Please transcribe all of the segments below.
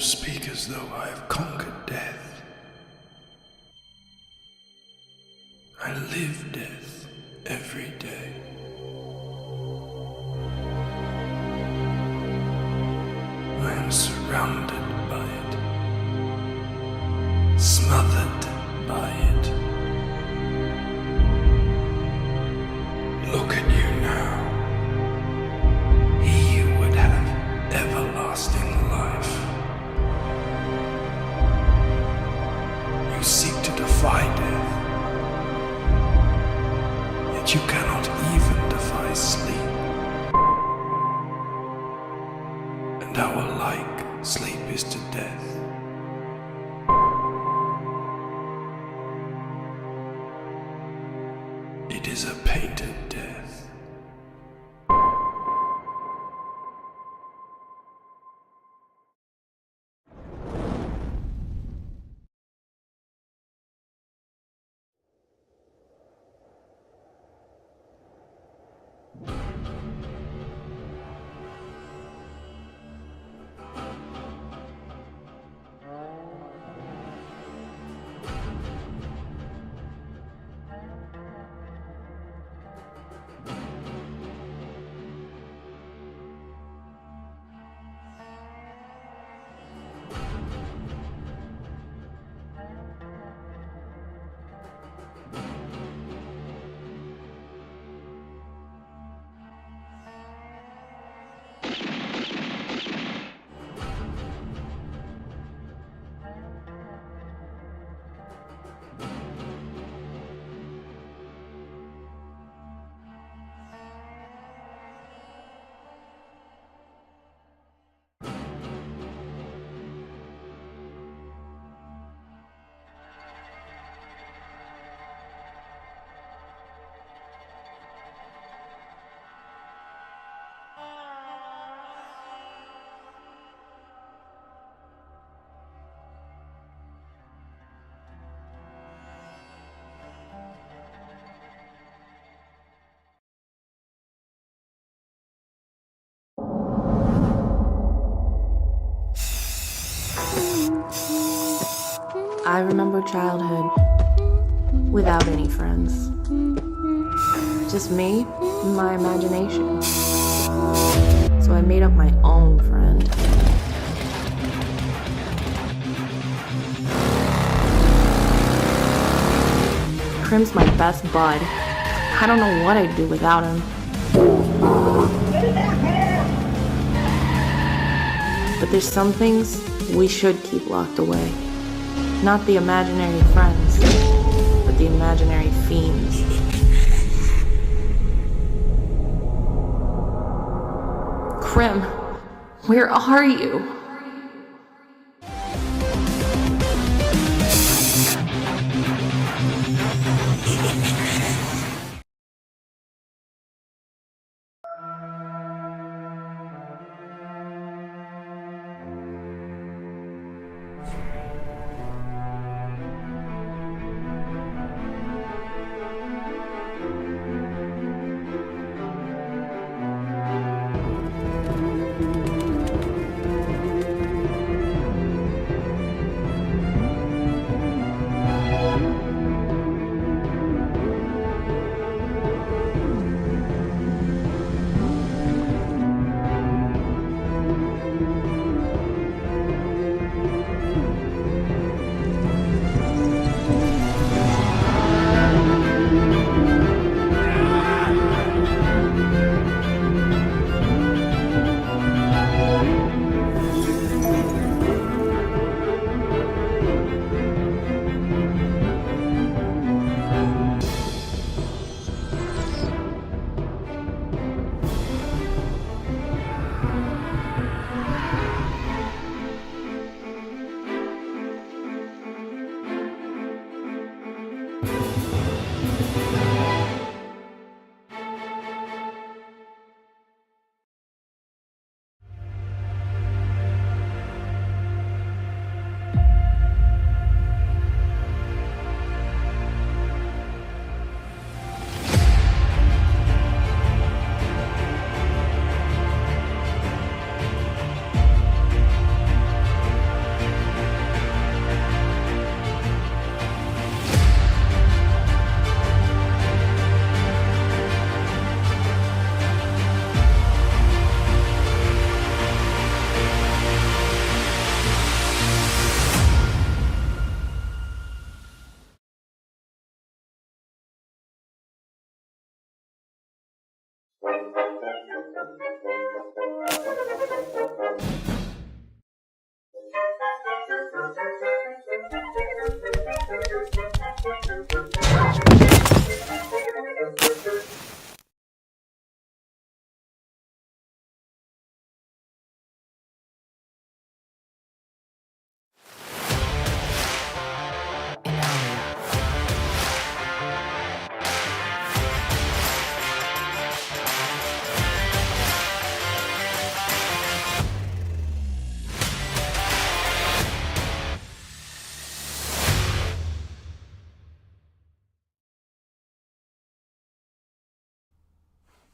speak as though I have conquered death. I live death every day. I am surrounded by it, smothered by it. Look at you now. He would have everlasting life. You seek to defy death, yet you cannot even defy sleep. And how alike sleep is to death. It is a painted death. I remember childhood without any friends. Just me and my imagination. So I made up my own friend. Crim's my best bud. I don't know what I'd do without him. But there's some things we should keep locked away. Not the imaginary friends, but the imaginary fiends. Crim, where are you?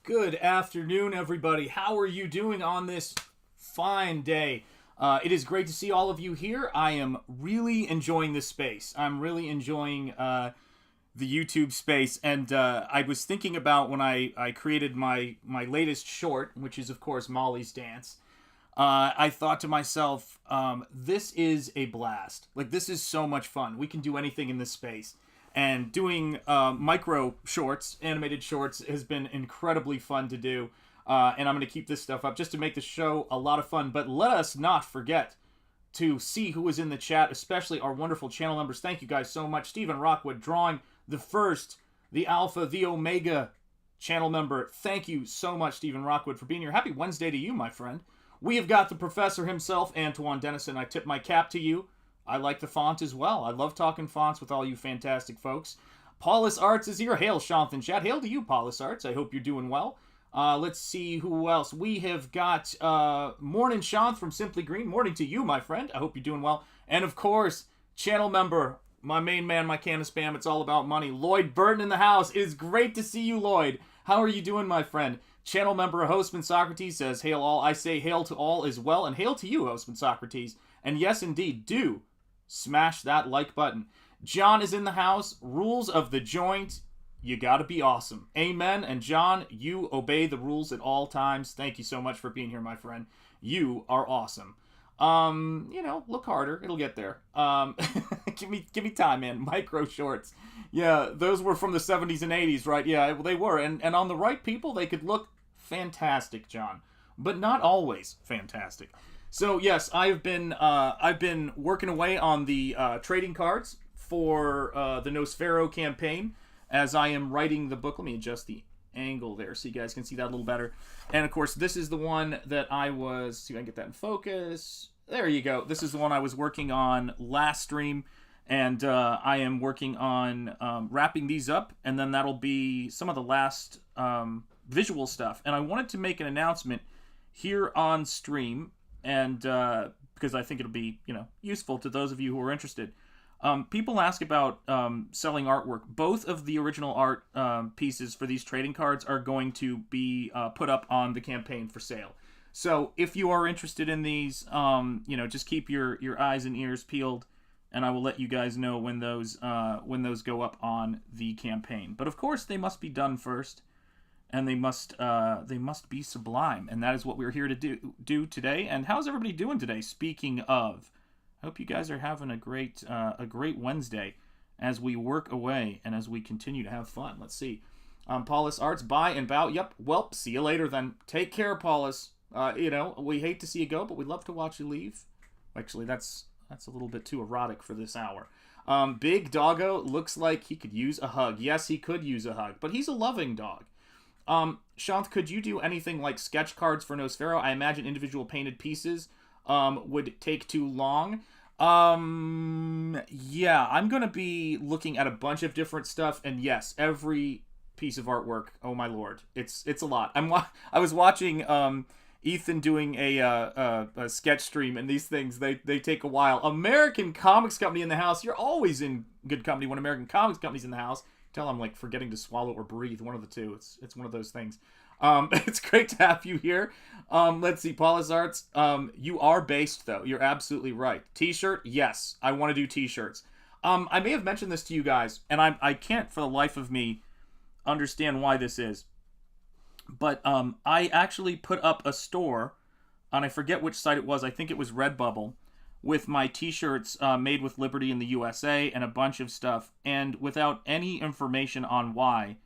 Good afternoon, everybody. How are you doing on this fine day? It is great to see all of you here. I am really enjoying this space. I'm really enjoying the YouTube space, and I was thinking about when I created my latest short, which is, of course, Molly's Dance. I thought to myself, this is a blast. Like, this is so much fun. We can do anything in this space. And doing micro shorts, animated shorts, has been incredibly fun to do. And I'm going to keep this stuff up just to make the show a lot of fun. But let us not forget to see who is in the chat, especially our wonderful channel members. Thank you guys so much. Stephen Rockwood drawing the first, the Alpha, the Omega channel member. Thank you so much, Stephen Rockwood, for being here. Happy Wednesday to you, my friend. We have got the professor himself, Antoine Dennison. I tip my cap to you. I like the font as well. I love talking fonts with all you fantastic folks. Paulus Arts is here. Hail, Shanth Enjeti. Hail to you, Paulus Arts. I hope you're doing well. Let's see who else. We have got Morning Shanth from Simply Green. Morning to you, my friend. I hope you're doing well. And, of course, channel member, my main man, my can of spam. It's all about money. Lloyd Burton in the house. It is great to see you, Lloyd. How are you doing, my friend? Channel member Hostman Socrates says, hail all. I say hail to all as well. And hail to you, Hostman Socrates. And yes, indeed, do smash that like button. John is in the house. Rules of the joint. You gotta be awesome. Amen. And John, you obey the rules at all times. Thank you so much for being here, my friend. You are awesome. Look harder. It'll get there. Give me time, man. Micro shorts. Yeah, those were from the 70s and 80s, right? Yeah, they were. And on the right people, they could look fantastic, John. But not always fantastic. So yes, I've been working away on the trading cards for the Nosfero campaign as I am writing the book. Let me adjust the angle there so you guys can see that a little better. And of course, this is the one that I was. See if I can get that in focus. There you go. This is the one I was working on last stream, and I am working on wrapping these up, and then that'll be some of the last visual stuff. And I wanted to make an announcement here on stream. And because I think it'll be, useful to those of you who are interested. People ask about selling artwork. Both of the original art pieces for these trading cards are going to be put up on the campaign for sale. So if you are interested in these, just keep your eyes and ears peeled, and I will let you guys know when those go up on the campaign. But of course, they must be done first. And they must be sublime, and that is what we're here to do today. And how's everybody doing today? Speaking of, I hope you guys are having a great Wednesday as we work away and as we continue to have fun. Let's see, Paulus Arts, bye and bow. Yep. Well, see you later then. Take care, Paulus. We hate to see you go, but we love to watch you leave. Actually, that's a little bit too erotic for this hour. Big Doggo looks like he could use a hug. Yes, he could use a hug, but he's a loving dog. Shanth, could you do anything like sketch cards for Nosfero? I imagine individual painted pieces would take too long. Yeah, I'm going to be looking at a bunch of different stuff, and yes, every piece of artwork, oh my lord, it's a lot. I was watching Ethan doing a sketch stream, and these things, they take a while. American Comics Company in the house. You're always in good company when American Comics Company's in the house. Tell I'm like forgetting to swallow or breathe, one of the two. It's one of those things. It's great to have you here. Let's see, Paulus Arts. You are based though. You're absolutely right. T-shirt, yes, I want to do T-shirts. I may have mentioned this to you guys, and I can't for the life of me understand why this is. But I actually put up a store, and I forget which site it was. I think it was Redbubble, with my T-shirts made with Liberty in the USA and a bunch of stuff, and without any information on why,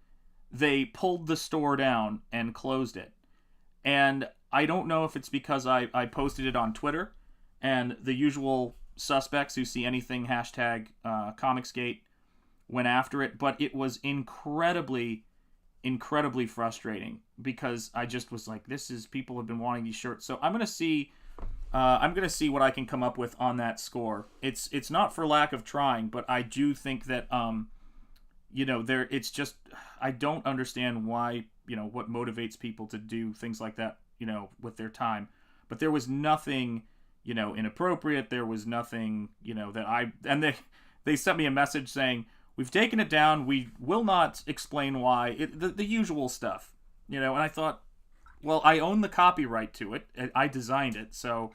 they pulled the store down and closed it. And I don't know if it's because I posted it on Twitter, and the usual suspects who see anything hashtag Comicsgate went after it, but it was incredibly frustrating because I just was like, people have been wanting these shirts. So I'm gonna see what I can come up with on that score. It's not for lack of trying, but I do think that it's just, I don't understand why, what motivates people to do things like that, with their time. But there was nothing, inappropriate. There was nothing, and they sent me a message saying, we've taken it down. We will not explain why. The usual stuff, and I thought, well, I own the copyright to it. I designed it, so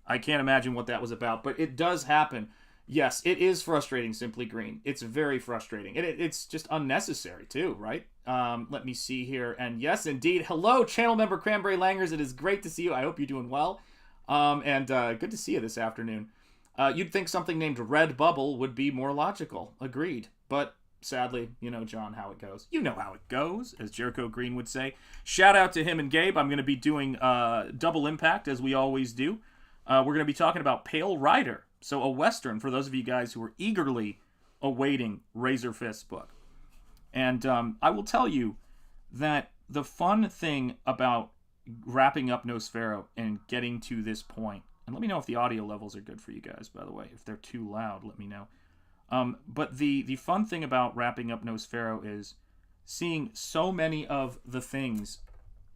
I can't imagine what that was about. But it does happen. Yes, it is frustrating, Simply Green. It's very frustrating. It's just unnecessary, too, right? Let me see here. And yes, indeed. Hello, channel member Cranberry Langers. It is great to see you. I hope you're doing well. And good to see you this afternoon. You'd think something named Red Bubble would be more logical. Agreed. But sadly, John, how it goes. You know how it goes, as Jericho Green would say. Shout out to him and Gabe. I'm going to be doing Double Impact, as we always do. We're going to be talking about Pale Rider. So a Western, for those of you guys who are eagerly awaiting RAZÖRFIST's book. And I will tell you that the fun thing about wrapping up Nosfero and getting to this point, and let me know if the audio levels are good for you guys, by the way. If they're too loud, let me know. But the fun thing about wrapping up Nosfero is seeing so many of the things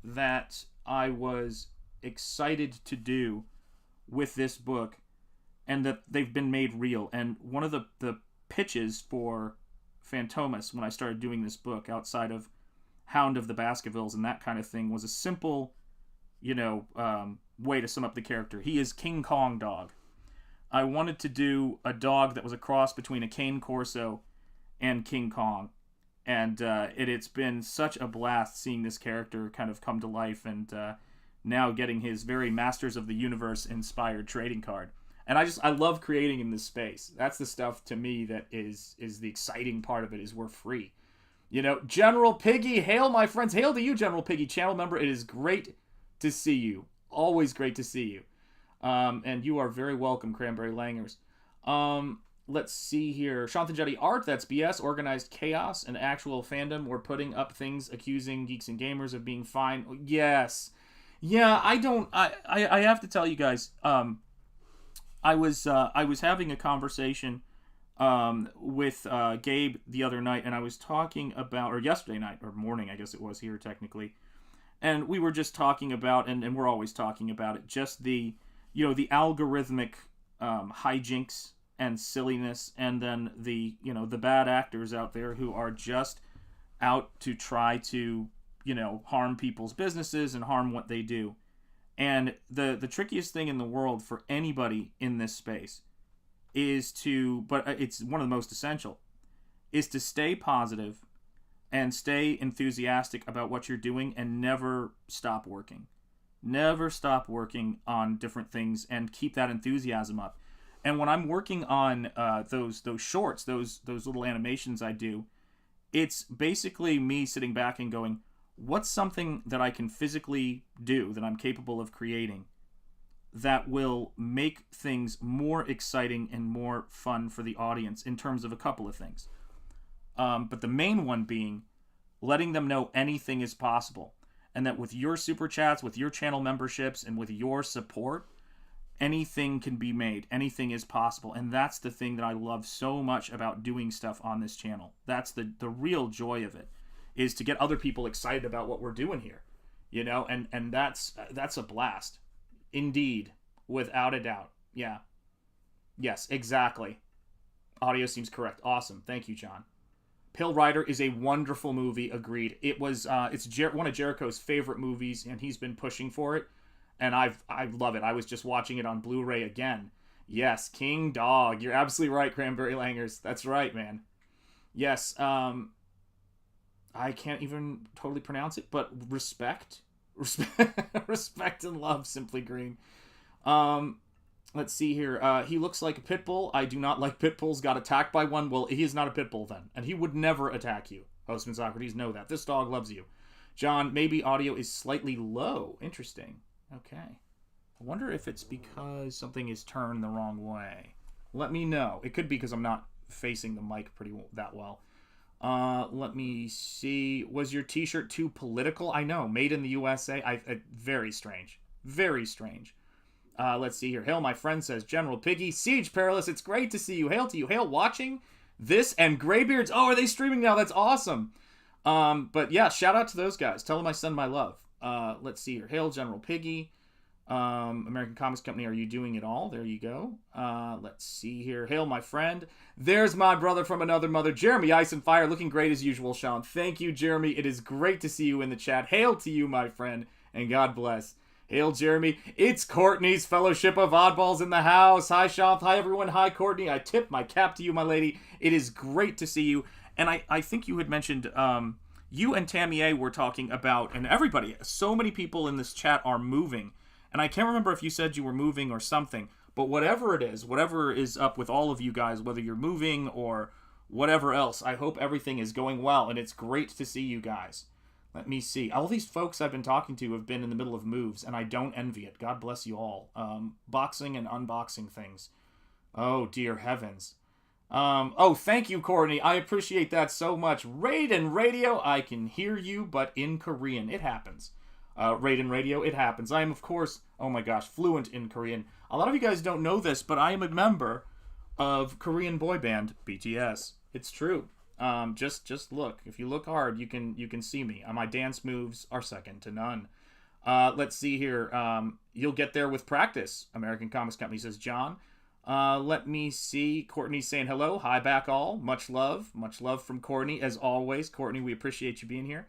that I was excited to do with this book, and that they've been made real. And one of the pitches for Fantomas when I started doing this book, outside of Hound of the Baskervilles and that kind of thing, was a simple, way to sum up the character. He is King Kong dog. I wanted to do a dog that was a cross between a Cane Corso and King Kong. And it's been such a blast seeing this character kind of come to life, and now getting his very Masters of the Universe inspired trading card. And I love creating in this space. That's the stuff to me that is the exciting part of it, is we're free. General Piggy, hail my friends. Hail to you, General Piggy, channel member. It is great to see you. Always great to see you. And you are very welcome, Cranberry Langers. Let's see here. Shanth Enjeti art, that's BS. Organized chaos and actual fandom. We're putting up things accusing geeks and gamers of being fine. Yes. Yeah, I have to tell you guys, I was having a conversation with Gabe the other night, and I was talking about, or yesterday night, or morning, I guess it was here technically, and we were just talking about, and we're always talking about it, just the algorithmic hijinks and silliness, and then the bad actors out there who are just out to try to harm people's businesses and harm what they do. And the trickiest thing in the world for anybody in this space but it's one of the most essential, is to stay positive and stay enthusiastic about what you're doing, and never stop working. Never stop working on different things, and keep that enthusiasm up. And when I'm working on those shorts, those little animations I do, it's basically me sitting back and going, what's something that I can physically do, that I'm capable of creating, that will make things more exciting and more fun for the audience in terms of a couple of things. But the main one being letting them know anything is possible. And that with your super chats, with your channel memberships, and with your support, anything can be made. Anything is possible. And that's the thing that I love so much about doing stuff on this channel. That's the real joy of it, is to get other people excited about what we're doing here. And that's a blast. Indeed. Without a doubt. Yeah. Yes, exactly. Audio seems correct. Awesome. Thank you, John. Pale Rider is a wonderful movie. Agreed. It was it's one of Jericho's favorite movies, and he's been pushing for it, and I love it. I was just watching it on Blu-ray again. Yes, King Dog. You're absolutely right, Cranberry Langers. That's right, man. Yes. I can't even totally pronounce it, but respect and love, Simply Green. Let's see here. He looks like a pit bull. I do not like pit bulls. Got attacked by one. Well, he is not a pit bull then. And he would never attack you. Hostman Socrates, know that. This dog loves you. John, maybe audio is slightly low. Interesting. Okay. I wonder if it's because something is turned the wrong way. Let me know. It could be because I'm not facing the mic that well. Let me see. Was your t-shirt too political? I know. Made in the USA. Very strange. Very strange. Let's see here. Hail, my friend, says General Piggy. Siege Perilous, it's great to see you. Hail to you. Hail, watching this and Graybeards. Oh, are they streaming now? That's awesome. But yeah, shout out to those guys. Tell them I send my love. Let's see here. Hail, General Piggy. American Comics Company, are you doing it all? There you go. Let's see here. Hail, my friend. There's my brother from another mother, Jeremy Ice and Fire, looking great as usual, Sean. Thank you, Jeremy. It is great to see you in the chat. Hail to you, my friend, and God bless. Hail, Jeremy. It's Courtney's Fellowship of Oddballs in the house. Hi, Shanth. Hi, everyone. Hi, Courtney. I tip my cap to you, my lady. It is great to see you. And I think you had mentioned, you and Tammy A were talking about, and everybody, so many people in this chat are moving. And I can't remember if you said you were moving or something, but whatever it is, whatever is up with all of you guys, whether you're moving or whatever else, I hope everything is going well, and it's great to see you guys. Let me see. All these folks I've been talking to have been in the middle of moves, and I don't envy it. God bless you all. Boxing and unboxing things. Oh, dear heavens. Oh, thank you, Courtney. I appreciate that so much. Raiden Radio, I can hear you, but in Korean. It happens. Raiden Radio, it happens. I am, of course, oh my gosh, fluent in Korean. A lot of you guys don't know this, but I am a member of Korean boy band BTS. It's true. Just look. If you look hard, you can see me. My dance moves are second to none. Let's see here. You'll get there with practice. American Comics Company, says John. Let me see. Courtney's saying hello. Hi back all. Much love. Much love from Courtney, as always. Courtney, we appreciate you being here.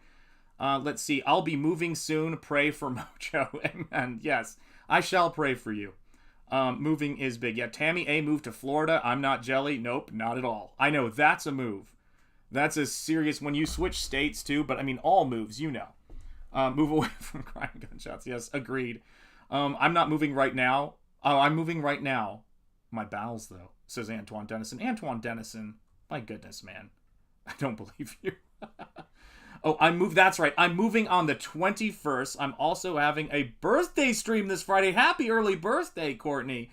Let's see. I'll be moving soon. Pray for Mojo. And yes, I shall pray for you. Moving is big. Yeah, Tammy A moved to Florida. I'm not jelly. Nope, not at all. I know, that's a move. That's a serious, when you switch states too, but I mean, all moves, you know. Move away from crying gunshots. Yes, agreed. I'm not moving right now. Oh, I'm moving right now. My bowels, though, says Antoine Dennison. Antoine Dennison, my goodness, man. I don't believe you. Oh, that's right. I'm moving on the 21st. I'm also having a birthday stream this Friday. Happy early birthday, Courtney.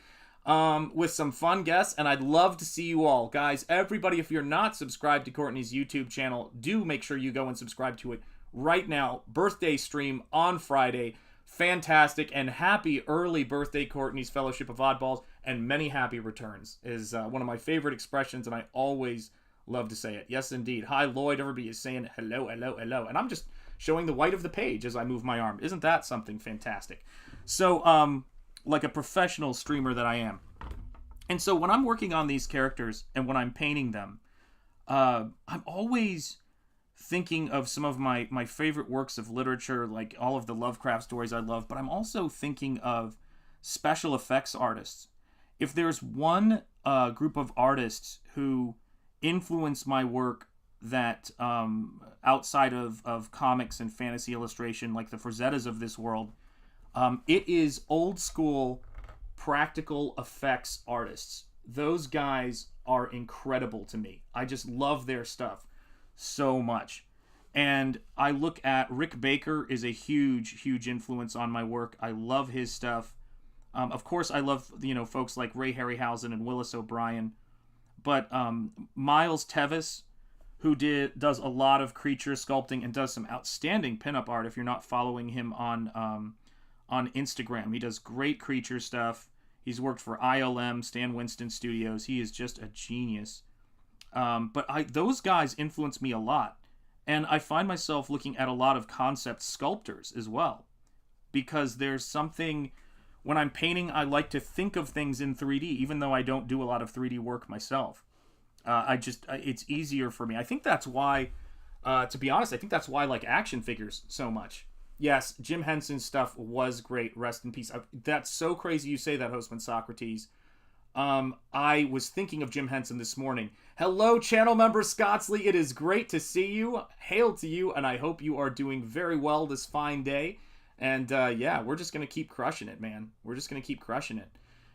With some fun guests, and I'd love to see you all. Guys, everybody, if you're not subscribed to Courtney's YouTube channel, do make sure you go and subscribe to it right now. Birthday stream on Friday. Fantastic, and happy early birthday, Courtney's Fellowship of Oddballs, and many happy returns is one of my favorite expressions, and I always love to say it. Yes, indeed. Hi, Lloyd. Everybody is saying hello, hello, hello. And I'm just showing the white of the page as I move my arm. Isn't that something fantastic? So, like a professional streamer that I am. And so when I'm working on these characters and when I'm painting them, I'm always thinking of some of my favorite works of literature, like all of the Lovecraft stories I love, but I'm also thinking of special effects artists. If there's one group of artists who influence my work that outside of comics and fantasy illustration, like the Frazettas of this world, it is old school practical effects artists. Those guys are incredible to me. I just love their stuff so much. And I look at Rick Baker is a huge influence on my work. I love his stuff. Of course, I love folks like Ray Harryhausen and Willis O'Brien. But Miles Tevis, who does a lot of creature sculpting and does some outstanding pinup art. If you're not following him on Instagram, he does great creature stuff. He's worked for ILM, Stan Winston Studios. He is just a genius. But those guys influence me a lot. And I find myself looking at a lot of concept sculptors as well. Because there's something, when I'm painting, I like to think of things in 3D, even though I don't do a lot of 3D work myself. It's easier for me. I think that's why, to be honest, I think that's why I like action figures so much. Yes, Jim Henson's stuff was great. Rest in peace. That's so crazy you say that, Hostman Socrates. I was thinking of Jim Henson this morning. Hello, channel member Scottsley. It is great to see you. Hail to you, and I hope you are doing very well this fine day. And yeah, we're just going to keep crushing it, man. We're just going to keep crushing it.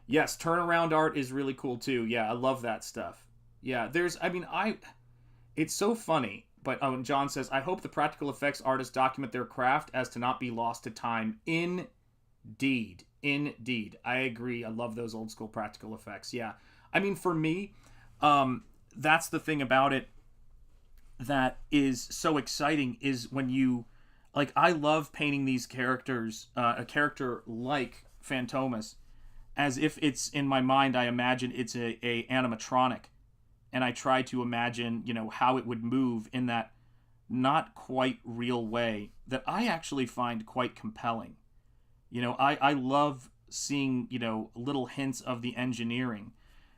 Yes, turnaround art is really cool, too. Yeah, I love that stuff. Yeah, it's so funny. But John says, I hope the practical effects artists document their craft as to not be lost to time. Indeed. I agree. I love those old school practical effects. Yeah. I mean, for me, that's the thing about it that is so exciting is when you, like, I love painting these characters, a character like Phantomas, as if it's in my mind. I imagine it's a animatronic, and I try to imagine, you know, how it would move in that not quite real way that I actually find quite compelling. You know, I love seeing, you know, little hints of the engineering.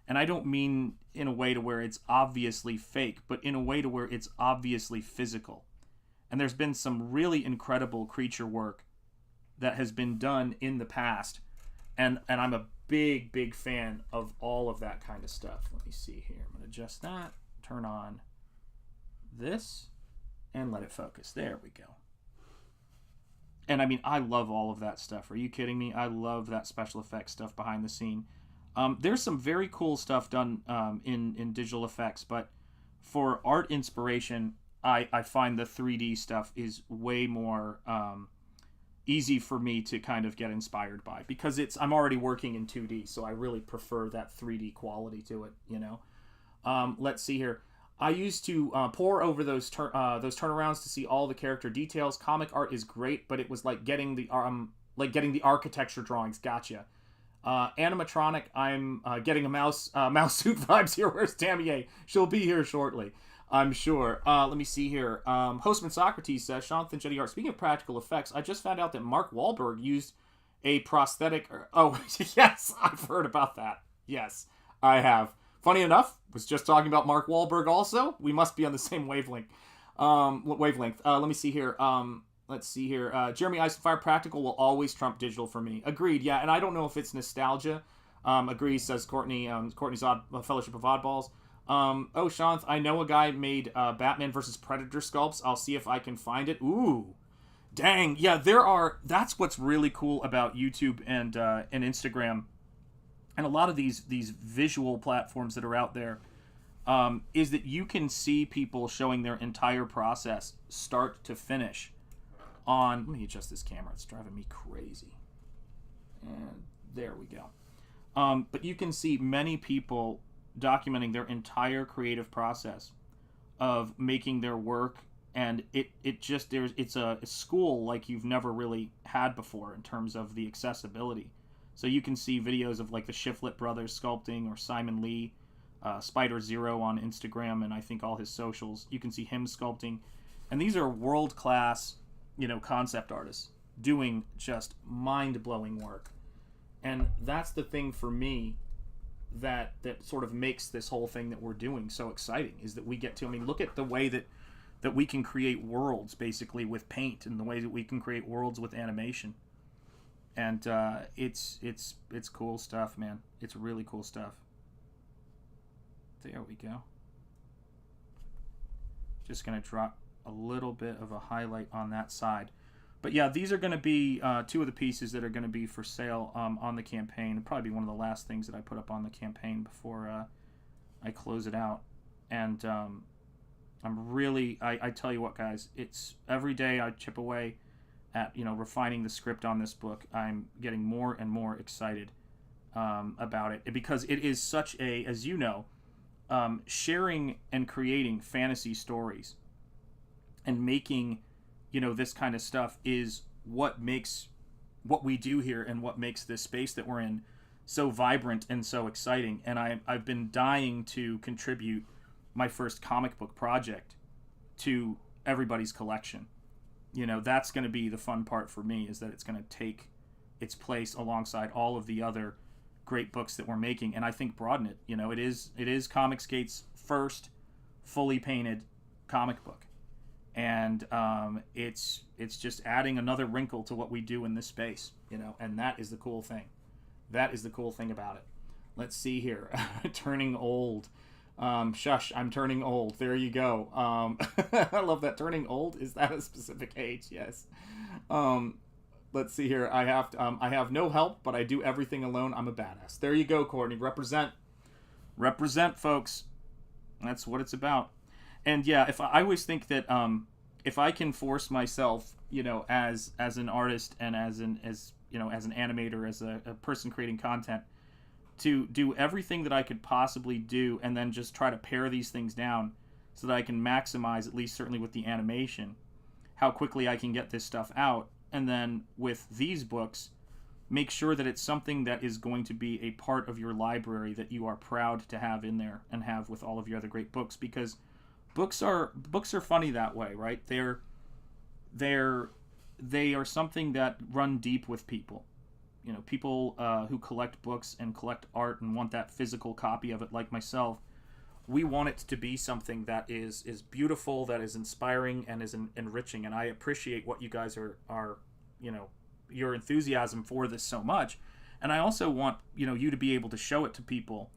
And I don't mean in a way to where it's obviously fake, but in a way to where it's obviously physical. And there's been some really incredible creature work that has been done in the past. And I'm a big fan of all of that kind of stuff. Let me see here. I'm going to adjust that, turn on this, and let it focus. There we go. And I mean, I love all of that stuff. Are you kidding me? I love that special effects stuff behind the scene. There's some very cool stuff done in digital effects, but for art inspiration, I find the 3D stuff is way more easy for me to kind of get inspired by, because I'm already working in 2D, so I really prefer that 3D quality to it, you know. Let's see here. I used to pore over those turnarounds to see all the character details. Comic art is great, but it was like getting the architecture drawings. Gotcha. Animatronic, I'm getting a mouse suit vibes here. Where's Tamier? She'll be here shortly, I'm sure. Let me see here. Hostman Socrates says, Shanth Enjeti art. Speaking of practical effects, I just found out that Mark Wahlberg used a prosthetic. Oh, yes, I've heard about that. Yes, I have. Funny enough, was just talking about Mark Wahlberg also. We must be on the same wavelength. Let me see here. Let's see here. Jeremy Eisenfire, practical will always trump digital for me. Agreed, yeah, and I don't know if it's nostalgia. Agreed, says Courtney. Courtney's Fellowship of Oddballs. Oh, Shanth, I know a guy made Batman versus Predator sculpts. I'll see if I can find it. Ooh. Dang, yeah, that's what's really cool about YouTube and Instagram. And a lot of these visual platforms that are out there, is that you can see people showing their entire process, start to finish, on... Let me adjust this camera. It's driving me crazy. And there we go. But you can see many people documenting their entire creative process of making their work, and it's a school like you've never really had before in terms of the accessibility. So you can see videos of like the Shiflett brothers sculpting, or Simon Lee, Spider Zero on Instagram, and I think all his socials. You can see him sculpting, and these are world-class, you know, concept artists doing just mind-blowing work. And that's the thing for me that sort of makes this whole thing that we're doing so exciting, is that we get to, I mean, look at the way that we can create worlds basically with paint, and the way that we can create worlds with animation. And it's cool stuff, man. It's really cool stuff. There we go. Just going to drop a little bit of a highlight on that side. But yeah, these are going to be two of the pieces that are going to be for sale on the campaign. It'll probably be one of the last things that I put up on the campaign before I close it out. And I'm really, I tell you what, guys, it's every day I chip away at, you know, refining the script on this book. I'm getting more and more excited about it, because it is such a, as you know, sharing and creating fantasy stories and making, you know, this kind of stuff is what makes what we do here and what makes this space that we're in so vibrant and so exciting. And I've been dying to contribute my first comic book project to everybody's collection. You know, that's going to be the fun part for me, is that it's going to take its place alongside all of the other great books that we're making, and I think broaden it. You know, it is Comicsgate's first fully painted comic book, and it's just adding another wrinkle to what we do in this space, you know, and that is the cool thing. That is the cool thing about it. Let's see here. Turning old. Shush, I'm turning old. There you go. I love that. Turning old, is that a specific age? Yes. Let's see here. I have no help, but I do everything alone. I'm a badass. There you go, Courtney. Represent, folks. That's what it's about. And yeah, I always think that if I can force myself, you know, as an artist and as an animator, as a person creating content, to do everything that I could possibly do and then just try to pare these things down so that I can maximize, at least certainly with the animation, how quickly I can get this stuff out. And then with these books, make sure that it's something that is going to be a part of your library that you are proud to have in there and have with all of your other great books, because books are funny that way, right? They are something that run deep with people. You know, people who collect books and collect art and want that physical copy of it, like myself, we want it to be something that is beautiful, that is inspiring, and is enriching. And I appreciate what you guys are, you know, your enthusiasm for this so much. And I also want, you know, you to be able to show it to people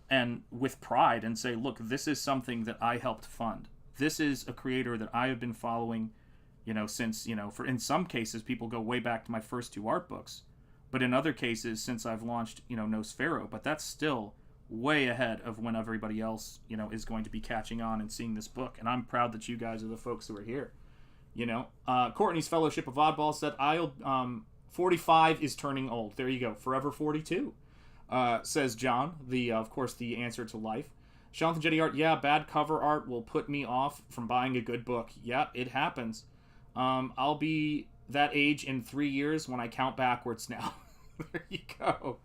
and with pride and say, look, this is something that I helped fund. This is a creator that I have been following, you know, since, you know, for in some cases, people go way back to my first 2 art books. But in other cases, since I've launched, you know, Nosfero, but that's still way ahead of when everybody else, you know, is going to be catching on and seeing this book. And I'm proud that you guys are the folks who are here. You know, Courtney's Fellowship of Oddballs said, 45 is turning old. There you go. Forever 42, says John. Of course, the answer to life. Shanth Enjeti art, yeah, bad cover art will put me off from buying a good book. Yeah, it happens. I'll be that age in 3 years when I count backwards now. There you go.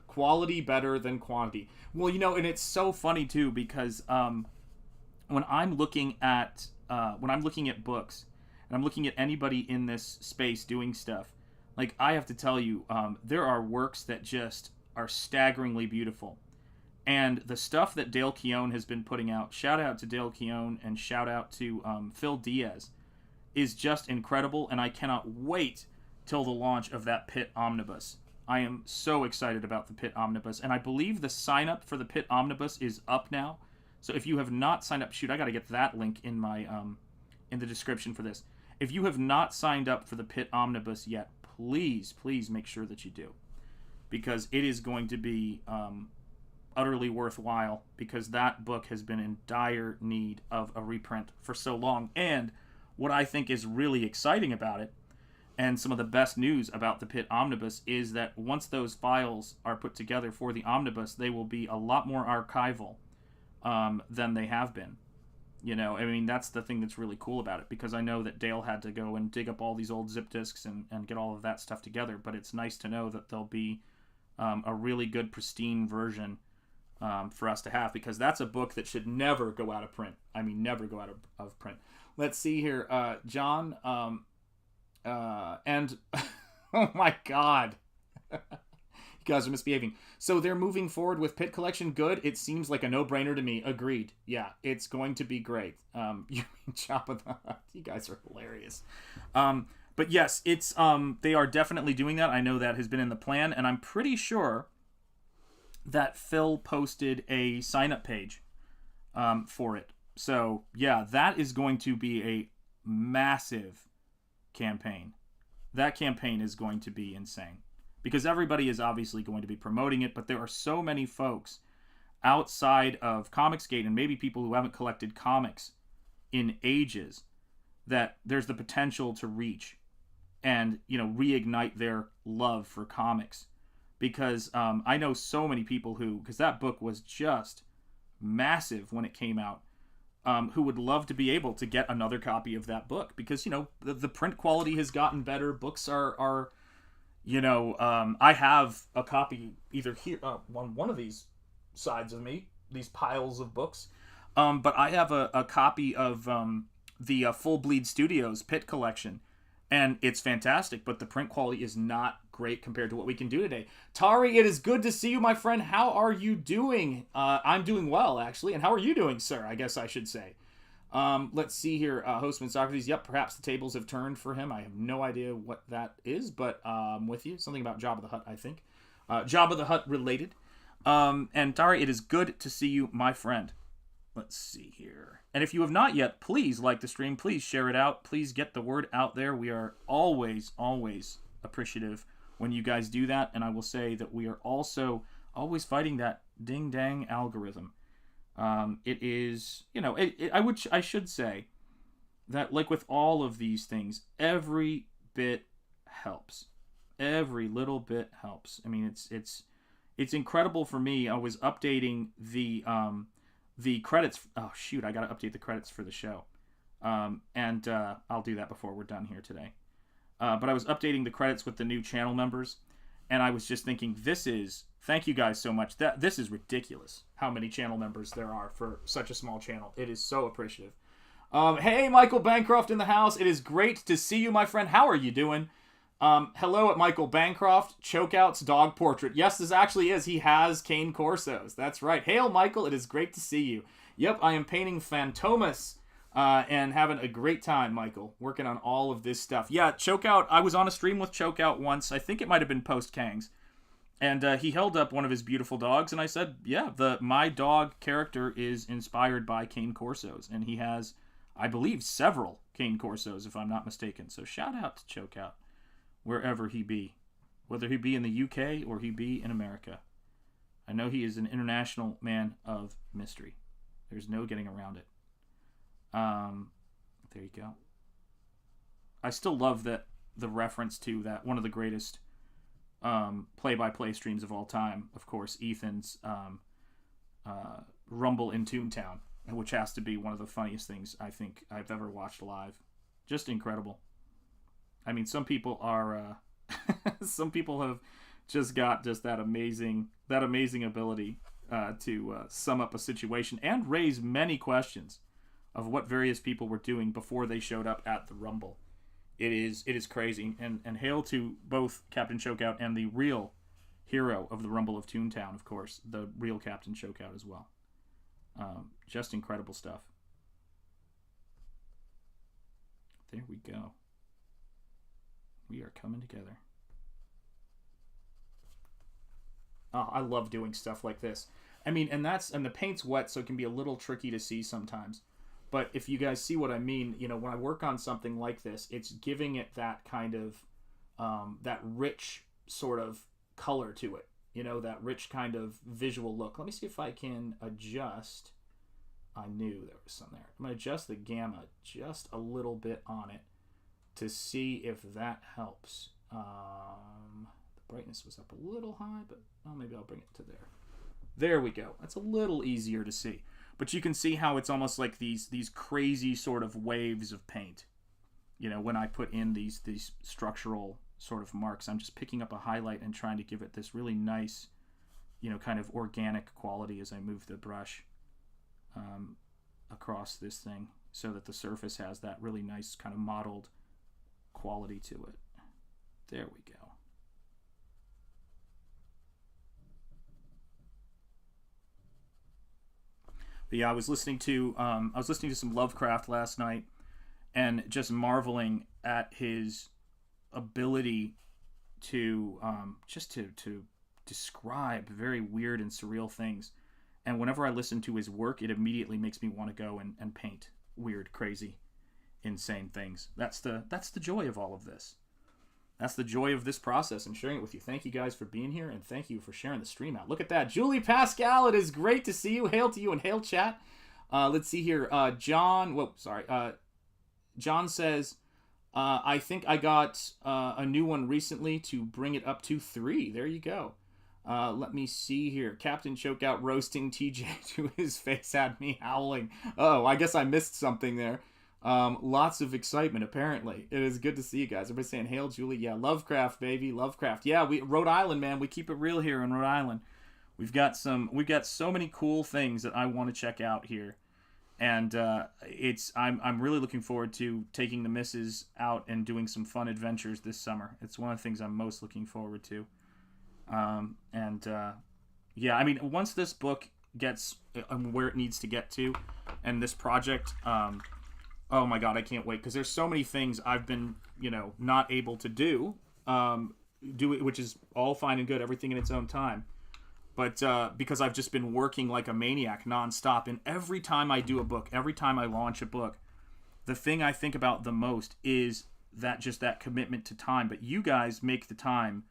Quality better than quantity. Well, you know, and it's so funny too, because when I'm looking at books, and I'm looking at anybody in this space doing stuff, like, I have to tell you, there are works that just are staggeringly beautiful. And the stuff that Dale Keown has been putting out, shout out to Dale Keown and shout out to Phil Diaz, is just incredible, and I cannot wait till the launch of that Pit Omnibus. I am so excited about the Pit Omnibus, and I believe the sign-up for the Pit Omnibus is up now. So if you have not signed up, shoot, I got to get that link in my in the description for this. If you have not signed up for the Pit Omnibus yet, please make sure that you do, because it is going to be utterly worthwhile, because that book has been in dire need of a reprint for so long. And what I think is really exciting about it, and some of the best news about the Pit Omnibus, is that once those files are put together for the Omnibus, they will be a lot more archival than they have been. You know, I mean, that's the thing that's really cool about it, because I know that Dale had to go and dig up all these old zip disks and get all of that stuff together, but it's nice to know that there'll be a really good, pristine version for us to have, because that's a book that should never go out of print. I mean, never go out of print. Let's see here. John, and oh my God. You guys are misbehaving. So they're moving forward with Pit Collection. Good. It seems like a no-brainer to me. Agreed. Yeah, it's going to be great. You mean Jabba the Hutt? You guys are hilarious. But yes, it's they are definitely doing that. I know that has been in the plan, and I'm pretty sure that Phil posted a sign-up page for it. So yeah, that is going to be a massive campaign. That campaign is going to be insane, because everybody is obviously going to be promoting it, but there are so many folks outside of Comicsgate, and maybe people who haven't collected comics in ages, that there's the potential to reach and, you know, reignite their love for comics. Because I know so many people who, because that book was just massive when it came out, who would love to be able to get another copy of that book, because, you know, the print quality has gotten better. Books are you know, I have a copy either here on one of these sides of me, these piles of books, but I have a copy of the Full Bleed Studios Pit Collection, and it's fantastic, but the print quality is not great compared to what we can do today. Tari, it is good to see you, my friend. How are you doing? I'm doing well, actually. And how are you doing, sir? I guess I should say. Let's see here. Hostman Socrates. Yep, perhaps the tables have turned for him. I have no idea what that is, but I'm with you. Something about Jabba the Hutt, I think. Jabba the Hutt related. And Tari, it is good to see you, my friend. Let's see here. And if you have not yet, please like the stream. Please share it out. Please get the word out there. We are always appreciative when you guys do that. And I will say that we are also always fighting that ding-dang algorithm. It is, you know, I should say that, like with all of these things, every bit helps. Every little bit helps. I mean, it's it's incredible for me. I was updating the credits. Oh shoot, I got to update the credits for the show. And I'll do that before we're done here today. But I was updating the credits with the new channel members, and I was just thinking, thank you guys so much. This is ridiculous how many channel members there are for such a small channel. It is so appreciative. Hey, Michael Bancroft in the house. It is great to see you, my friend. How are you doing? Hello at Michael Bancroft, Chokeout's dog portrait. Yes, this actually is. He has cane corsos. That's right. Hail, Michael. It is great to see you. Yep, I am painting Phantomas and having a great time, Michael, working on all of this stuff. Yeah, Chokeout, I was on a stream with Chokeout once. I think it might have been post-Kangs. And he held up one of his beautiful dogs, and I said, yeah, my dog character is inspired by cane corsos. And he has, I believe, several cane corsos, if I'm not mistaken. So shout out to Chokeout, wherever he be. Whether he be in the UK or he be in America. I know he is an international man of mystery. There's no getting around it. There you go. I still love the reference to that, one of the greatest play-by-play streams of all time, of course, Ethan's Rumble in Toontown, which has to be one of the funniest things I think I've ever watched live. Just incredible. I mean, some people are some people have just got that amazing ability to sum up a situation and raise many questions of what various people were doing before they showed up at the Rumble. It is crazy, and hail to both Captain Chokeout and the real hero of the Rumble of Toontown, of course, the real Captain Chokeout as well. Just incredible stuff. There we go. We are coming together. Oh, I love doing stuff like this. I mean, and the paint's wet, so it can be a little tricky to see sometimes. But if you guys see what I mean, when I work on something like this, it's giving it that kind of, that rich sort of color to it. That rich kind of visual look. Let me see if I can adjust. I knew there was some there. I'm going to adjust the gamma just a little bit on it to see if that helps. The brightness was up a little high, but maybe I'll bring it to there. There we go. That's a little easier to see. But you can see how it's almost like these crazy sort of waves of paint. When I put in these structural sort of marks, I'm just picking up a highlight and trying to give it this really nice, kind of organic quality as I move the brush across this thing so that the surface has that really nice kind of mottled quality to it. There we go. But yeah, I was listening to some Lovecraft last night, and just marveling at his ability to to describe very weird and surreal things. And whenever I listen to his work, it immediately makes me want to go and paint weird, crazy, insane things. That's the joy of all of this. That's the joy of this process and sharing it with you. Thank you guys for being here, and thank you for sharing the stream out. Look at that. Julie Pascal, it is great to see you. Hail to you and hail chat. Let's see here. John says, I think I got a new one recently to bring it up to 3. There you go. Let me see here. Captain Chokeout roasting TJ to his face had me howling. Oh, I guess I missed something there. Lots of excitement, apparently. It is good to see you guys. Everybody's saying, hail, Julie. Yeah, Lovecraft, baby. Lovecraft. Yeah, Rhode Island, man. We keep it real here in Rhode Island. We've got so many cool things that I want to check out here. And I'm really looking forward to taking the missus out and doing some fun adventures this summer. It's one of the things I'm most looking forward to. Yeah, I mean, once this book gets where it needs to get to, and this project, oh my God, I can't wait, because there's so many things I've been, not able to do, which is all fine and good, everything in its own time. But because I've just been working like a maniac nonstop, and every time I do a book, every time I launch a book, the thing I think about the most is that commitment to time. But you guys make the time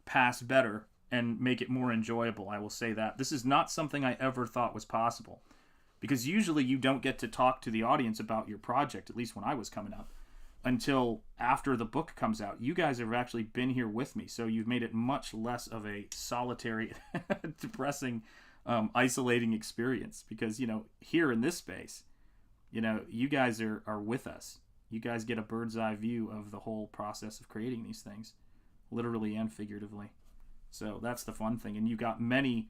pass better and make it more enjoyable. I will say that. This is not something I ever thought was possible, because usually you don't get to talk to the audience about your project, at least when I was coming up. until after the book comes out. You guys have actually been here with me, so you've made it much less of a solitary, depressing, isolating experience, because, you know, here in this space, you know, you guys are with us. You guys get a bird's eye view of the whole process of creating these things, literally and figuratively. So that's the fun thing. And you got many,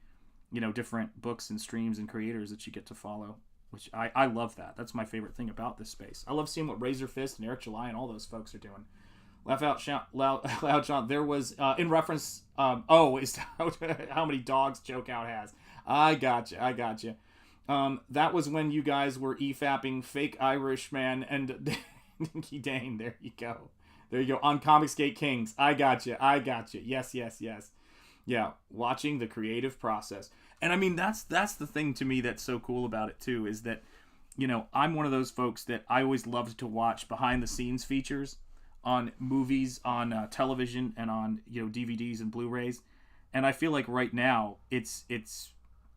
you know, different books and streams and creators that you get to follow, which I love that. That's my favorite thing about this space. I love seeing what RAZÖRFIST and Eric July and all those folks are doing. Laugh out, shout, loud, Sean. There was, in reference, is how many dogs Joke Out has. I gotcha. That was when you guys were EFApping Fake Irishman and Dinky Dane. There you go. On Comicsgate Kings. I gotcha. Yes. Yeah, watching the creative process. And I mean, that's the thing to me that's so cool about it too, is that, you know, I'm one of those folks that I always loved to watch behind the scenes features on movies, on television, and on, you know, DVDs and Blu-rays. And I feel like right now it's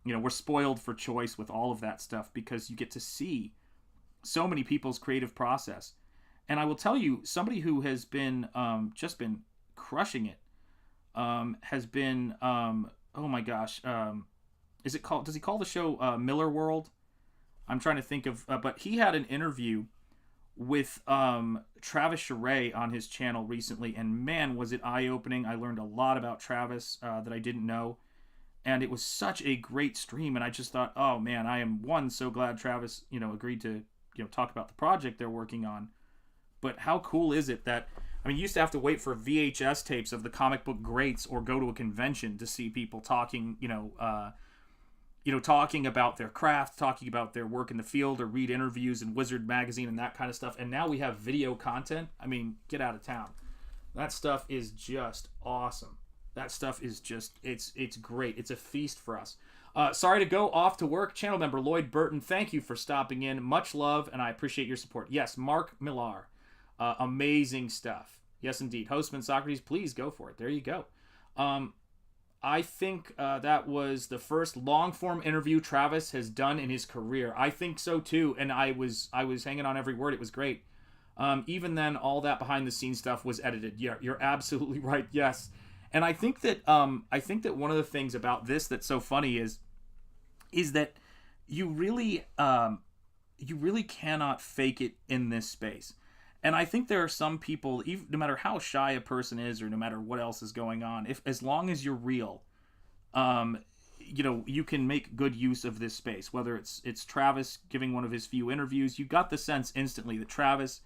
you know, we're spoiled for choice with all of that stuff, because you get to see so many people's creative process. And I will tell you, somebody who has been just been crushing it has been oh my gosh, does he call the show Miller World? I'm trying to think of, but he had an interview with Travis Charest on his channel recently, and man, was it eye-opening. I learned a lot about Travis that I didn't know, and it was such a great stream. And I just thought, oh man, I am so glad Travis, you know, agreed to, you know, talk about the project they're working on. But how cool is it that, I mean, you used to have to wait for VHS tapes of the comic book greats or go to a convention to see people talking, talking about their craft, talking about their work in the field, or read interviews in Wizard magazine and that kind of stuff. And now we have video content. I mean, get out of town. That stuff is just awesome. That stuff is just, it's great. It's a feast for us. Sorry to go off to work. Channel member Lloyd Burton, thank you for stopping in. Much love, and I appreciate your support. Yes, Mark Millar. Amazing stuff. Yes, indeed. Hostman Socrates, please go for it. There you go. I think that was the first long-form interview Travis has done in his career. I think so too, and I was hanging on every word. It was great. Even then, all that behind-the-scenes stuff was edited. Yeah, you're absolutely right. Yes, and I think that one of the things about this that's so funny is that you really cannot fake it in this space. And I think there are some people, even, no matter how shy a person is, or no matter what else is going on, as long as you're real, you can make good use of this space. Whether it's Travis giving one of his few interviews, you got the sense instantly that Travis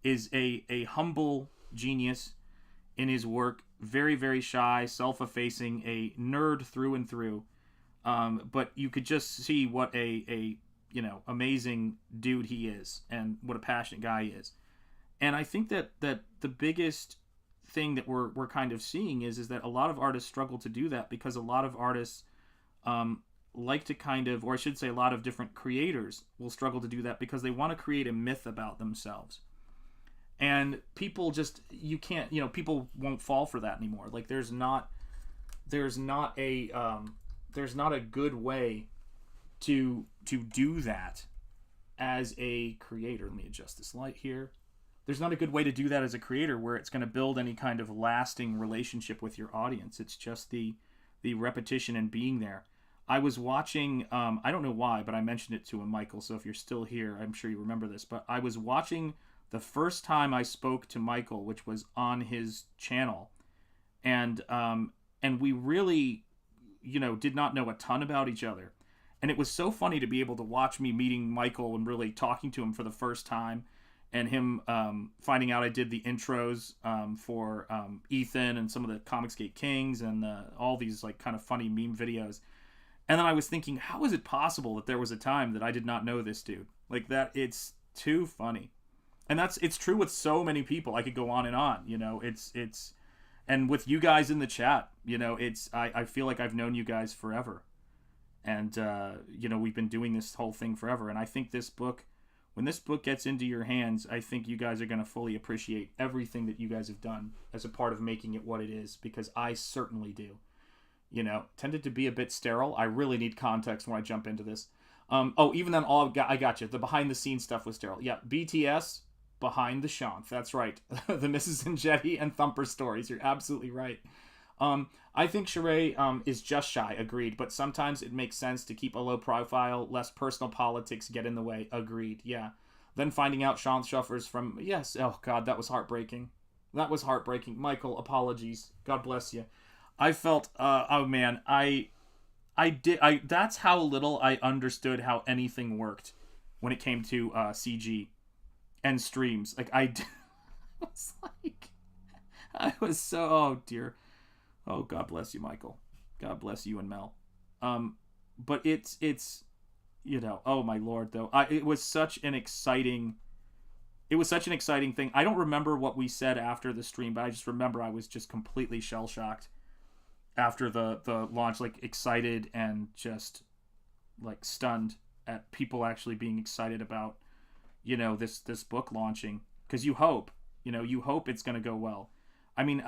is a humble genius in his work, very, very shy, self-effacing, a nerd through and through. But you could just see what a amazing dude he is, and what a passionate guy he is. And I think that the biggest thing that we're kind of seeing is that a lot of artists struggle to do that, because a lot of artists like to kind of, or I should say a lot of different creators will struggle to do that because they want to create a myth about themselves. And people just, you can't, people won't fall for that anymore. Like there's not a good way to do that as a creator. Let me adjust this light here. There's not a good way to do that as a creator where it's going to build any kind of lasting relationship with your audience. It's just the repetition and being there. I was watching, I don't know why, but I mentioned it to him, Michael, so if you're still here, I'm sure you remember this, but I was watching the first time I spoke to Michael, which was on his channel, and we really, did not know a ton about each other. And it was so funny to be able to watch me meeting Michael and really talking to him for the first time, and him finding out I did the intros for Ethan and some of the Comicsgate Kings and all these like kind of funny meme videos. And then I was thinking, how is it possible that there was a time that I did not know this dude? Like that, it's too funny. And it's true with so many people. I could go on and on, it's and with you guys in the chat, I feel like I've known you guys forever. And, we've been doing this whole thing forever. And I think when this book gets into your hands, I think you guys are going to fully appreciate everything that you guys have done as a part of making it what it is, because I certainly do. Tended to be a bit sterile. I really need context when I jump into this. Even then, I got you. The behind-the-scenes stuff was sterile. Yeah, BTS, behind the Shanth. That's right. The Mrs. Enjeti and Thumper stories. You're absolutely right. I think Sheree is just shy, agreed, but sometimes it makes sense to keep a low profile, less personal politics get in the way, agreed, yeah. Then finding out Shanth suffers from, yes, oh god, that was heartbreaking. That was heartbreaking. Michael, apologies. God bless you. I felt, oh man, that's how little I understood how anything worked when it came to CG and streams. Like, I was like, I was so, oh dear. Oh, God bless you, Michael. God bless you and Mel. But it's you know, oh my lord, though. It was such an exciting thing. I don't remember what we said after the stream, but I just remember I was just completely shell-shocked after the launch, like excited and just like stunned at people actually being excited about, you know, this book launching, because you hope it's going to go well. I mean,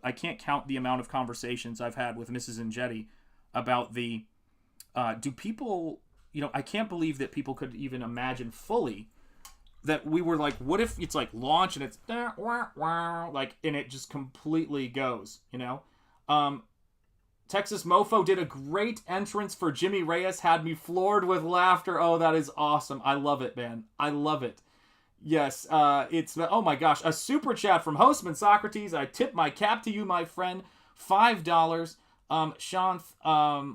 I can't count the amount of conversations I've had with Mrs. Enjeti about the do people, you know, I can't believe that people could even imagine fully that we were like, what if it's like launch and it's like, and it just completely goes, you know? Texas Mofo did a great entrance for Jimmy Reyes, had me floored with laughter. Oh, that is awesome. I love it, man. I love it. Yes, it's, oh my gosh, a super chat from Hostman Socrates. I tip my cap to you, my friend. $5. Shanth,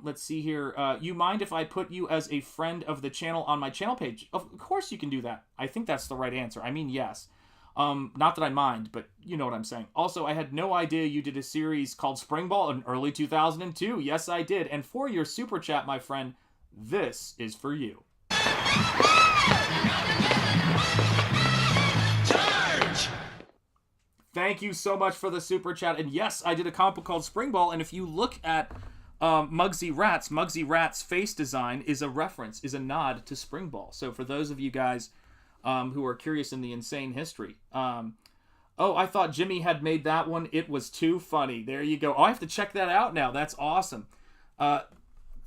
let's see here. You mind if I put you as a friend of the channel on my channel page? Of course you can do that. I think that's the right answer. I mean, yes. Not that I mind, but you know what I'm saying. Also, I had no idea you did a series called Spring Ball in early 2002. Yes, I did. And for your super chat, my friend, this is for you. Thank you so much for the super chat. And yes, I did a comic book called Spring Ball. And if you look at Muggsy Rat's face design is a reference, is a nod to Spring Ball. So for those of you guys who are curious in the insane history. Oh, I thought Jimmy had made that one. It was too funny. There you go. Oh, I have to check that out now. That's awesome.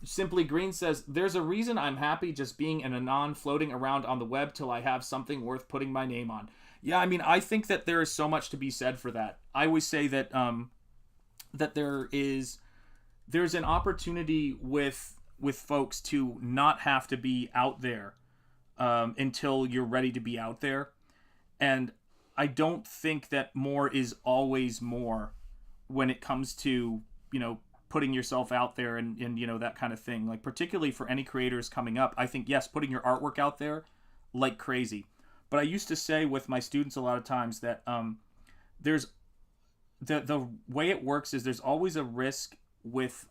Simply Green says, there's a reason I'm happy just being an anon floating around on the web till I have something worth putting my name on. Yeah, I mean, I think that there is so much to be said for that. I always say that that there's an opportunity with folks to not have to be out there until you're ready to be out there. And I don't think that more is always more when it comes to, you know, putting yourself out there and you know, that kind of thing. Like, particularly for any creators coming up, I think, yes, putting your artwork out there like crazy. But I used to say with my students a lot of times that there's the way it works is there's always a risk with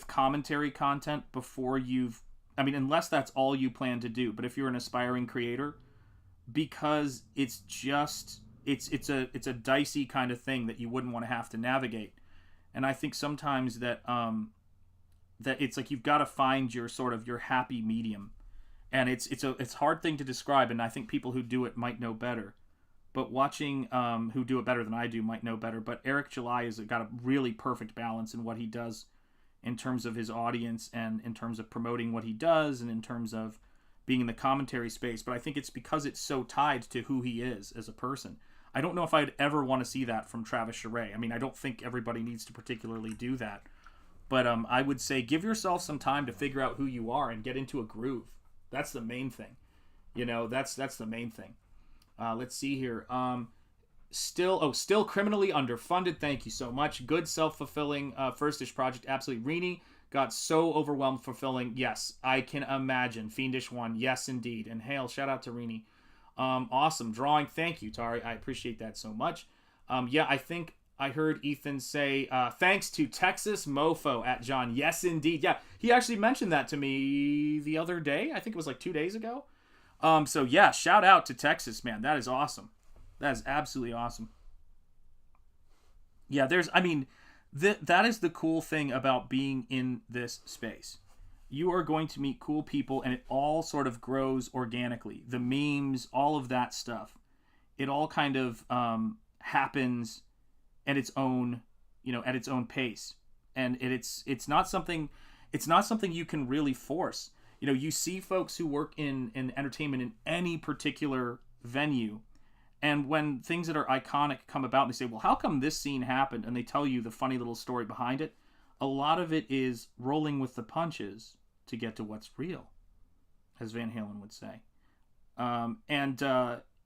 commentary content before you've, I mean, unless that's all you plan to do. But if you're an aspiring creator, because it's just it's a dicey kind of thing that you wouldn't want to have to navigate. And I think sometimes that that it's like you've got to find your sort of your happy medium. And it's a hard thing to describe, and I think people who do it might know better. But watching who do it better than I do might know better. But Eric July has got a really perfect balance in what he does in terms of his audience and in terms of promoting what he does and in terms of being in the commentary space. But I think it's because it's so tied to who he is as a person. I don't know if I'd ever want to see that from Travis Charest. I mean, I don't think everybody needs to particularly do that. But I would say give yourself some time to figure out who you are and get into a groove. That's the main thing. You know, that's the main thing. Let's see here. Still criminally underfunded. Thank you so much. Good self-fulfilling first-ish project. Absolutely. Rini got so overwhelmed fulfilling. Yes, I can imagine. Fiendish one. Yes, indeed. And hail, shout out to Rini. Awesome drawing. Thank you, Tari. I appreciate that so much. Yeah, I think I heard Ethan say, thanks to Texas Mofo at John. Yes, indeed. Yeah, he actually mentioned that to me the other day. I think it was like 2 days ago. So yeah, shout out to Texas, man. That is awesome. That is absolutely awesome. Yeah, that is the cool thing about being in this space. You are going to meet cool people, and it all sort of grows organically. The memes, all of that stuff. It all kind of happens at its own, at its own pace. And it's not something you can really force. You see folks who work in entertainment in any particular venue. And when things that are iconic come about, they say, well, how come this scene happened? And they tell you the funny little story behind it. A lot of it is rolling with the punches to get to what's real, as Van Halen would say.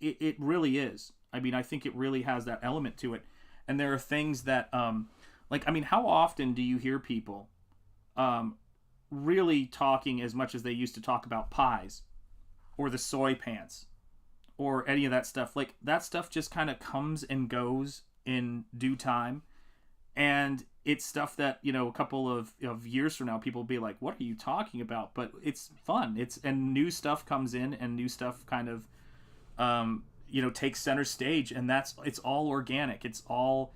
It really is. I mean, I think it really has that element to it. And there are things that, how often do you hear people really talking as much as they used to talk about pies or the soy pants or any of that stuff? Like, that stuff just kind of comes and goes in due time. And it's stuff that, a couple of years from now, people will be like, what are you talking about? But it's fun. And new stuff comes in, and new stuff kind of, takes center stage. And it's all organic. It's all,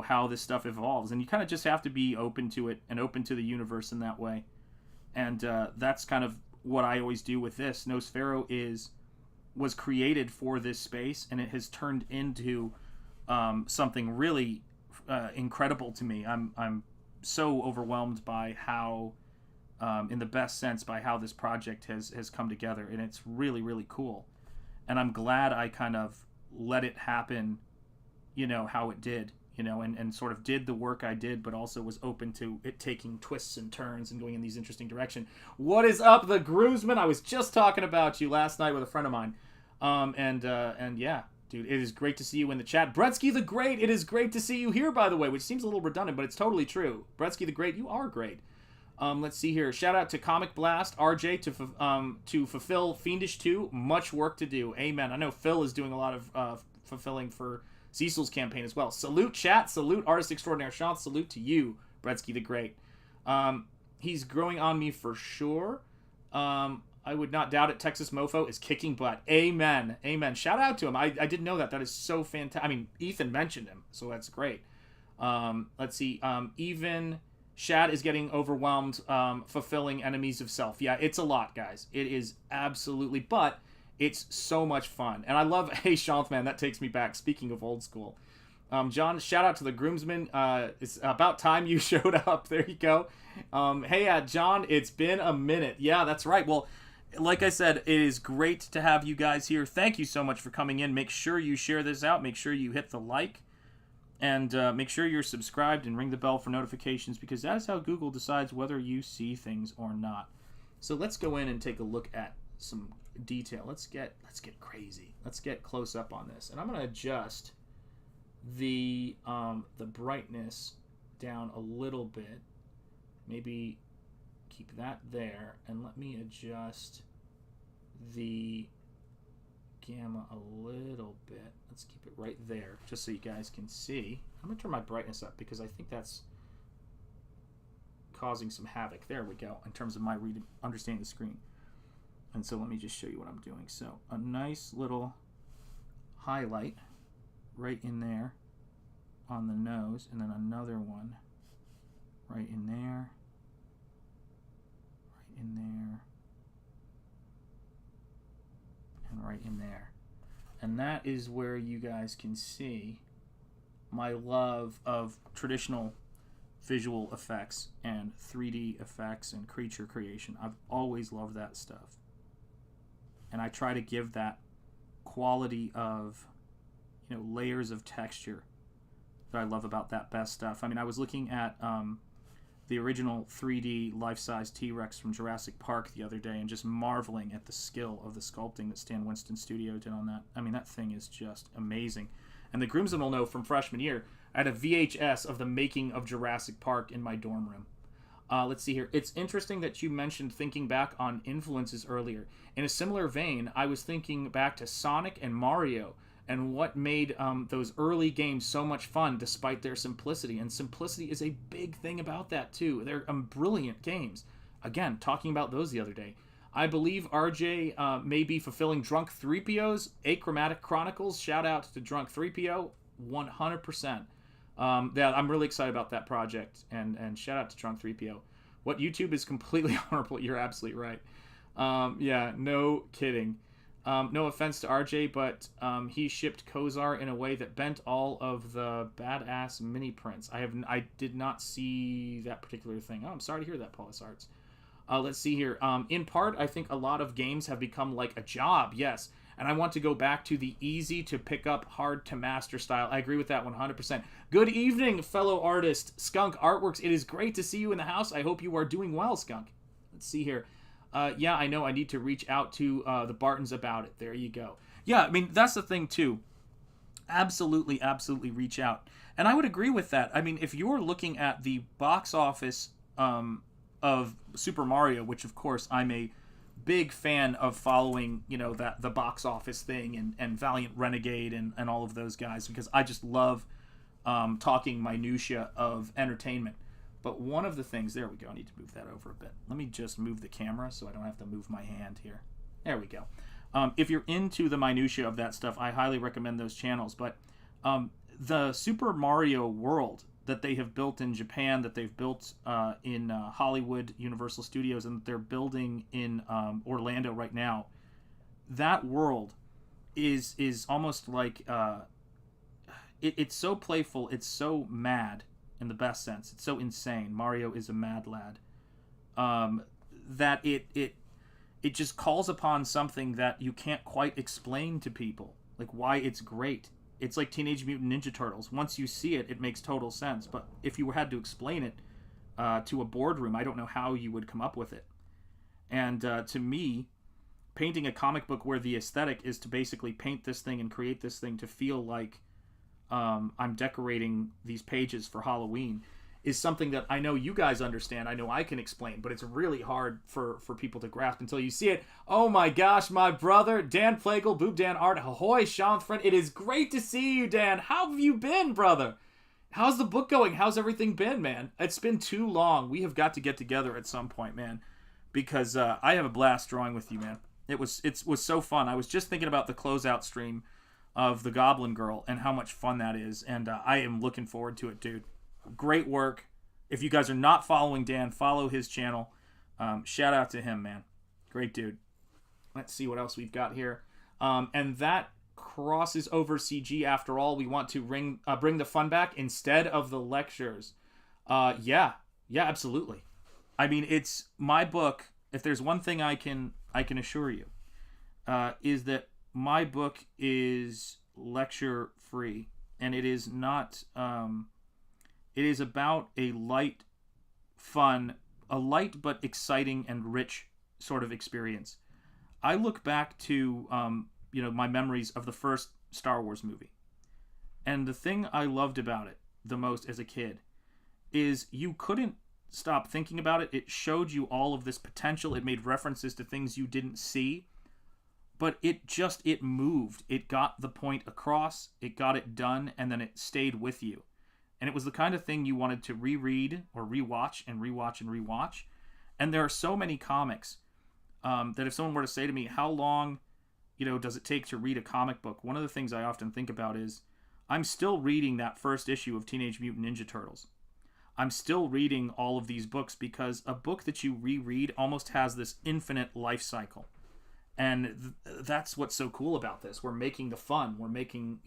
how this stuff evolves. And you kind of just have to be open to it and open to the universe in that way. And that's kind of what I always do with this. Nosfero was created for this space, and it has turned into something really incredible to me. I'm so overwhelmed by how, in the best sense, by how this project has come together, and it's really, really cool. And I'm glad I kind of let it happen, how it did, and sort of did the work I did, but also was open to it taking twists and turns and going in these interesting directions. What is up, the groomsmen? I was just talking about you last night with a friend of mine. And yeah, dude, it is great to see you in the chat. Bretsky the Great, it is great to see you here, by the way, which seems a little redundant, but it's totally true. Bretsky the Great, you are great. Let's see here. Shout out to Comic Blast, RJ, to fulfill Fiendish 2. Much work to do. Amen. I know Phil is doing a lot of fulfilling for Cecil's campaign as well. Salute, chat. Salute, Artist Extraordinaire Shanth. Salute to you, Bretsky the Great. He's growing on me for sure. I would not doubt it. Texas Mofo is kicking butt. Amen. Amen. Shout out to him. I didn't know that. That is so fantastic. I mean, Ethan mentioned him, so that's great. Let's see. Even Shad is getting overwhelmed fulfilling Enemies of Self. Yeah, it's a lot, guys. It is absolutely, but it's so much fun. And I love, hey, Shanth, man, that takes me back. Speaking of old school. John, shout out to the groomsmen. It's about time you showed up. There you go. Hey, John, it's been a minute. Yeah, that's right. Well, like I said, it is great to have you guys here. Thank you so much for coming in. Make sure you share this out. Make sure you hit the like. And make sure you're subscribed and ring the bell for notifications, because that is how Google decides whether you see things or not. So let's go in and take a look at some detail. Let's get crazy. Let's get close up on this. And I'm going to adjust the brightness down a little bit. Maybe keep that there, and let me adjust the gamma a little bit. Let's keep it right there, just so you guys can see. I'm gonna turn my brightness up because I think that's causing some havoc. There we go, in terms of my understanding the screen. And so let me just show you what I'm doing. So a nice little highlight right in there on the nose, and then another one right in there, right in there, and right in there. And that is where you guys can see my love of traditional visual effects and 3D effects and creature creation. I've always loved that stuff. And I try to give that quality of, layers of texture that I love about that best stuff. I mean, I was looking at the original 3D life-size T-Rex from Jurassic Park the other day and just marveling at the skill of the sculpting that Stan Winston Studio did on that. I mean, that thing is just amazing. And the groomsmen will know from freshman year, I had a VHS of the making of Jurassic Park in my dorm room. Let's see here. It's interesting that you mentioned thinking back on influences earlier. In a similar vein, I was thinking back to Sonic and Mario and what made those early games so much fun despite their simplicity. And simplicity is a big thing about that, too. They're brilliant games. Again, talking about those the other day. I believe RJ may be fulfilling Drunk 3PO's Achromatic Chronicles. Shout out to Drunk 3PO, 100%. Yeah, I'm really excited about that project, and shout out to Drunk 3PO. What YouTube is completely honorable. You're absolutely right. Yeah, no kidding. No offense to RJ, but he shipped Kozar in a way that bent all of the badass mini prints. I did not see that particular thing. Oh, I'm sorry to hear that, Paulus Arts. Let's see here. In part, I think a lot of games have become like a job, yes. and I want to go back to the easy to pick up, hard to master style. I agree with that 100%. Good evening, fellow artist Skunk Artworks. It is great to see you in the house. I hope you are doing well, Skunk. Let's see here. Yeah, I know I need to reach out to the Bartons about it. There you go. Yeah, I mean, that's the thing, too. Absolutely, absolutely reach out. And I would agree with that. I mean, if you're looking at the box office of Super Mario, which, of course, I'm a big fan of following, you know, that the box office thing and Valiant Renegade and all of those guys, because I just love talking minutia of entertainment. But one of the things, there we go, I need to move that over a bit. Let me just move the camera so I don't have to move my hand here. There we go. If you're into the minutia of that stuff, I highly recommend those channels. But the Super Mario world that they have built in Japan, that they've built in Hollywood, Universal Studios, and that they're building in Orlando right now, that world is almost like it's so playful, it's so mad in the best sense, it's so insane. Mario is a mad lad, that it just calls upon something that you can't quite explain to people, like why it's great. It's like Teenage Mutant Ninja Turtles. Once you see it, it makes total sense. But if you had to explain it to a boardroom, I don't know how you would come up with it. And to me, painting a comic book where the aesthetic is to basically paint this thing and create this thing to feel like I'm decorating these pages for Halloween is something that I know you guys understand. I know I can explain, but it's really hard for people to grasp until you see it. Oh my gosh, my brother, Dan Plagle, Boob Dan Art, ahoy, Shanth friend. It is great to see you, Dan. How have you been, brother? How's the book going? How's everything been, man? It's been too long. We have got to get together at some point, man, because I have a blast drawing with you, man. It was so fun. I was just thinking about the closeout stream of The Goblin Girl and how much fun that is, and I am looking forward to it, dude. Great work. If you guys are not following Dan, follow his channel. Shout out to him, man. Great dude. Let's see what else we've got here. And that crosses over CG after all. We want to bring the fun back instead of the lectures. Yeah, absolutely. I mean, it's my book. If there's one thing I can assure you, is that my book is lecture free, and it is not. It is about a light but exciting and rich sort of experience. I look back to, my memories of the first Star Wars movie. And the thing I loved about it the most as a kid is you couldn't stop thinking about it. It showed you all of this potential. It made references to things you didn't see. But it moved. It got the point across. It got it done. And then it stayed with you. And it was the kind of thing you wanted to reread or rewatch and rewatch and rewatch. And there are so many comics that if someone were to say to me, how long, does it take to read a comic book? One of the things I often think about is I'm still reading that first issue of Teenage Mutant Ninja Turtles. I'm still reading all of these books because a book that you reread almost has this infinite life cycle. And that's what's so cool about this. We're making the fun. We're making,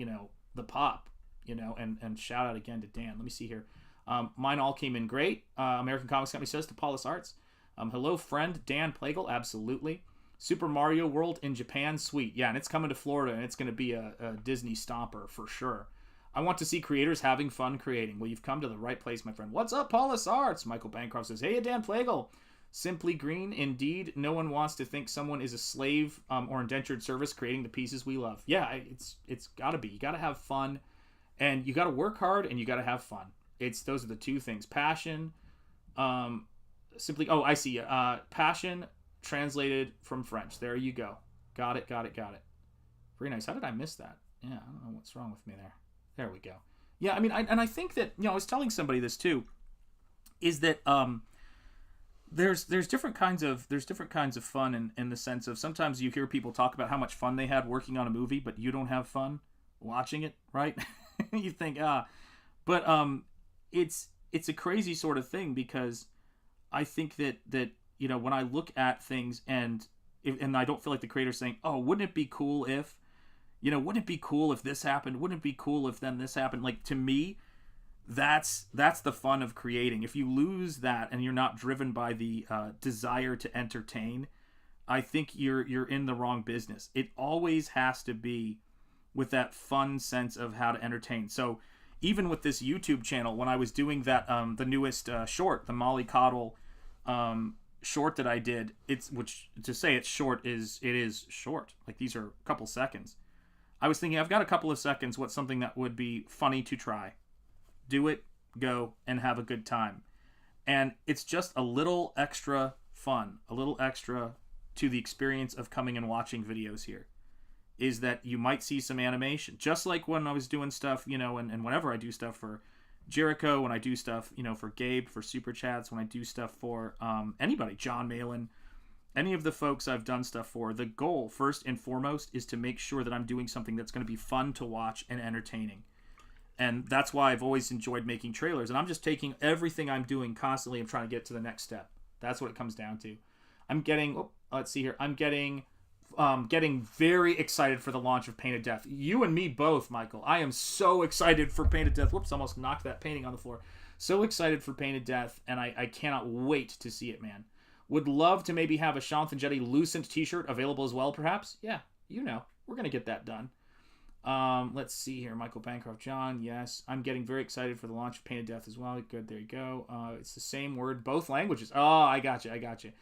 the pop. And shout out again to Dan. Let me see here. Mine all came in great. American Comics Company says to Paulus Arts. Hello, friend Dan Plagle. Absolutely. Super Mario World in Japan. Sweet. Yeah, and it's coming to Florida, and it's going to be a Disney stomper for sure. I want to see creators having fun creating. Well, you've come to the right place, my friend. What's up, Paulus Arts? Michael Bancroft says, hey, Dan Plagle. Simply green. Indeed, no one wants to think someone is a slave or indentured service creating the pieces we love. Yeah, it's got to be. You got to have fun. And you got to work hard and you got to have fun. Those are the two things. Passion, I see. Passion translated from French. There you go. Got it. Very nice. How did I miss that? Yeah, I don't know what's wrong with me there. There we go. Yeah, I mean, I think that, I was telling somebody this too, is that there's different kinds of fun in the sense of sometimes you hear people talk about how much fun they had working on a movie, but you don't have fun watching it, right? You think, but it's a crazy sort of thing because I think that when I look at things and I don't feel like the creator's saying, oh, wouldn't it be cool if, wouldn't it be cool if this happened? Wouldn't it be cool if then this happened? Like, to me, that's the fun of creating. If you lose that and you're not driven by the desire to entertain, I think you're in the wrong business. It always has to be with that fun sense of how to entertain. So even with this YouTube channel, when I was doing that, the newest short, the Molly Coddle short that I did, which to say it's short it is short. Like, these are a couple seconds. I was thinking, I've got a couple of seconds. What's something that would be funny to try? Do it, go, and have a good time. And it's just a little extra fun, a little extra to the experience of coming and watching videos here, is that you might see some animation. Just like when I was doing stuff, and whenever I do stuff for Jericho, when I do stuff, for Gabe, for Super Chats, when I do stuff for anybody, John Malin, any of the folks I've done stuff for, the goal, first and foremost, is to make sure that I'm doing something that's going to be fun to watch and entertaining. And that's why I've always enjoyed making trailers. And I'm just taking everything I'm doing constantly and trying to get to the next step. That's what it comes down to. I'm getting, let's see here, I'm getting very excited for the launch of Painted Death. You and me both, Michael. I am so excited for Painted Death. Whoops, almost knocked that painting on the floor. So excited for Painted Death, and I cannot wait to see it, man. Would love to maybe have a Shanth Enjeti Lucent t-shirt available as well, perhaps. Yeah, we're going to get that done. Let's see here. Michael Bancroft, John, yes. I'm getting very excited for the launch of Painted Death as well. Good, there you go. It's the same word, both languages. Oh, I got you.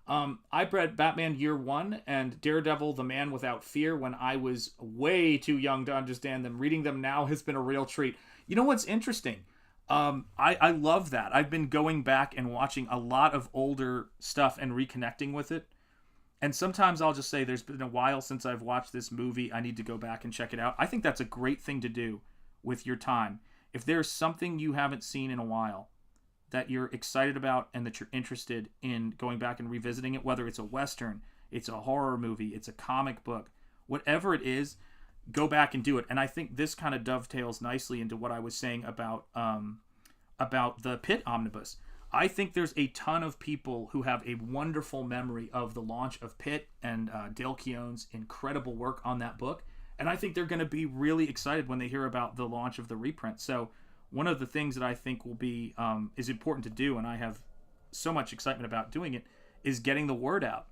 I read Batman Year One and Daredevil, The Man Without Fear when I was way too young to understand them. Reading them now has been a real treat. You know what's interesting? I love that. I've been going back and watching a lot of older stuff and reconnecting with it. And sometimes I'll just say, there's been a while since I've watched this movie. I need to go back and check it out. I think that's a great thing to do with your time. If there's something you haven't seen in a while that you're excited about and that you're interested in going back and revisiting it, whether it's a Western, it's a horror movie, it's a comic book, whatever it is, go back and do it. And I think this kind of dovetails nicely into what I was saying about the Pit Omnibus. I think there's a ton of people who have a wonderful memory of the launch of Pit and Dale Keown's incredible work on that book. And I think they're going to be really excited when they hear about the launch of the reprint. So one of the things that I think will be is important to do, and I have so much excitement about doing it, is getting the word out.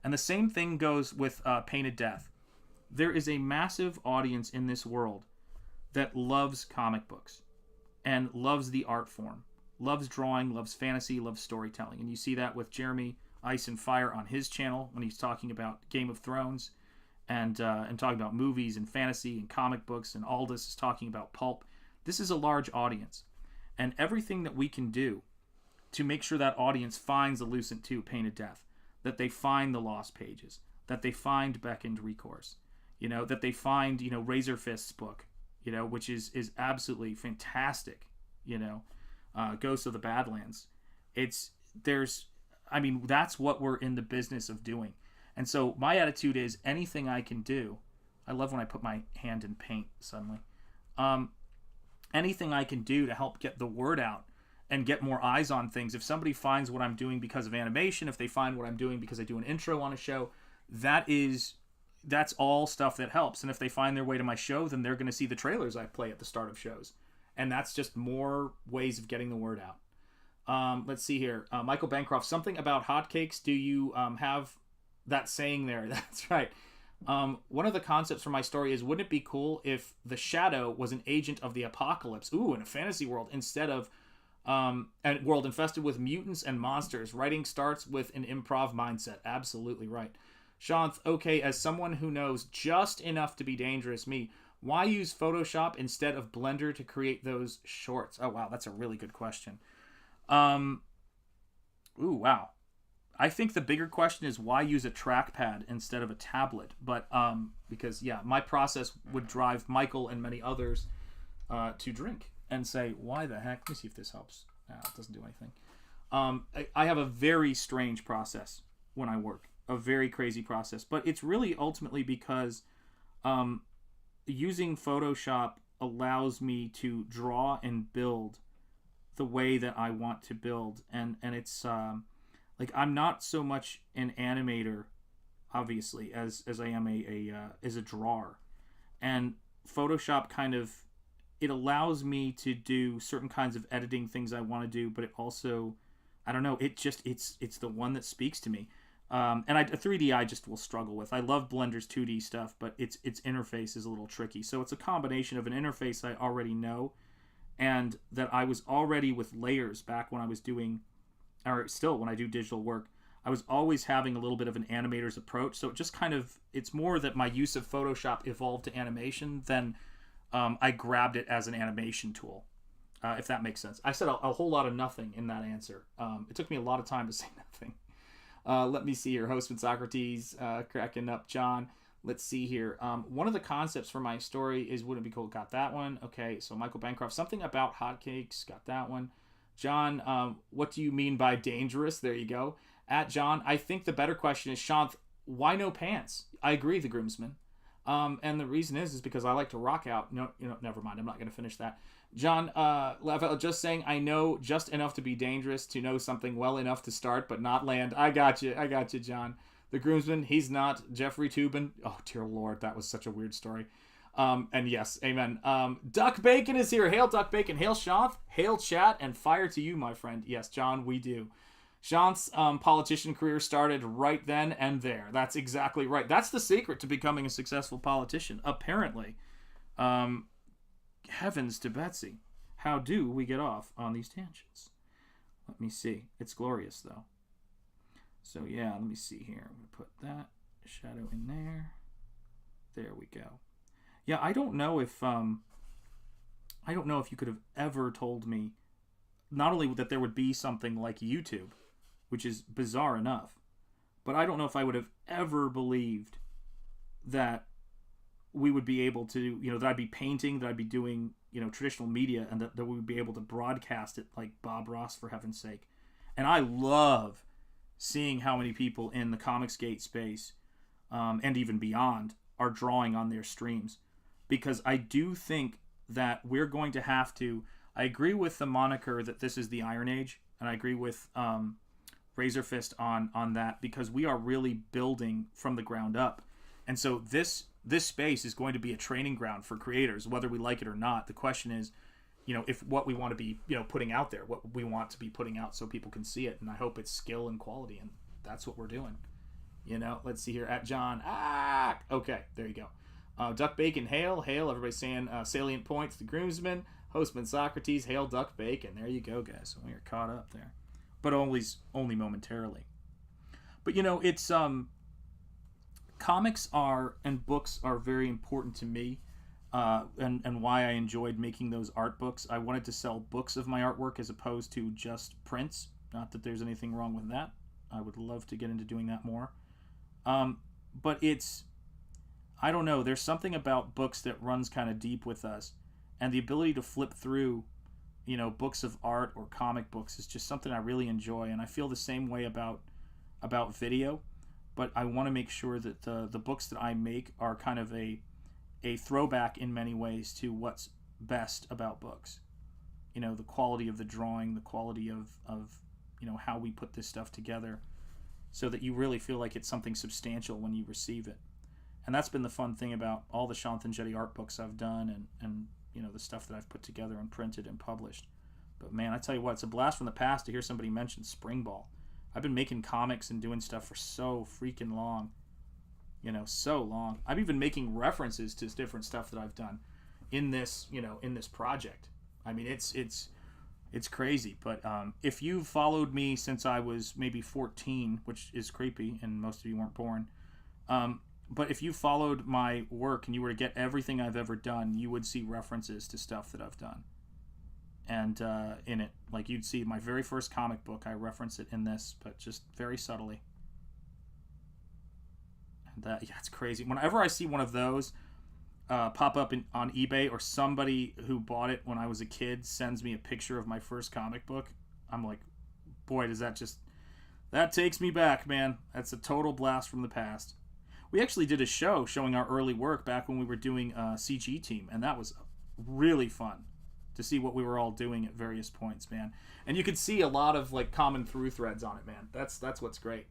And the same thing goes with Painted Death. There is a massive audience in this world that loves comic books and loves the art form, loves drawing, loves fantasy, loves storytelling. And you see that with Jeremy Ice and Fire on his channel when he's talking about Game of Thrones and talking about movies and fantasy and comic books, and Aldous is talking about Pulp. This is a large audience, and everything that we can do to make sure that audience finds the Lucent 2 Painted Death, that they find the Lost Pages, that they find BECKONED RECOURSE, that they find, RAZÖRFIST's book, which is absolutely fantastic, Ghosts of the Badlands. That's what we're in the business of doing. And so my attitude is anything I can do. I love when I put my hand in paint suddenly. Anything I can do to help get the word out and get more eyes on things. If somebody finds what I'm doing because of animation, if they find what I'm doing because I do an intro on a show, that's all stuff that helps. And if they find their way to my show, then they're going to see the trailers I play at the start of shows. And that's just more ways of getting the word out. Let's see here. Michael Bancroft, something about hotcakes. Do you have that saying there? That's right. One of the concepts for my story is, wouldn't it be cool if the Shadow was an agent of the apocalypse? Ooh, in a fantasy world, instead of a world infested with mutants and monsters. Writing starts with an improv mindset. Absolutely right. Shanth, okay, as someone who knows just enough to be dangerous, why use Photoshop instead of Blender to create those shorts? Oh, wow, that's a really good question. Ooh, wow. I think the bigger question is, why use a trackpad instead of a tablet? But because, my process would drive Michael and many others to drink and say, why the heck? Let me see if this helps. No, it doesn't do anything. I have a very strange process when I work, a very crazy process. But it's really ultimately because using Photoshop allows me to draw and build the way that I want to build. And it's... I'm not so much an animator, obviously, as I am as a drawer. And Photoshop it allows me to do certain kinds of editing things I want to do, but it also, I don't know, it's the one that speaks to me. And 3D I just will struggle with. I love Blender's 2D stuff, but its interface is a little tricky. So it's a combination of an interface I already know, and that I was already with layers back when I was doing, or still when I do digital work. I was always having a little bit of an animator's approach. So it just kind of, it's more that my use of Photoshop evolved to animation than I grabbed it as an animation tool, if that makes sense. I said a whole lot of nothing in that answer. It took me a lot of time to say nothing. Let me see here. Hostman Socrates, cracking up John. Let's see here. One of the concepts for my story is wouldn't it be cool? Got that one. Okay, so Michael Bancroft. Something about hotcakes. Got that one. John, what do you mean by dangerous? There you go. At John, I think the better question is, Shanth, why no pants? I agree, the groomsman. And the reason is because I like to rock out. No, never mind. I'm not going to finish that. John, just saying, I know just enough to be dangerous, to know something well enough to start, but not land. I got you, John. The groomsman, he's not Jeffrey Toobin. Oh, dear Lord, that was such a weird story. And yes, amen. Duck Bacon is here. Hail, Duck Bacon. Hail, Shanth. Hail, chat. And fire to you, my friend. Yes, John, we do. Shanth's politician career started right then and there. That's exactly right. That's the secret to becoming a successful politician, apparently. Heavens to Betsy. How do we get off on these tangents? Let me see. It's glorious, though. So, yeah, let me see here. I'm going to put that shadow in there. There we go. Yeah, I don't know if you could have ever told me not only that there would be something like YouTube, which is bizarre enough, but I don't know if I would have ever believed that we would be able to, that I'd be painting, that I'd be doing, traditional media, and that we would be able to broadcast it like Bob Ross, for heaven's sake. And I love seeing how many people in the Comicsgate space, and even beyond, are drawing on their streams. Because I do think that we're going to have to, I agree with the moniker that this is the Iron Age, and I agree with RAZÖRFIST on that, because we are really building from the ground up. And so this space is going to be a training ground for creators, whether we like it or not. The question is, if what we want to be, putting out there, what we want to be putting out so people can see it. And I hope it's skill and quality, and that's what we're doing. Let's see here. At John. Okay, there you go. Duck Bacon, hail. Everybody's saying salient points. The groomsman, Hostman Socrates, hail Duck Bacon. There you go, guys. We are caught up there. But only momentarily. But, it's... comics and books are very important to me, and why I enjoyed making those art books. I wanted to sell books of my artwork as opposed to just prints. Not that there's anything wrong with that. I would love to get into doing that more. But I don't know, there's something about books that runs kind of deep with us, and the ability to flip through, books of art or comic books is just something I really enjoy, and I feel the same way about video. But I want to make sure that the books that I make are kind of a throwback in many ways to what's best about books. The quality of the drawing, the quality of how we put this stuff together, so that you really feel like it's something substantial when you receive it. And that's been the fun thing about all the Shanth Enjeti art books I've done, and the stuff that I've put together and printed and published. But man, I tell you what, it's a blast from the past to hear somebody mention Spring Ball. I've been making comics and doing stuff for so freaking long. So long. I'm even making references to different stuff that I've done in this, in this project. I mean, it's crazy. But if you've followed me since I was maybe 14, which is creepy, and most of you weren't born, but if you followed my work and you were to get everything I've ever done, you would see references to stuff that I've done. And in it, like you'd see my very first comic book, I reference it in this, but just very subtly. And it's crazy. Whenever I see one of those pop up on eBay, or somebody who bought it when I was a kid sends me a picture of my first comic book, I'm like, boy, that takes me back, man. That's a total blast from the past. We actually did a show showing our early work back when we were doing CG Team, and that was really fun to see what we were all doing at various points, man. And you could see a lot of like common through threads on it, man. That's what's great.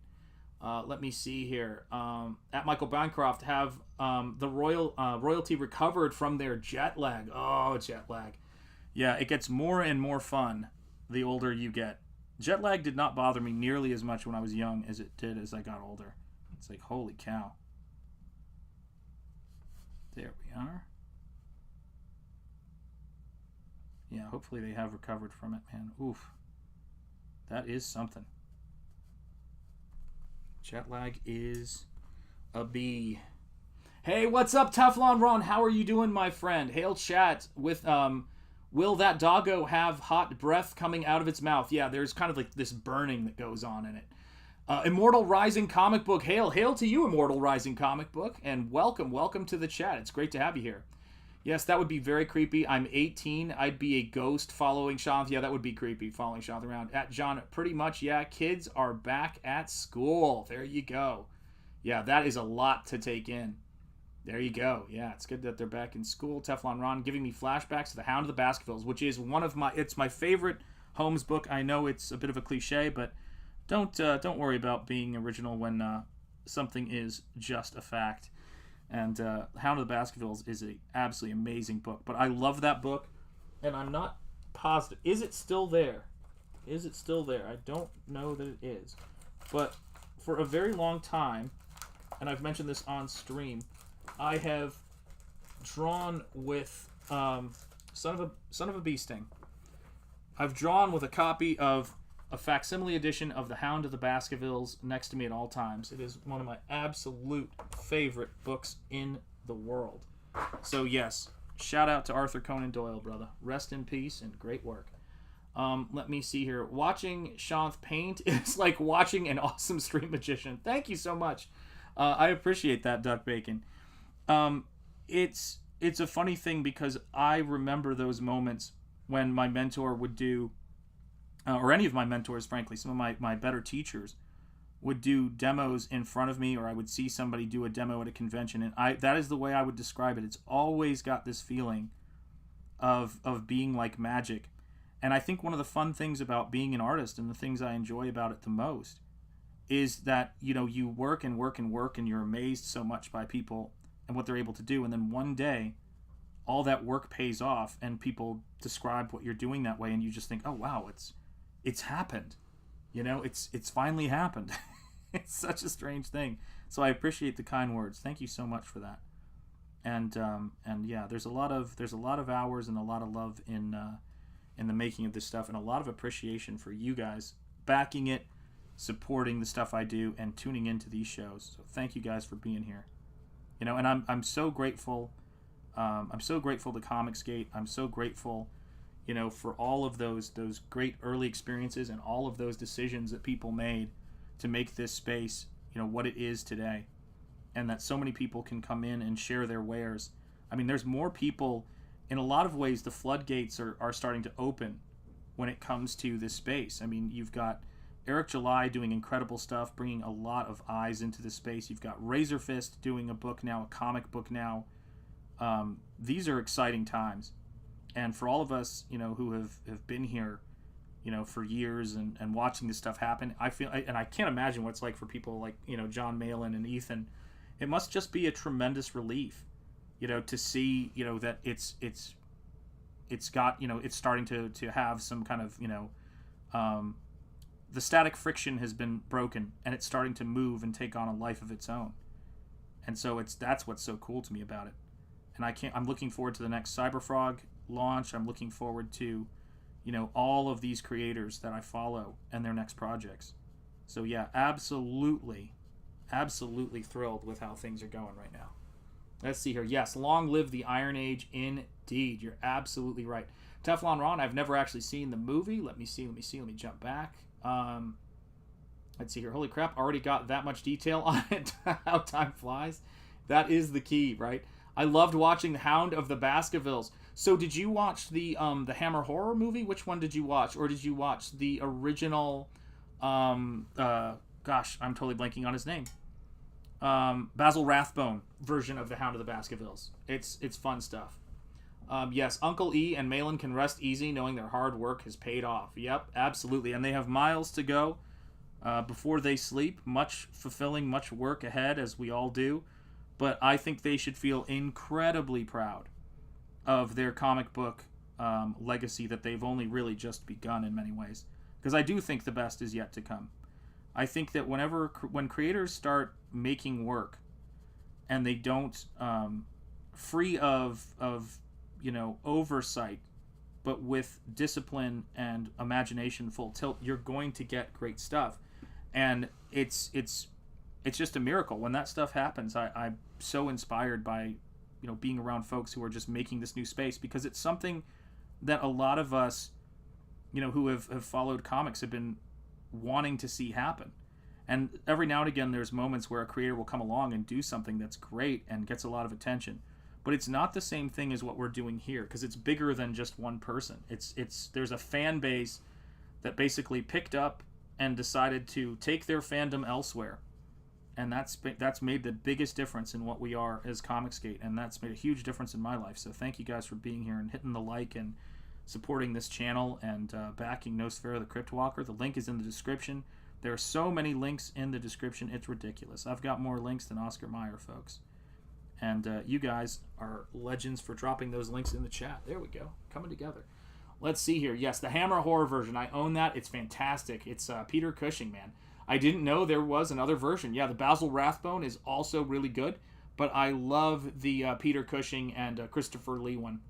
Let me see here. At Michael Bancroft, have the royalty recovered from their jet lag? Oh, jet lag. Yeah, it gets more and more fun the older you get. Jet lag did not bother me nearly as much when I was young as it did as I got older. It's like, holy cow. There we are. Yeah, hopefully they have recovered from it, man. Oof. That is something. Jet lag is a bee. Hey, what's up, Teflon Ron? How are you doing, my friend? Hail chat with, will that doggo have hot breath coming out of its mouth? Yeah, there's kind of like this burning that goes on in it. Immortal Rising Comic Book. Hail to you, Immortal Rising Comic Book. And welcome to the chat. It's great to have you here. Yes, that would be very creepy. I'm 18. I'd be a ghost following Shanth. Yeah, that would be creepy, following Shanth around. At John, pretty much, yeah, kids are back at school. There you go. Yeah, that is a lot to take in. There you go. Yeah, it's good that they're back in school. Teflon Ron giving me flashbacks to The Hound of the Baskervilles, which is it's my favorite Holmes book. I know it's a bit of a cliche, but don't worry about being original when something is just a fact. And Hound of the Baskervilles is an absolutely amazing book. But I love that book, and I'm not positive. Is it still there? Is it still there? I don't know that it is. But for a very long time, and I've mentioned this on stream, I have drawn with Son of a Bee Sting. I've drawn with a copy of a facsimile edition of The Hound of the Baskervilles next to me at all times. It is one of my absolute favorite books in the world. So yes, shout out to Arthur Conan Doyle, brother. Rest in peace and great work. Let me see here. Watching Shanth paint is like watching an awesome street magician. Thank you so much. I appreciate that, Duck Bacon. It's a funny thing because I remember those moments when my mentor would do, or any of my mentors, frankly, some of my better teachers would do demos in front of me, or I would see somebody do a demo at a convention, and that is the way I would describe it. It's always got this feeling of being like magic. And I think one of the fun things about being an artist, and the things I enjoy about it the most, is that, you work and work and work, and you're amazed so much by people and what they're able to do, and then one day all that work pays off and people describe what you're doing that way, and you just think, oh wow, it's happened. It's finally happened. It's such a strange thing. So I appreciate the kind words. Thank you so much for that. And yeah, there's a lot of hours and a lot of love in the making of this stuff, and a lot of appreciation for you guys backing it, supporting the stuff I do, and tuning into these shows. So thank you guys for being here. And I'm so grateful. I'm so grateful to Comicsgate. I'm so grateful, for all of those great early experiences and all of those decisions that people made to make this space, what it is today, and that so many people can come in and share their wares. I mean, there's more people. In a lot of ways, the floodgates are starting to open when it comes to this space. I mean, you've got Eric July doing incredible stuff, bringing a lot of eyes into the space. You've got RAZÖRFIST doing a book now, a comic book now. These are exciting times. And for all of us, who have been here, for years and watching this stuff happen, I can't imagine what it's like for people like, John Malin and Ethan. It must just be a tremendous relief, to see, that it's got, it's starting to have some kind of, the static friction has been broken, and it's starting to move and take on a life of its own. And so that's what's so cool to me about it. And I'm looking forward to the next Cyberfrog launch. I'm looking forward to, all of these creators that I follow and their next projects. So yeah, absolutely thrilled with how things are going right now. Let's see here. Yes, long live the Iron Age, indeed. You're absolutely right. Teflon Ron, I've never actually seen the movie. Let me see. Let me jump back. Let's see here. Holy crap, already got that much detail on it. How time flies. That is the key, right? I loved watching The Hound of the Baskervilles. So did you watch the Hammer horror movie? Which one did you watch? Or did you watch the original, gosh, I'm totally blanking on his name. Basil Rathbone version of The Hound of the Baskervilles. It's fun stuff. Yes, Uncle E and Malin can rest easy knowing their hard work has paid off. Yep, absolutely. And they have miles to go before they sleep. Much fulfilling, much work ahead, as we all do. But I think they should feel incredibly proud of their comic book legacy that they've only really just begun in many ways. because I do think the best is yet to come. I think that when creators start making work and they don't, free of oversight, but with discipline and imagination full tilt, you're going to get great stuff. And it's just a miracle when that stuff happens. I'm so inspired by being around folks who are just making this new space, because it's something that a lot of us who have followed comics have been wanting to see happen. And every now and again there's moments where a creator will come along and do something that's great and gets a lot of attention, but it's not the same thing as what we're doing here, because it's bigger than just one person. There's a fan base that basically picked up and decided to take their fandom elsewhere, and that's made the biggest difference in what we are as Comicsgate, and that's made a huge difference in my life. So thank you guys for being here and hitting the like and supporting this channel and backing Nosfero the Crypt Walker. The link is in the description. There are so many links in the description, it's ridiculous. I've got more links than Oscar Mayer, folks. And you guys are legends for dropping those links in the chat. There we go. Coming together. Let's see here. Yes, the Hammer horror version. I own that. It's fantastic. It's Peter Cushing, man. I didn't know there was another version. Yeah, the Basil Rathbone is also really good, but I love the Peter Cushing and Christopher Lee one.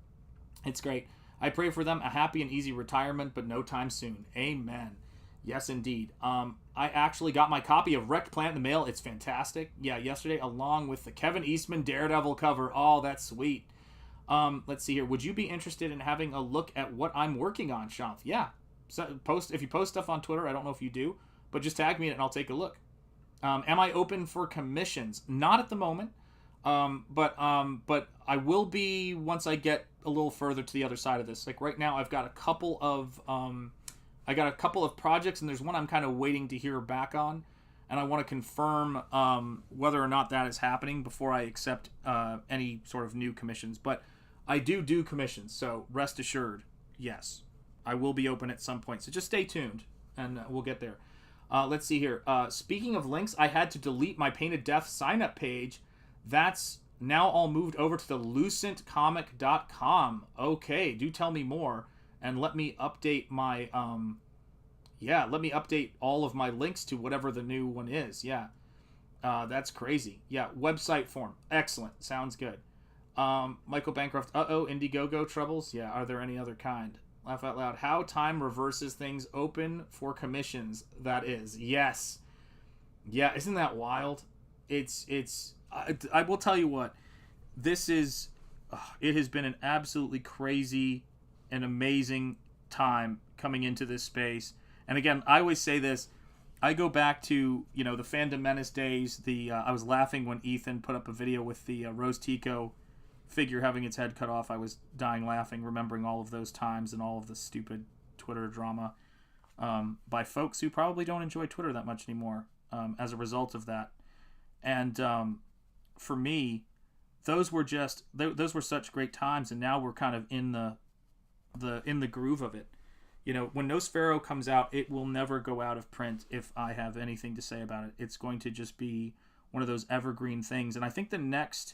It's great. I pray for them a happy and easy retirement, but no time soon. Amen. Yes, indeed. I actually got my copy of Wrecked Planet in the mail. It's fantastic. Yeah, yesterday, along with the Kevin Eastman Daredevil cover. Oh, that's sweet. Let's see here. Would you be interested in having a look at what I'm working on, Shanth? Yeah. So if you post stuff on Twitter, I don't know if you do, but just tag me in it and I'll take a look. Am I open for commissions? Not at the moment, but I will be once I get a little further to the other side of this. Like right now, I've got a couple of projects, and there's one I'm kind of waiting to hear back on, and I want to confirm whether or not that is happening before I accept any sort of new commissions. But I do commissions, so rest assured, yes, I will be open at some point. So just stay tuned, and we'll get there. Let's see here. Speaking of links, I had to delete my Painted Death sign-up page. That's now all moved over to the lucentcomic.com. Okay, do tell me more. And let me update my, let me update all of my links to whatever the new one is. Yeah, that's crazy. Yeah, website form. Excellent. Sounds good. Michael Bancroft. Indiegogo troubles? Yeah, are there any other kind? Laugh out loud. How time reverses things. Open for commissions. That is. Yes. Yeah, isn't that wild? I will tell you what. This is, it has been an absolutely crazy an amazing time coming into this space. And again, I always say this, I go back to the Fandom Menace days. I was laughing when Ethan put up a video with the Rose Tico figure having its head cut off. I was dying laughing, remembering all of those times and all of the stupid Twitter drama by folks who probably don't enjoy Twitter that much anymore as a result of that. And for me, those were such great times, and now we're kind of in the groove of it. When Nosfero comes out, it will never go out of print if I have anything to say about it. It's going to just be one of those evergreen things. And I think the next,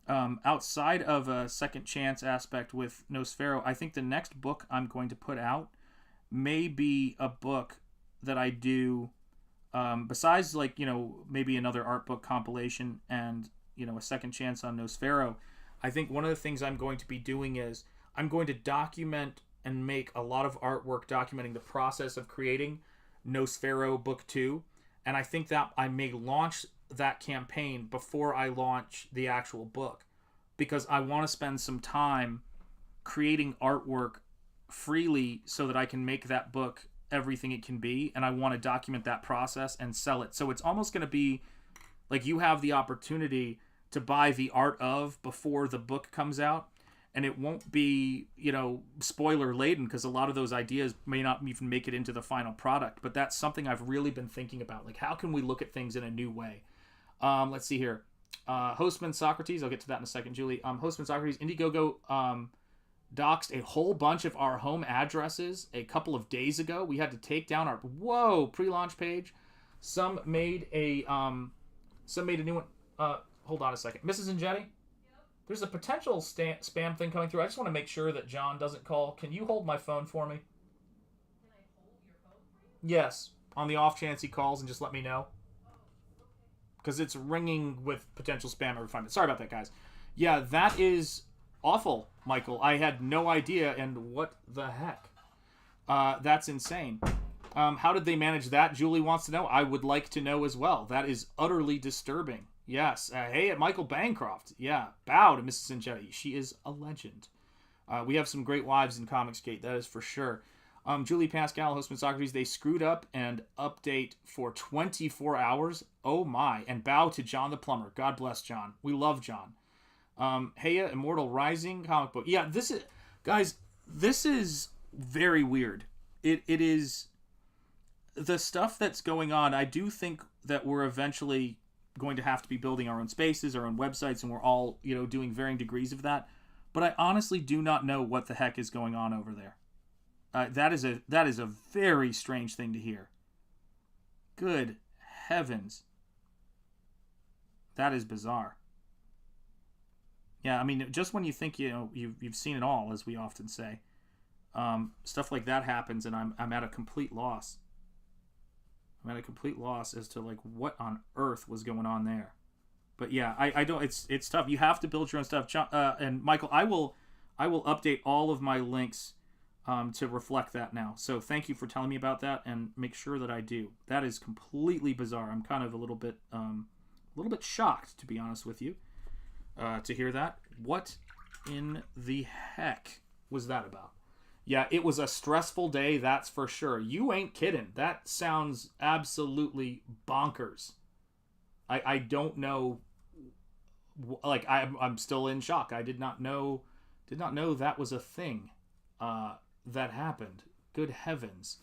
outside of a second chance aspect with Nosfero, I think the next book I'm going to put out may be a book that I do, besides maybe another art book compilation and, a second chance on Nosfero. I think one of the things I'm going to be doing is I'm going to document and make a lot of artwork documenting the process of creating Nosfero Book 2. And I think that I may launch that campaign before I launch the actual book, because I want to spend some time creating artwork freely so that I can make that book everything it can be. And I want to document that process and sell it. So it's almost going to be like you have the opportunity to buy the art of before the book comes out. And it won't be, spoiler laden, because a lot of those ideas may not even make it into the final product. But that's something I've really been thinking about. Like, how can we look at things in a new way? Let's see here. Hostman Socrates, I'll get to that in a second, Julie. Hostman Socrates, Indiegogo doxed a whole bunch of our home addresses a couple of days ago. We had to take down our pre-launch page. Some made a new one. Hold on a second, Mrs. Enjeti. There's a potential spam thing coming through. I just want to make sure that John doesn't call. Can you hold my phone for me? Can I hold your phone? Yes, on the off chance he calls, and just let me know. Because it's ringing with potential spam every 5 minutes. Sorry about that, guys. Yeah, that is awful, Michael. I had no idea, and what the heck? That's insane. How did they manage that? Julie wants to know. I would like to know as well. That is utterly disturbing. Yes. Hey, at Michael Bancroft. Yeah. Bow to Mrs. Enjeti. She is a legend. We have some great wives in Comicsgate. That is for sure. Julie Pascal, Hostman Socrates, they screwed up and update for 24 hours. Oh my. And bow to John the Plumber. God bless John. We love John. Heya, Immortal Rising comic book. Yeah, this is, guys, this is very weird. It is the stuff that's going on. I do think that we're eventually going to have to be building our own spaces, our own websites, and we're all, doing varying degrees of that. But I honestly do not know what the heck is going on over there. That is a very strange thing to hear. Good heavens. That is bizarre. Yeah, I mean, just when you think you've seen it all, as we often say, stuff like that happens, and I'm at a complete loss. I'm at a complete loss as to like what on earth was going on there. But yeah, I don't. It's tough. You have to build your own stuff. And Michael, I will update all of my links to reflect that now. So thank you for telling me about that, and make sure that I do. That is completely bizarre. I'm kind of a little bit shocked, to be honest with you, to hear that. What in the heck was that about? Yeah, it was a stressful day, that's for sure. You ain't kidding. That sounds absolutely bonkers. I don't know. Like, I'm still in shock. I did not know that was a thing that happened. Good heavens.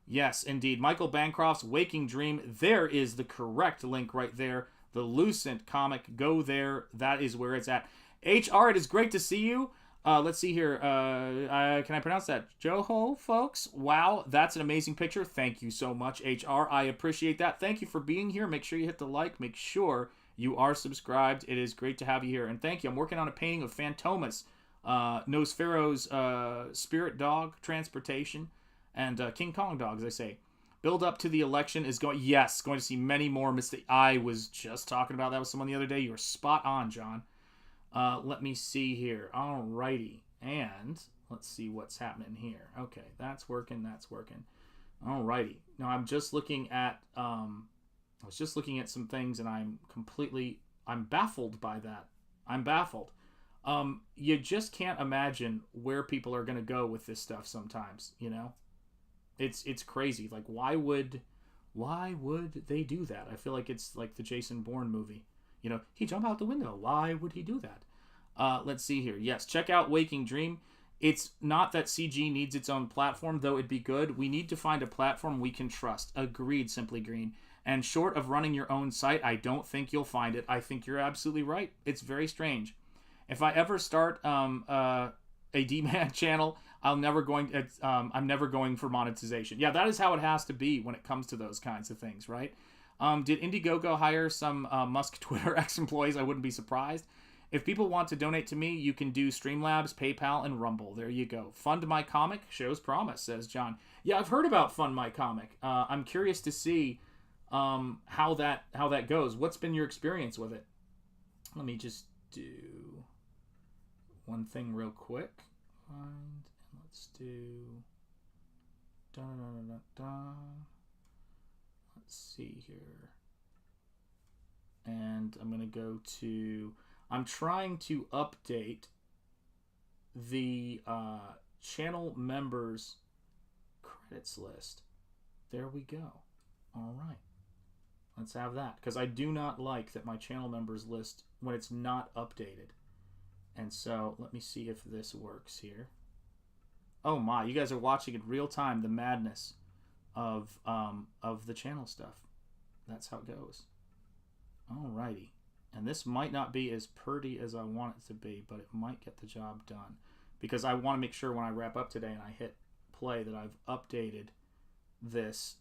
Yes, indeed. Michael Bancroft's Waking Dream. There is the correct link right there. The Lucent comic. Go there. That is where it's at. HR, it is great to see you. Let's see here. Can I pronounce that? Joho, folks? Wow, that's an amazing picture. Thank you so much, HR. I appreciate that. Thank you for being here. Make sure you hit the like. Make sure you are subscribed. It is great to have you here. And thank you. I'm working on a painting of Phantomas, Nosfero's spirit dog transportation, and King Kong dog, as I say. Build up to the election is going... Yes, going to see many more I was just talking about that with someone the other day. You were spot on, John. Let me see here. Alrighty. And let's see what's happening here. Okay, that's working. Alrighty. Now I'm just looking at I was just looking at some things, and I'm baffled by that. I'm baffled. You just can't imagine where people are going to go with this stuff sometimes, It's crazy. Like, why would they do that? I feel like it's like the Jason Bourne movie. He jumped out the window. Why would he do that? Let's see here. Yes, check out Waking Dream. It's not that CG needs its own platform, though it'd be good. We need to find a platform we can trust. Agreed, Simply Green. And short of running your own site, I don't think you'll find it. I think you're absolutely right. It's very strange. If I ever start a D-Man channel, I'm never going for monetization. Yeah, that is how it has to be when it comes to those kinds of things, right? Did Indiegogo hire some Musk Twitter ex-employees? I wouldn't be surprised. If people want to donate to me, you can do Streamlabs, PayPal, and Rumble. There you go. Fund My Comic shows promise, says John. Yeah, I've heard about Fund My Comic. I'm curious to see how that goes. What's been your experience with it? Let me just do one thing real quick. And let's do... Let's see here. And I'm going to go to... I'm trying to update the channel members credits list. There we go. All right. Let's have that. Because I do not like that my channel members list when it's not updated. And so let me see if this works here. Oh my, you guys are watching in real time the madness of the channel stuff. That's how it goes. Alrighty. And this might not be as pretty as I want it to be, but it might get the job done. Because I want to make sure when I wrap up today and I hit play that I've updated this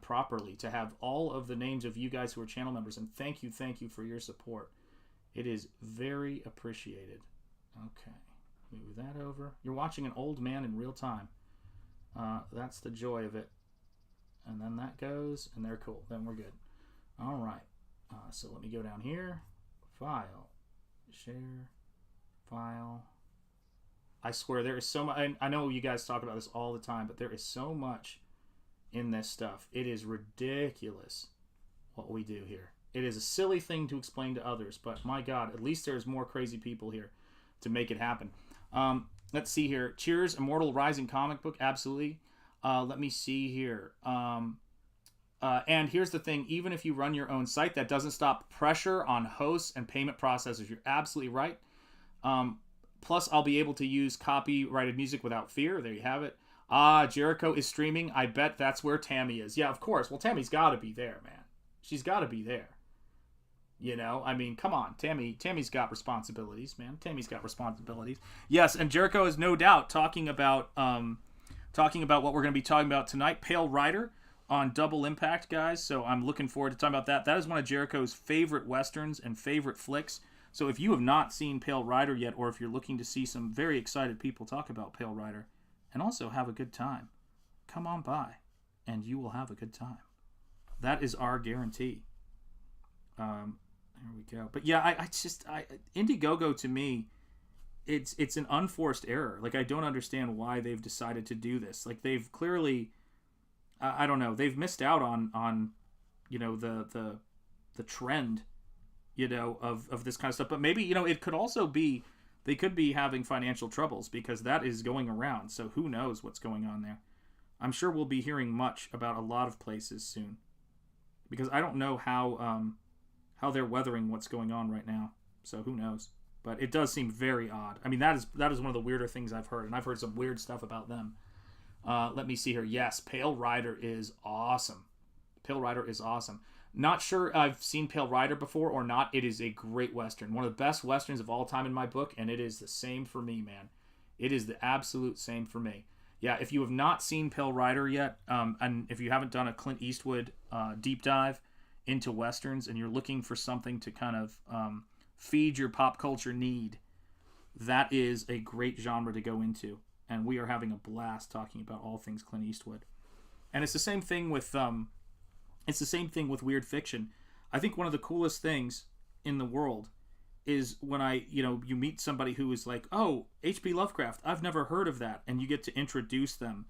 properly to have all of the names of you guys who are channel members. And thank you for your support. It is very appreciated. Okay. Move that over. You're watching an old man in real time. That's the joy of it. and then that goes, and they're cool. Then we're good. All right. So let me go down here. File. Share. File. I swear there is so much. I know you guys talk about this all the time, but there is so much in this stuff. It is ridiculous what we do here. It is a silly thing to explain to others, but my God, at least there's more crazy people here to make it happen. Let's see here. Cheers, Immortal Rising comic book. Absolutely. Let me see here. And here's the thing. Even if you run your own site, that doesn't stop pressure on hosts and payment processors. You're absolutely right. Plus, I'll be able to use copyrighted music without fear. There you have it. Jericho is streaming. I bet that's where Tammy is. Yeah, of course. Well, Tammy's got to be there, man. She's got to be there. You know, I mean, come on. Tammy's got responsibilities, man. Tammy's got responsibilities. Yes, and Jericho is no doubt talking about what we're going to be talking about tonight. Pale Rider on Double Impact, guys. So I'm looking forward to talking about that. That is one of Jericho's favorite westerns and favorite flicks. So if you have not seen Pale Rider yet, or if you're looking to see some very excited people talk about Pale Rider and also have a good time, come on by and you will have a good time. That is our guarantee. There we go. But yeah, I Indiegogo to me, it's an unforced error. Like, I don't understand why they've decided to do this. Like, they've clearly, I don't know, they've missed out on you know, the trend, you know, of this kind of stuff. But maybe, you know, it could also be they could be having financial troubles, because that is going around. So who knows what's going on there. I'm sure we'll be hearing much about a lot of places soon, because I don't know how they're weathering what's going on right now. So who knows? But it does seem very odd. I mean, that is one of the weirder things I've heard, and I've heard some weird stuff about them. Let me see here. Yes, Pale Rider is awesome. Pale Rider is awesome. Not sure I've seen Pale Rider before or not. It is a great Western. One of the best Westerns of all time in my book, and it is the same for me, man. It is the absolute same for me. Yeah, if you have not seen Pale Rider yet, and if you haven't done a Clint Eastwood deep dive into Westerns, and you're looking for something to kind of feed your pop culture need, that is a great genre to go into. And we are having a blast talking about all things Clint Eastwood. And it's the same thing with weird fiction. I think one of the coolest things in the world is when you meet somebody who is like, oh, H.P. Lovecraft, I've never heard of that. And you get to introduce them,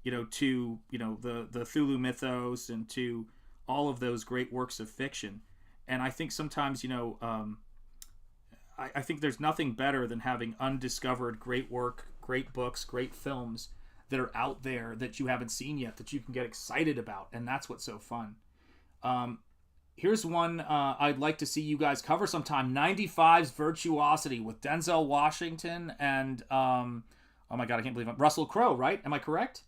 to, the Cthulhu mythos and to all of those great works of fiction. And I think sometimes, I think there's nothing better than having undiscovered great work, great books, great films that are out there that you haven't seen yet, that you can get excited about. And that's what's so fun. Here's one I'd like to see you guys cover sometime. 95's Virtuosity with Denzel Washington and, oh my God, I can't believe it. Russell Crowe, right? Am I correct?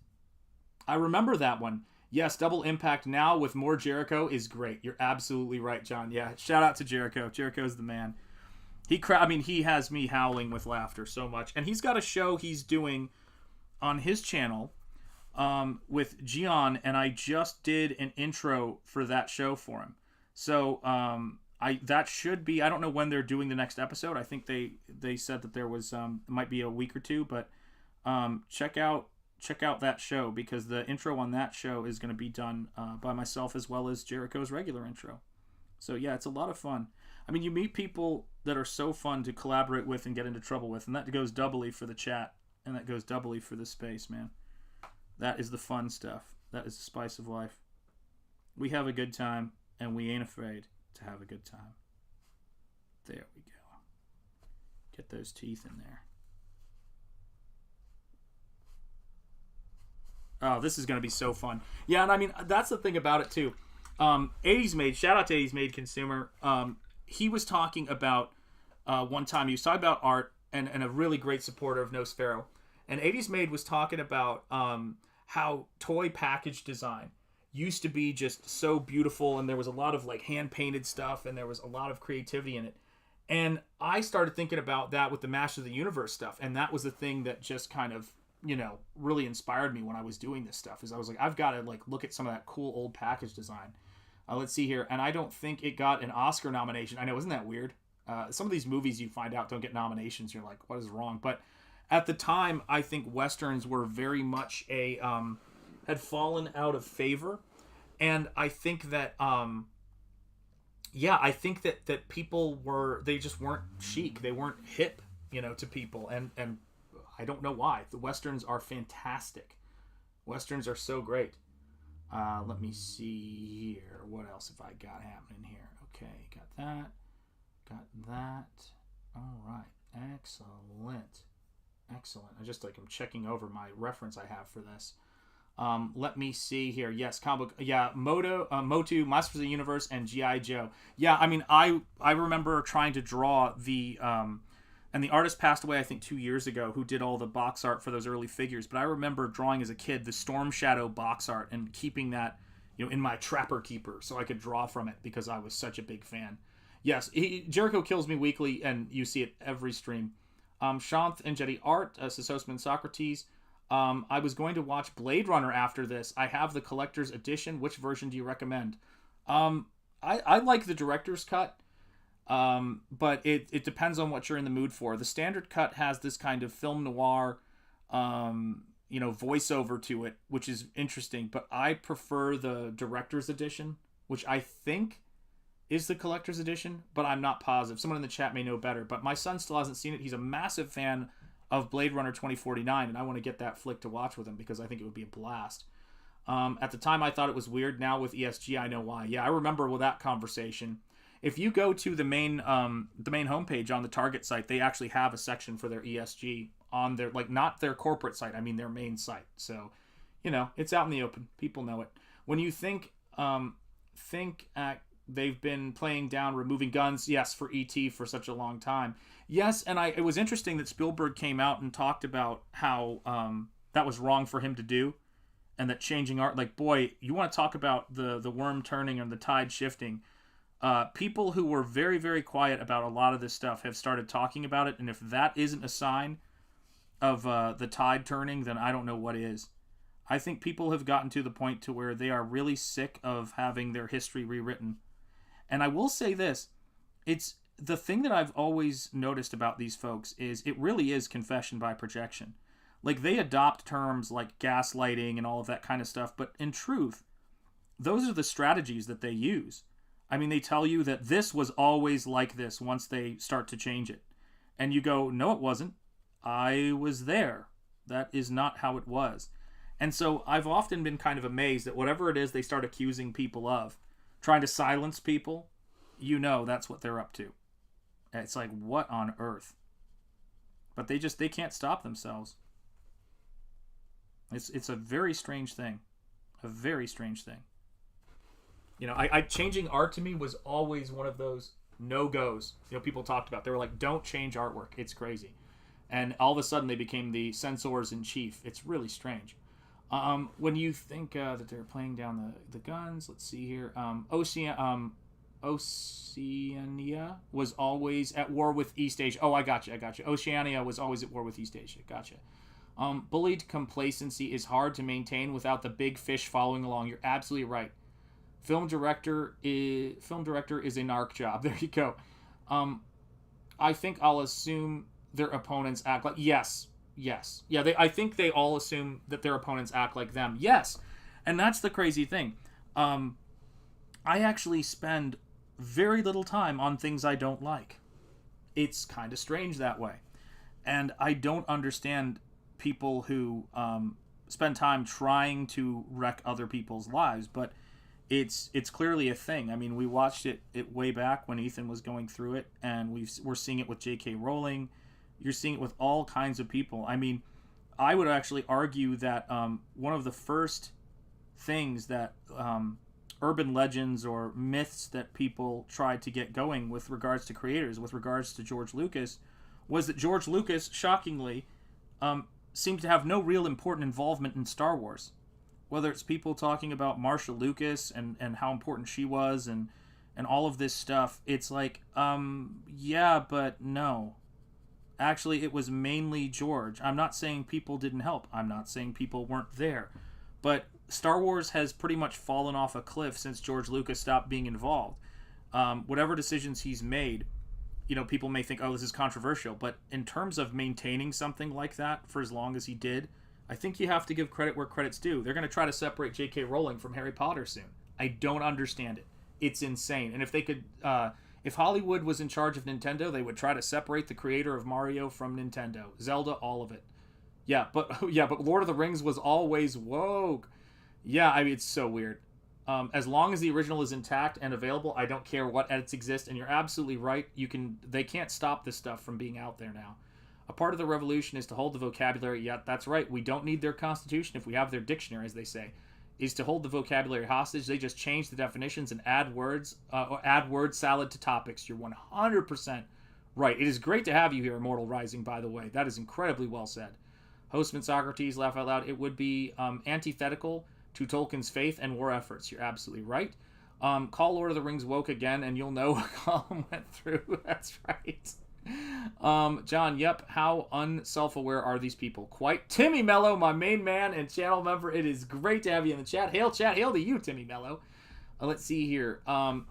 I remember that one. Yes, Double Impact now with more Jericho is great. You're absolutely right, John. Yeah, shout out to Jericho. Jericho's the man. He has me howling with laughter so much. And he's got a show he's doing on his channel with Gian, and I just did an intro for that show for him. So that should be, I don't know when they're doing the next episode. I think they said that there was might be a week or two, but check out that show, because the intro on that show is going to be done by myself as well as Jericho's regular intro. So yeah, it's a lot of fun. I mean, you meet people that are so fun to collaborate with and get into trouble with, and that goes doubly for the chat, and that goes doubly for the space, man. That is the fun stuff. That is the spice of life. We have a good time, and we ain't afraid to have a good time. There we go. Get those teeth in there. Oh, this is going to be so fun. Yeah, and I mean, that's the thing about it, too. 80s Made, shout out to 80s Made Consumer. He was talking about, one time, he was talking about art, and a really great supporter of Nosfero. And 80s Made was talking about how toy package design used to be just so beautiful, and there was a lot of like hand-painted stuff, and there was a lot of creativity in it. And I started thinking about that with the Masters of the Universe stuff, and that was the thing that just kind of, really inspired me when I was doing this stuff, is I was like, I've got to like look at some of that cool old package design. Let's see here. And I don't think it got an Oscar nomination. I know, isn't that weird? Some of these movies you find out don't get nominations. You're like, what is wrong? But at the time, I think Westerns were very much had fallen out of favor. And I think that, I think that people they just weren't chic. They weren't hip, to people. And I don't know why. The Westerns are fantastic. Westerns are so great. Let me see here. What else have I got happening here? Okay, got that. Got that. All right. Excellent. I'm checking over my reference I have for this. Let me see here. Yes, comic book. Yeah, Motu, Masters of the Universe, and G.I. Joe. Yeah, I mean, I remember trying to draw the... and the artist passed away, I think, 2 years ago, who did all the box art for those early figures. But I remember drawing as a kid the Storm Shadow box art and keeping that, in my Trapper Keeper so I could draw from it because I was such a big fan. Yes, Jericho kills me weekly, and you see it every stream. Shanth Enjeti art, Sososman Socrates. I was going to watch Blade Runner after this. I have the collector's edition. Which version do you recommend? I like the director's cut. But it depends on what you're in the mood for. The standard cut has this kind of film noir, voiceover to it, which is interesting. But I prefer the director's edition, which I think is the collector's edition, but I'm not positive. Someone in the chat may know better. But my son still hasn't seen it. He's a massive fan of Blade Runner 2049, and I want to get that flick to watch with him because I think it would be a blast. At the time, I thought it was weird. Now with ESG, I know why. Yeah, I remember with that conversation. If you go to the main homepage on the Target site, they actually have a section for their ESG on their, not their corporate site, I mean their main site. So, it's out in the open. People know it. When you think they've been playing down removing guns, yes, for E.T. for such a long time. Yes, and it was interesting that Spielberg came out and talked about how that was wrong for him to do, and that changing art, boy, you want to talk about the worm turning and the tide shifting. People who were very, very quiet about a lot of this stuff have started talking about it, and if that isn't a sign of the tide turning, then I don't know what is. I think people have gotten to the point to where they are really sick of having their history rewritten. And I will say this, it's the thing that I've always noticed about these folks is it really is confession by projection. They adopt terms like gaslighting and all of that kind of stuff, but in truth, those are the strategies that they use. I mean, they tell you that this was always like this once they start to change it. And you go, no, it wasn't. I was there. That is not how it was. And so I've often been kind of amazed that whatever it is they start accusing people of, trying to silence people, that's what they're up to. It's like, what on earth? But they can't stop themselves. It's a very strange thing. A very strange thing. Changing art to me was always one of those no-goes. People talked about. They were like, don't change artwork. It's crazy. And all of a sudden they became the censors in chief. It's really strange. When you think that they're playing down the guns, let's see here. Oceania was always at war with East Asia. Oh, I got you. Oceania was always at war with East Asia. Gotcha. Bullied complacency is hard to maintain without the big fish following along. You're absolutely right. Film director is a narc job. There you go. I think I'll assume their opponents act like... Yes. Yeah, I think they all assume that their opponents act like them. Yes. And that's the crazy thing. I actually spend very little time on things I don't like. It's kind of strange that way. And I don't understand people who spend time trying to wreck other people's lives, but it's clearly a thing. I mean, we watched it way back when Ethan was going through it, and we're seeing it with J.K. Rowling. You're seeing it with all kinds of people. I mean, I would actually argue that one of the first things that urban legends or myths that people tried to get going with regards to creators, with regards to George Lucas, was that George Lucas, shockingly, seemed to have no real important involvement in Star Wars. Whether it's people talking about Marsha Lucas and how important she was and all of this stuff, it's like, yeah, but no. Actually, it was mainly George. I'm not saying people didn't help. I'm not saying people weren't there. But Star Wars has pretty much fallen off a cliff since George Lucas stopped being involved. Whatever decisions he's made, people may think, oh, this is controversial. But in terms of maintaining something like that for as long as he did, I think you have to give credit where credit's due. They're going to try to separate J.K. Rowling from Harry Potter soon. I don't understand it. It's insane. And if they could, if Hollywood was in charge of Nintendo, they would try to separate the creator of Mario from Nintendo. Zelda, all of it. Yeah, but Lord of the Rings was always woke. Yeah, I mean, it's so weird. As long as the original is intact and available, I don't care what edits exist. And you're absolutely right. They can't stop this stuff from being out there now. A part of the revolution is to hold the vocabulary. Yeah, that's right. We don't need their constitution if we have their dictionary, as they say. Is to hold the vocabulary hostage. They just change the definitions and add words, or add word salad to topics. You're 100% right. It is great to have you here, Immortal Rising, by the way. That is incredibly well said. Hostman Socrates, laugh out loud. It would be antithetical to Tolkien's faith and war efforts. You're absolutely right. Call Lord of the Rings woke again, and you'll know what column went through. That's right. John, yep, how unself-aware are these people? Quite. Timmy Mello, my main man and channel member, it is great to have you in the chat. Hail to you, Timmy Mello. Let's see here.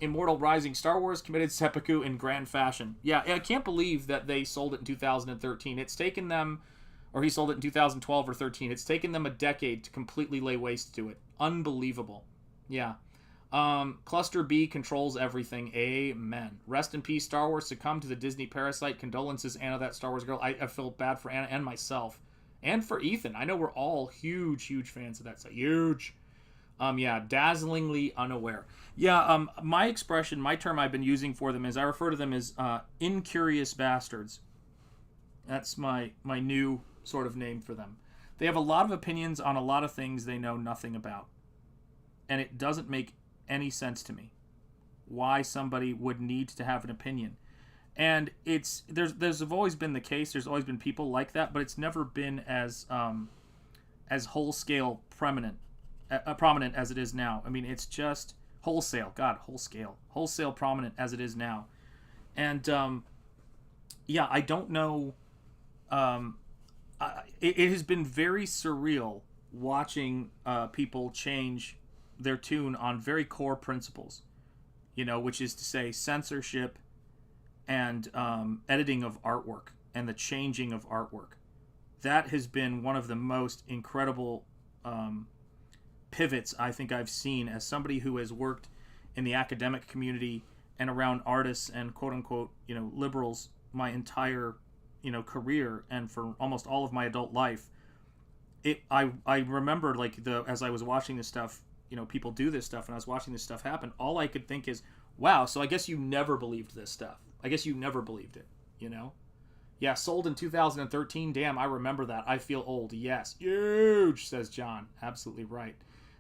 Immortal Rising, Star Wars committed seppuku in grand fashion. Yeah, I can't believe that they sold it in 2013. It's taken them, or he sold it in 2012 or 13. It's taken them a decade to completely lay waste to it. Unbelievable. Yeah. Cluster B controls everything. Amen. Rest in peace, Star Wars. Succumb to the Disney parasite. Condolences, Anna, that Star Wars girl. I feel bad for Anna and myself. And for Ethan. I know we're all huge fans of that site. Huge. Yeah, dazzlingly unaware. Yeah, my expression, my term I've been using for them is, I refer to them as incurious bastards. That's my new sort of name for them. They have a lot of opinions on a lot of things they know nothing about. And it doesn't make any sense to me why somebody would need to have an opinion. And there's always been the case. There's always been people like that, but it's never been as whole-scale prominent as it is now. I mean, it's just wholesale prominent as it is now. And yeah, I don't know. It has been very surreal watching people change their tune on very core principles, which is to say censorship and editing of artwork and the changing of artwork. That has been one of the most incredible pivots I think I've seen as somebody who has worked in the academic community and around artists and quote unquote, liberals my entire, career and for almost all of my adult life. I remember as I was watching this stuff, people do this stuff, and I was watching this stuff happen, all I could think is, wow, so I guess you never believed this stuff. I guess you never believed it, Yeah, sold in 2013. Damn, I remember that. I feel old. Yes. Huge, says John. Absolutely right.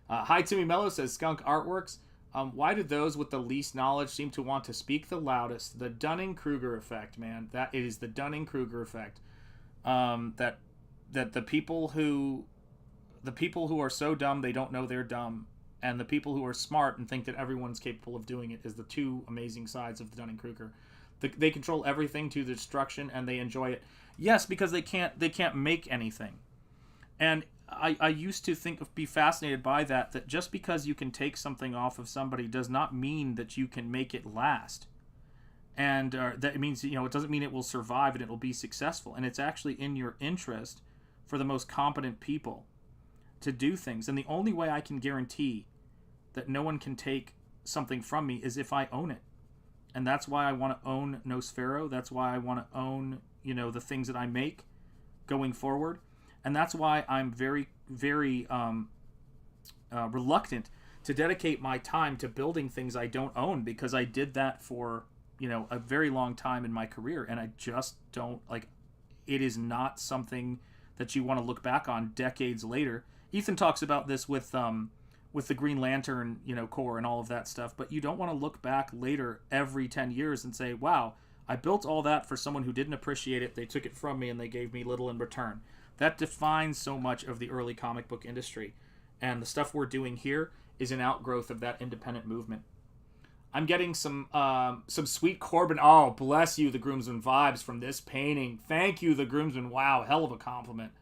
Hi, Timmy Mello, says Skunk Artworks. Why do those with the least knowledge seem to want to speak the loudest? The Dunning-Kruger effect, man. That it is the Dunning-Kruger effect. That the people who are so dumb they don't know they're dumb, and the people who are smart and think that everyone's capable of doing it is the two amazing sides of the Dunning-Kruger. They control everything to the destruction, and they enjoy it. Yes, because they can't make anything. And I used to be fascinated by that just because you can take something off of somebody does not mean that you can make it last. And that means, it doesn't mean it will survive and it will be successful. And it's actually in your interest for the most competent people to do things. And the only way I can guarantee that no one can take something from me is if I own it. And that's why I want to own Nosfero. That's why I want to own, the things that I make going forward. And that's why I'm very, very reluctant to dedicate my time to building things I don't own, because I did that for, a very long time in my career. And I just don't, it is not something that you want to look back on decades later. Ethan talks about this with the Green Lantern, core and all of that stuff. But you don't want to look back later every 10 years and say, wow, I built all that for someone who didn't appreciate it. They took it from me and they gave me little in return. That defines so much of the early comic book industry. And the stuff we're doing here is an outgrowth of that independent movement. I'm getting some sweet Corbin. Oh, bless you, the Groomsman vibes from this painting. Thank you, the Groomsman. Wow, hell of a compliment.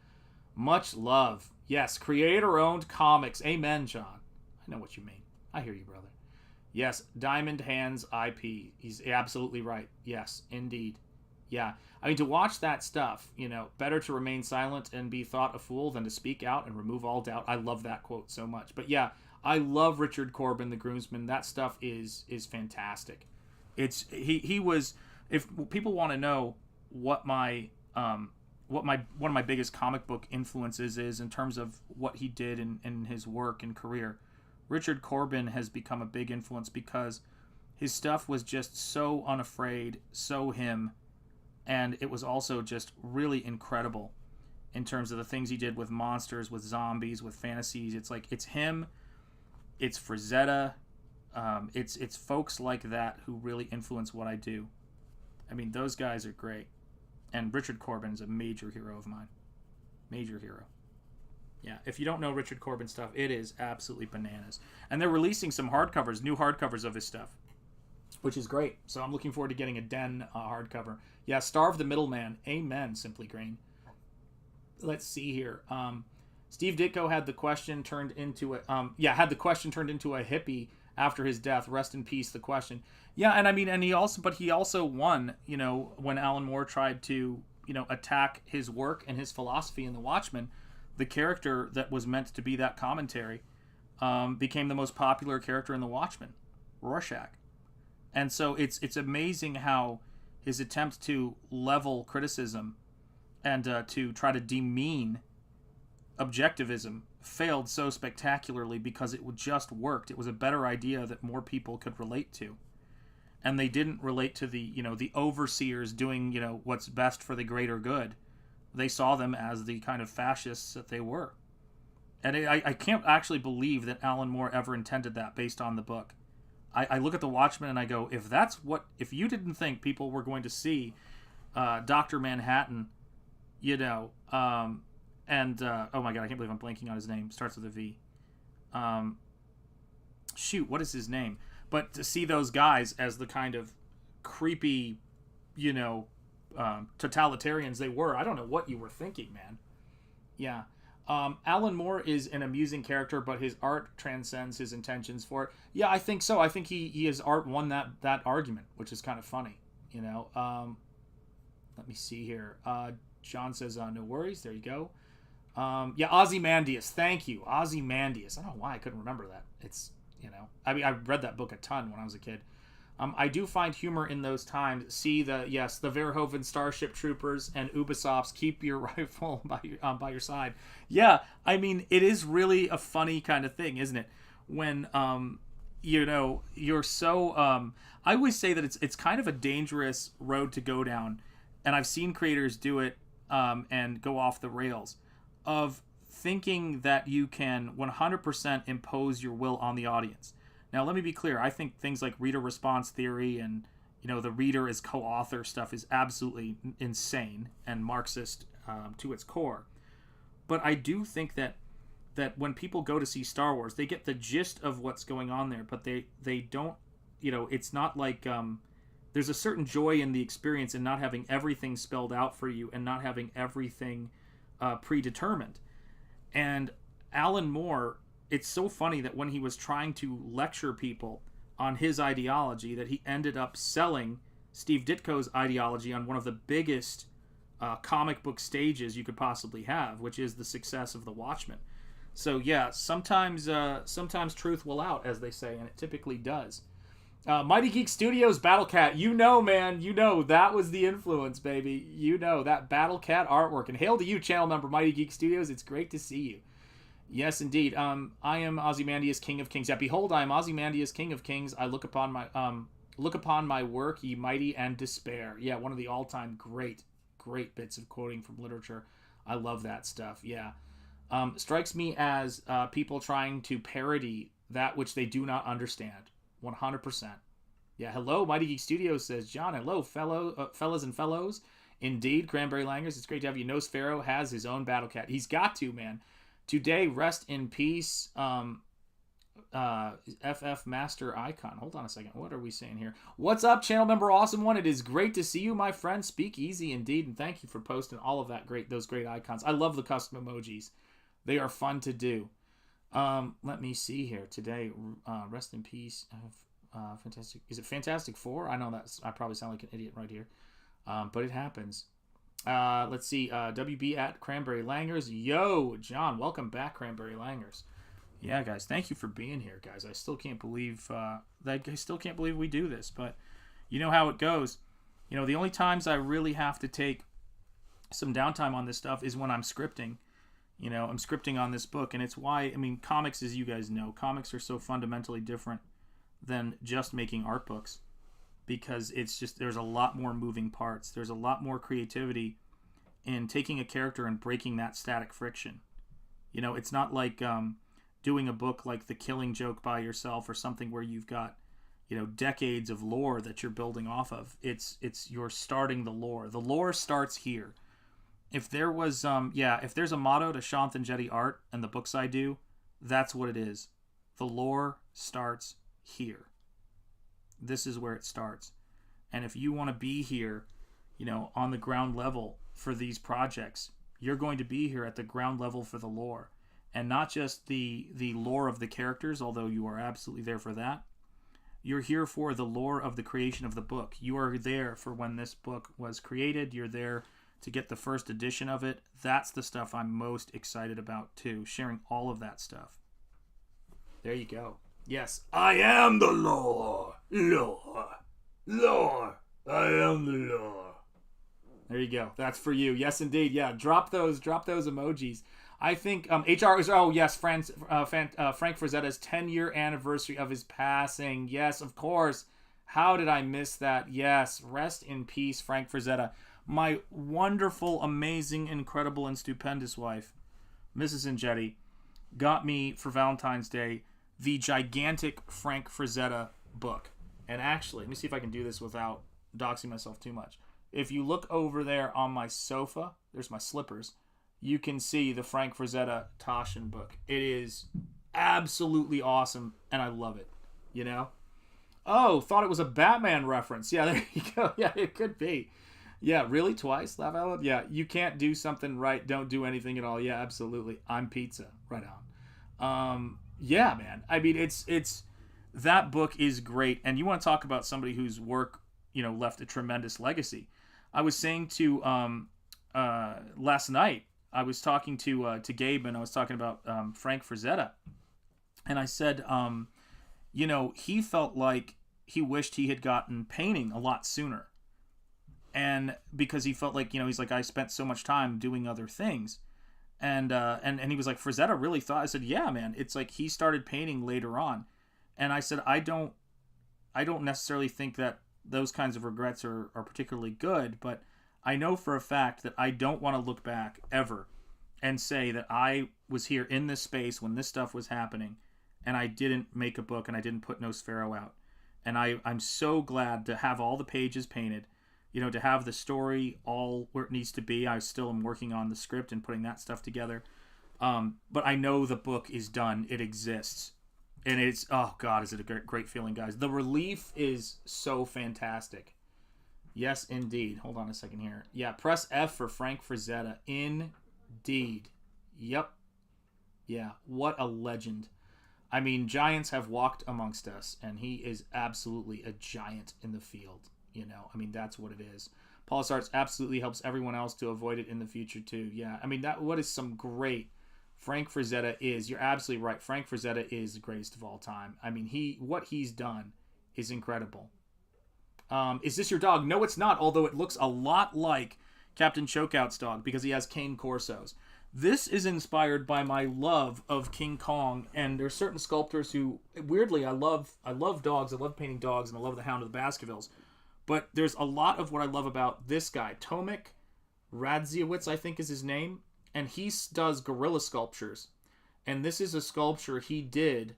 Much love. Yes, creator-owned comics. Amen, John. I know what you mean. I hear you, brother. Yes, Diamond Hands IP. He's absolutely right. Yes, indeed. Yeah. I mean, to watch that stuff, you know, better to remain silent and be thought a fool than to speak out and remove all doubt. I love that quote so much. But yeah, I love Richard Corbin, the groomsman. That stuff is fantastic. He was, if people want to know what my one of my biggest comic book influences is in terms of what he did in his work and career, Richard Corbin has become a big influence because his stuff was just so unafraid, so him, and it was also just really incredible in terms of the things he did with monsters, with zombies, with fantasies. It's like, it's him, it's Frazetta, it's folks like that who really influence what I do. I mean, those guys are great. And Richard Corbin is a major hero of mine. Major hero. Yeah, if you don't know Richard Corbin stuff, it is absolutely bananas. And they're releasing some hardcovers, new hardcovers of his stuff, which is great. So I'm looking forward to getting a Den hardcover. Yeah, Starve the Middleman. Amen, Simply Green. Let's see here. Steve Ditko had the question turned into a hippie after his death. Rest in peace, the question. Yeah, and I mean, and he also won, you know, when Alan Moore tried to, you know, attack his work and his philosophy in The Watchmen. The character that was meant to be that commentary became the most popular character in The Watchmen, Rorschach. And so it's amazing how his attempt to level criticism and to try to demean objectivism failed so spectacularly because it just worked. It was a better idea that more people could relate to. And they didn't relate to the, you know, the overseers doing, you know, what's best for the greater good. They saw them as the kind of fascists that they were. And I can't actually believe that Alan Moore ever intended that based on the book. I look at The Watchmen and I go, if you didn't think people were going to see Dr. Manhattan, you know, oh my God, I can't believe I'm blanking on his name. Starts with a V. What is his name? But to see those guys as the kind of creepy, you know, totalitarians they were, I don't know what you were thinking, man. Yeah. Alan Moore is an amusing character, but his art transcends his intentions for it. Yeah, I think so. I think his art won that argument, which is kind of funny, you know. Let me see here. John says, no worries. There you go. Yeah, Ozymandias. Thank you. Ozymandias. I don't know why I couldn't remember that. It's, you know, I mean, I read that book a ton when I was a kid. I do find humor in those times. See the Verhoeven Starship Troopers and Ubisoft's Keep Your Rifle by your side. Yeah, I mean, it is really a funny kind of thing, isn't it? When you know, you're so I always say that it's kind of a dangerous road to go down, and I've seen creators do it and go off the rails of thinking that you can 100% impose your will on the audience. Now, let me be clear. I think things like reader response theory and, you know, the reader as co-author stuff is absolutely insane and Marxist to its core. But I do think that when people go to see Star Wars, they get the gist of what's going on there, but they don't, you know, it's not like there's a certain joy in the experience and not having everything spelled out for you and not having everything predetermined. And Alan Moore, it's so funny that when he was trying to lecture people on his ideology, that he ended up selling Steve Ditko's ideology on one of the biggest comic book stages you could possibly have, which is the success of The Watchmen. So yeah, sometimes truth will out, as they say, and it typically does. Mighty Geek Studios Battle Cat, you know, man, you know, that was the influence, baby. You know, that Battle Cat artwork. And hail to you, channel member Mighty Geek Studios. It's great to see you. Yes, indeed. I am Ozymandias, King of Kings. Yeah, behold, I am Ozymandias, King of Kings. I look upon my work, ye mighty, and despair. Yeah, one of the all-time great bits of quoting from literature. I love that stuff. Yeah, strikes me as people trying to parody that which they do not understand. 100%. Yeah. Hello, Mighty Geek Studios, says John. Hello, fellas and fellows. Indeed, Cranberry Langers. It's great to have you. Nosfero has his own Battle Cat. He's got to, man. Today, rest in peace, FF Master Icon. Hold on a second. What are we saying here? What's up, channel member Awesome One? It is great to see you, my friend. Speak easy indeed, and thank you for posting all of those great icons. I love the custom emojis. They are fun to do. Let me see here. Today, rest in peace. Fantastic. Is it Fantastic Four? I know I probably sound like an idiot right here. But it happens. Let's see. WB at Cranberry Langers. Yo, John, welcome back, Cranberry Langers. Yeah, guys, thank you for being here, guys. I still can't believe we do this, but you know how it goes. You know, the only times I really have to take some downtime on this stuff is when I'm scripting. You know, I'm scripting on this book, and it's why, I mean, comics, as you guys know, comics are so fundamentally different than just making art books, because it's just, there's a lot more moving parts. There's a lot more creativity in taking a character and breaking that static friction. You know, it's not like doing a book like The Killing Joke by yourself or something where you've got, you know, decades of lore that you're building off of. It's you're starting the lore. The lore starts here. If there was if there's a motto to Shanth Enjeti art and the books I do, that's what it is. The lore starts here. This is where it starts. And if you want to be here, you know, on the ground level for these projects, you're going to be here at the ground level for the lore. And not just the lore of the characters, although you are absolutely there for that. You're here for the lore of the creation of the book. You are there for when this book was created. You're there to get the first edition of it. That's the stuff I'm most excited about too, sharing all of that stuff. There you go. Yes, I am the lore. Lore. I am the lore. There you go. That's for you. Yes, indeed. Yeah, drop those emojis. I think HR is, oh yes, Frank Frazetta's 10-year anniversary of his passing. Yes, of course. How did I miss that? Yes, rest in peace, Frank Frazetta. My wonderful, amazing, incredible, and stupendous wife, Mrs. Enjeti, got me for Valentine's Day the gigantic Frank Frazetta book. And actually, let me see if I can do this without doxing myself too much. If you look over there on my sofa, there's my slippers, you can see the Frank Frazetta Taschen book. It is absolutely awesome, and I love it, you know? Oh, thought it was a Batman reference. Yeah, there you go. Yeah, it could be. Yeah, really? Twice? Laugh out loud? Yeah, you can't do something right, don't do anything at all. Yeah, absolutely. I'm pizza. Right on. Yeah, man. I mean, it's that book is great, and you want to talk about somebody whose work, you know, left a tremendous legacy. I was saying to last night, I was talking to Gabe, and I was talking about Frank Frazetta, and I said, you know, he felt like he wished he had gotten painting a lot sooner, and because he felt like, you know, he's like, I spent so much time doing other things, and he was like, Frazetta really thought. I said, yeah, man, it's like he started painting later on, and I said, I don't necessarily think that those kinds of regrets are particularly good, but I know for a fact that I don't want to look back ever and say that I was here in this space when this stuff was happening and I didn't make a book and I didn't put Nosfero out. And I'm so glad to have all the pages painted, you know, to have the story all where it needs to be. I still am working on the script and putting that stuff together. But I know the book is done. It exists. And it's, oh God, is it a great feeling, guys. The relief is so fantastic. Yes, indeed. Hold on a second here. Yeah, press F for Frank Frazetta. Indeed. Yep. Yeah, what a legend. I mean, giants have walked amongst us, and he is absolutely a giant in the field. You know, I mean, that's what it is. Paulus Arts absolutely helps everyone else to avoid it in the future, too. Yeah, I mean, what is some great... Frank Frazetta is, you're absolutely right, Frank Frazetta is the greatest of all time. I mean, what he's done is incredible. Is this your dog? No, it's not, although it looks a lot like Captain Chokeout's dog because he has cane corsos. This is inspired by my love of King Kong, and there's certain sculptors who, weirdly, I love dogs, I love painting dogs, and I love the Hound of the Baskervilles. But there's a lot of what I love about this guy, Tomek Radziewicz, I think is his name, and he does gorilla sculptures. And this is a sculpture he did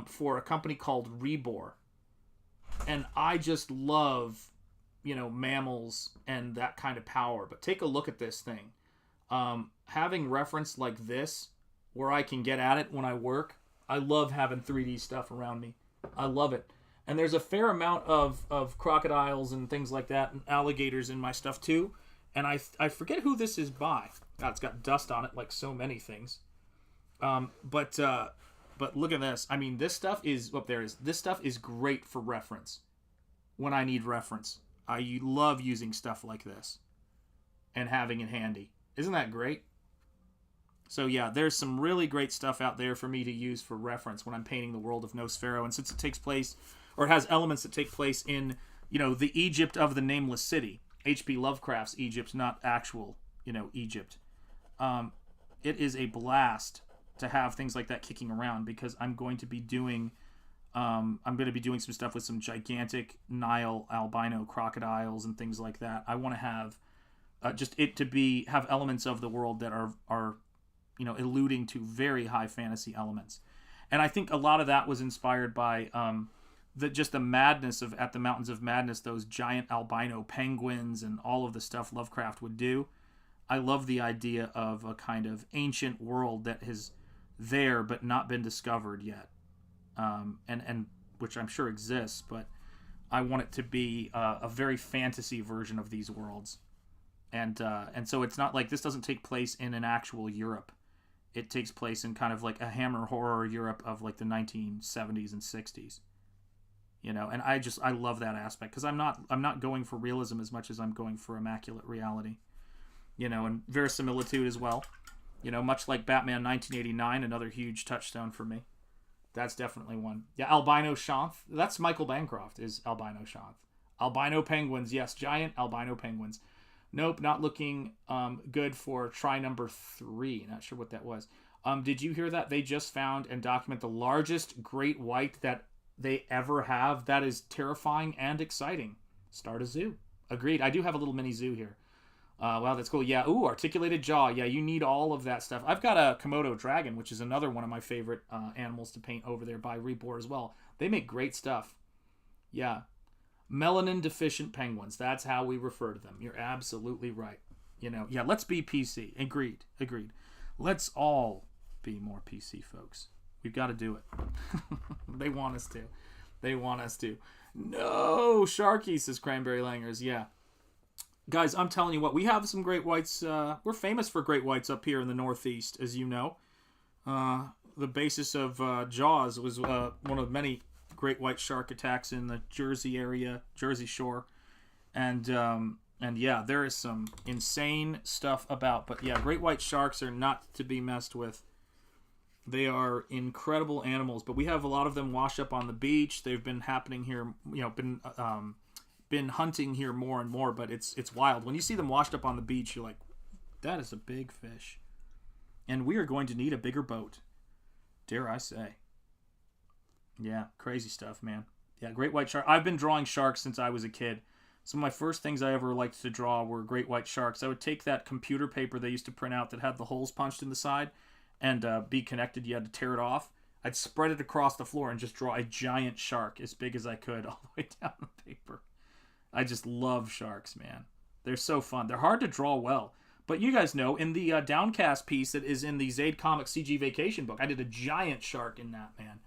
for a company called Rebor. And I just love, you know, mammals and that kind of power. But take a look at this thing. Having reference like this, where I can get at it when I work, I love having 3D stuff around me. I love it. And there's a fair amount of crocodiles and things like that, and alligators in my stuff too. And I forget who this is by. God, it's got dust on it like so many things. But look at this. I mean, this stuff is, this stuff is great for reference when I need reference. I love using stuff like this and having it handy. Isn't that great? So yeah, there's some really great stuff out there for me to use for reference when I'm painting the world of Nosfero. And since it takes place, or it has elements that take place in, the Egypt of the Nameless City, H.P. Lovecraft's Egypt, not actual, Egypt. It is a blast to have things like that kicking around, because I'm going to be doing some stuff with some gigantic Nile albino crocodiles and things like that. I want to have just it to have elements of the world that are alluding to very high fantasy elements. And I think a lot of that was inspired by the madness of at the Mountains of Madness, those giant albino penguins and all of the stuff Lovecraft would do. I love the idea of a kind of ancient world that is there but not been discovered yet, and which I'm sure exists, but I want it to be a very fantasy version of these worlds. And so it's not like this doesn't take place in an actual Europe. It takes place in kind of like a Hammer horror Europe of like the 1970s and 60s. And I love that aspect, because I'm not going for realism as much as I'm going for immaculate reality. And verisimilitude as well. Much like Batman 1989, another huge touchstone for me. That's definitely one. Yeah, albino Shanth. That's Michael Bancroft is albino Shanth. Albino penguins, yes, giant albino penguins. Nope, not looking good for try number 3. Not sure what that was. Did you hear that? They just found and document the largest great white that they ever have. That is terrifying and exciting. Start a zoo. Agreed. I do have a little mini zoo here. Wow, that's cool. Yeah, ooh, articulated jaw. Yeah, you need all of that stuff. I've got a Komodo dragon, which is another one of my favorite animals to paint over there by Rebor as well. They make great stuff. Yeah. Melanin deficient penguins. That's how we refer to them. You're absolutely right. Yeah, let's be PC. Agreed. Let's all be more PC, folks. We've got to do it. They want us to. No, Sharky, says Cranberry Langers. Yeah. Guys, I'm telling you what, we have some great whites. We're famous for great whites up here in the Northeast, as you know. The basis of Jaws was one of many great white shark attacks in the Jersey area, Jersey Shore. And yeah, there is some insane stuff about. But yeah, great white sharks are not to be messed with. They are incredible animals, but we have a lot of them wash up on the beach. They've been happening here, been hunting here more and more, but it's wild. When you see them washed up on the beach, you're like, that is a big fish. And we are going to need a bigger boat, dare I say. Yeah, crazy stuff, man. Yeah, great white shark. I've been drawing sharks since I was a kid. Some of my first things I ever liked to draw were great white sharks. I would take that computer paper they used to print out that had the holes punched in the side and be connected. You had to tear it off. I'd spread it across the floor and just draw a giant shark as big as I could all the way down the paper. I just love sharks, man. They're so fun. They're hard to draw well. But you guys know, in the Downcast piece that is in the Zaid Comics CG Vacation book, I did a giant shark in that, man.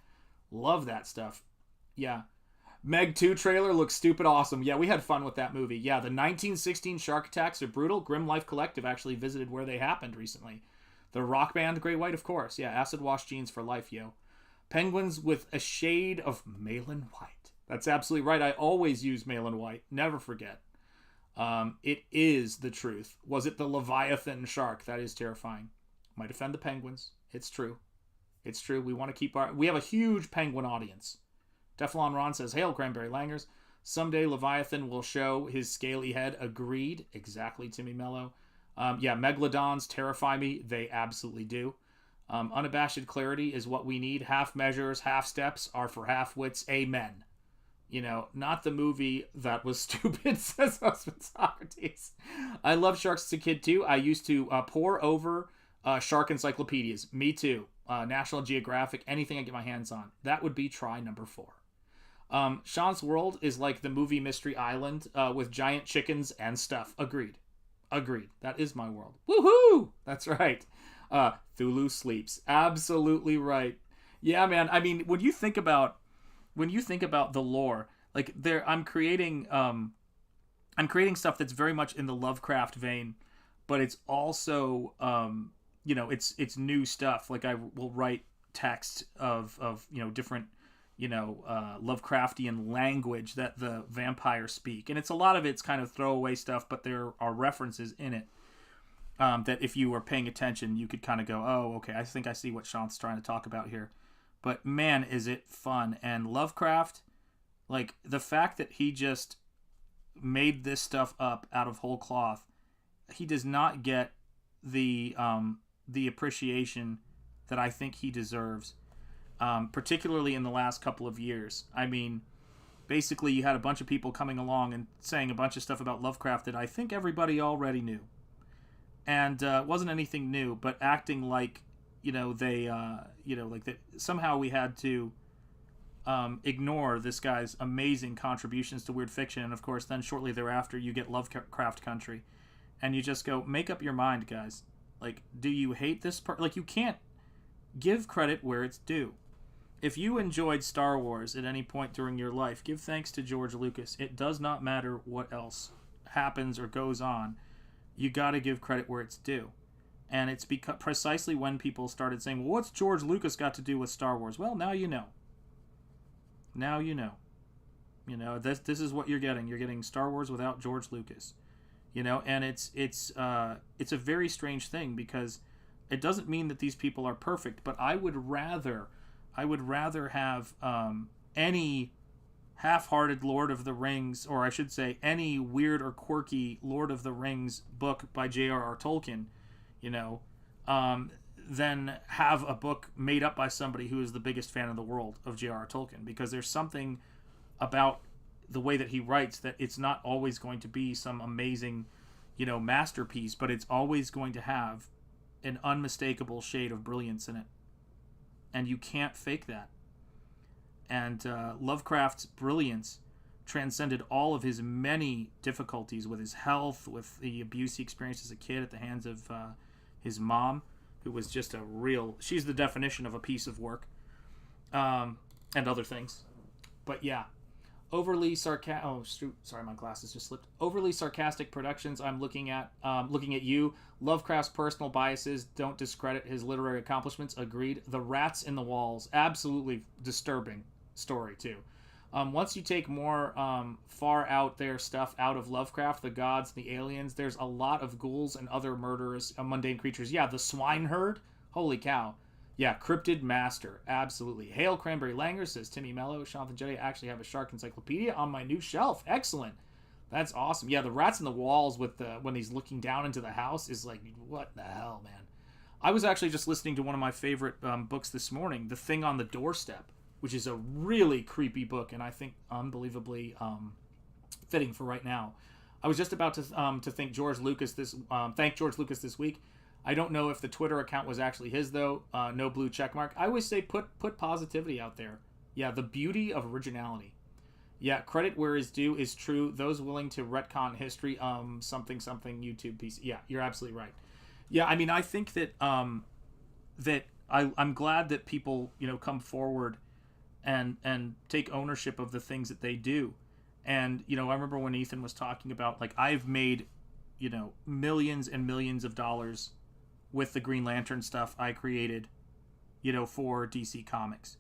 Love that stuff. Yeah. Meg 2 trailer looks stupid awesome. Yeah, we had fun with that movie. Yeah, the 1916 shark attacks are brutal. Grim Life Collective actually visited where they happened recently. The rock band Great White, of course. Yeah, acid wash jeans for life, yo. Penguins with a shade of Malin White. That's absolutely right. I always use Malin White. Never forget. It is the truth. Was it the Leviathan shark? That is terrifying. Might offend the penguins. It's true. It's true. We want to keep we have a huge penguin audience. Teflon Ron says, hail Cranberry Langers. Someday Leviathan will show his scaly head. Agreed. Exactly, Timmy Mello. Yeah, Megalodons terrify me. They absolutely do. Unabashed clarity is what we need. Half measures, half steps are for half wits. Amen. Not the movie that was stupid, says husband Socrates. I love sharks as a kid, too. I used to pore over shark encyclopedias. Me, too. National Geographic, anything I get my hands on. That would be try number 4. Sean's world is like the movie Mystery Island with giant chickens and stuff. Agreed. That is my world. Woohoo! That's right. Thulu sleeps. Absolutely right. Yeah, man. I mean, when you think about the lore, like I'm creating stuff that's very much in the Lovecraft vein, but it's also it's new stuff. Like I will write text of different Lovecraftian language that the vampires speak. And a lot of it's kind of throwaway stuff, but there are references in it that if you were paying attention, you could kind of go, oh, okay, I think I see what Shanth's trying to talk about here. But man, is it fun. And Lovecraft, like, the fact that he just made this stuff up out of whole cloth, he does not get the appreciation that I think he deserves, particularly in the last couple of years. I mean, basically you had a bunch of people coming along and saying a bunch of stuff about Lovecraft that I think everybody already knew. And it wasn't anything new, but acting like, somehow we had to ignore this guy's amazing contributions to weird fiction. And of course, then shortly thereafter, you get Lovecraft Country. And you just go, make up your mind, guys. Like, do you hate this part? Like, you can't give credit where it's due. If you enjoyed Star Wars at any point during your life, give thanks to George Lucas. It does not matter what else happens or goes on. You got to give credit where it's due. And it's because precisely when people started saying, well, what's George Lucas got to do with Star Wars? Well, now you know. Now you know. This is what you're getting. You're getting Star Wars without George Lucas. And it's a very strange thing, because it doesn't mean that these people are perfect, but I would rather have any half-hearted Lord of the Rings, or I should say any weird or quirky Lord of the Rings book by J.R.R. Tolkien, than have a book made up by somebody who is the biggest fan in the world of J.R.R. Tolkien, because there's something about the way that he writes that it's not always going to be some amazing, masterpiece, but it's always going to have an unmistakable shade of brilliance in it. And you can't fake that. And Lovecraft's brilliance transcended all of his many difficulties with his health, with the abuse he experienced as a kid at the hands of his mom, who was just she's the definition of a piece of work, and other things. But yeah. Overly sarcastic. My glasses just slipped. Overly sarcastic productions. I'm looking at you. Lovecraft's personal biases don't discredit his literary accomplishments. Agreed. The Rats in the Walls. Absolutely disturbing story too. Once you take more far out there stuff out of Lovecraft, the gods, the aliens, there's a lot of ghouls and other murderous, mundane creatures. Yeah, the swineherd. Holy cow. Yeah, Cryptid Master, absolutely. Hail Cranberry Langer, says Timmy Mello. Shanth Enjeti, I actually have a shark encyclopedia on my new shelf. Excellent. That's awesome. Yeah, the Rats in the Walls with when he's looking down into the house is like, what the hell, man? I was actually just listening to one of my favorite books this morning, The Thing on the Doorstep, which is a really creepy book, and I think unbelievably fitting for right now. I was just about to thank George Lucas this week. I don't know if the Twitter account was actually his, though. No blue checkmark. I always say put positivity out there. Yeah, the beauty of originality. Yeah, credit where is due is true. Those willing to retcon history, something YouTube piece. Yeah, you're absolutely right. Yeah, I mean, I think that I'm glad that people come forward and take ownership of the things that they do. And I remember when Ethan was talking about, like, I've made millions and millions of dollars with the Green Lantern stuff I created, for DC Comics.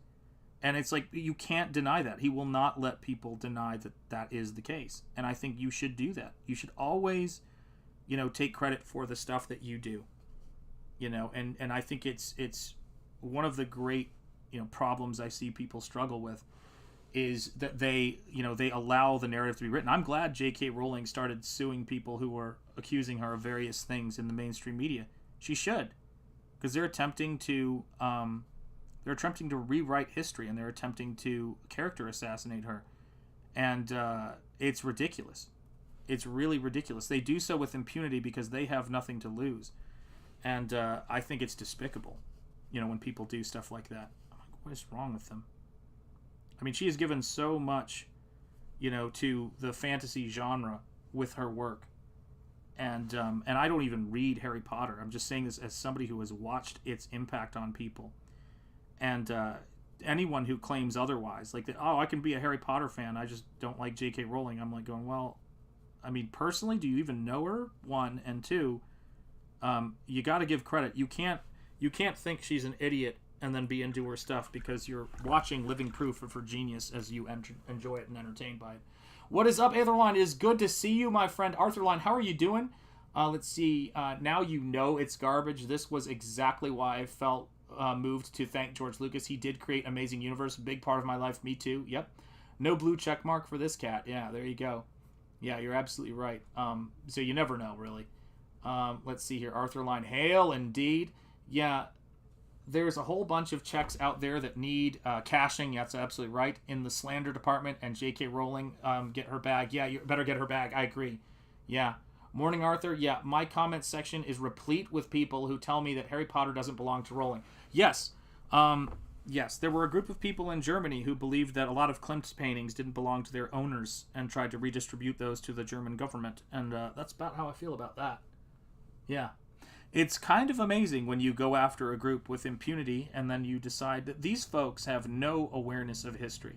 And it's like, you can't deny that. He will not let people deny that that is the case. And I think you should do that. You should always, take credit for the stuff that you do. And I think it's one of the great, problems I see people struggle with is that they allow the narrative to be written. I'm glad J.K. Rowling started suing people who were accusing her of various things in the mainstream media. She should, because they're attempting to rewrite history, and they're attempting to character assassinate her, and it's ridiculous. It's really ridiculous. They do so with impunity because they have nothing to lose, and I think it's despicable, when people do stuff like that. I'm like, what is wrong with them? I mean, she has given so much, to the fantasy genre with her work. And I don't even read Harry Potter. I'm just saying this as somebody who has watched its impact on people. And anyone who claims otherwise, like, I can be a Harry Potter fan, I just don't like J.K. Rowling. I'm like going, well, I mean, personally, do you even know her? One, and two, you got to give credit. You can't think she's an idiot and then be into her stuff because you're watching living proof of her genius as you enjoy it and entertained by it. What is up, Arthurline? It is good to see you, my friend. Arthurline, how are you doing? Let's see. Now you know it's garbage. This was exactly why I felt moved to thank George Lucas. He did create Amazing Universe. Big part of my life. Me too. Yep. No blue check mark for this cat. Yeah, there you go. Yeah, you're absolutely right. So you never know, really. Let's see here. Arthurline, hail indeed. Yeah, there's a whole bunch of checks out there that need cashing. That's absolutely right. In the slander department, and J.K. Rowling, get her bag. Yeah, you better get her bag. I agree. Yeah. Morning, Arthur. Yeah, my comments section is replete with people who tell me that Harry Potter doesn't belong to Rowling. Yes. Yes, there were a group of people in Germany who believed that a lot of Klimt's paintings didn't belong to their owners and tried to redistribute those to the German government. And that's about how I feel about that. Yeah. It's kind of amazing when you go after a group with impunity and then you decide that these folks have no awareness of history.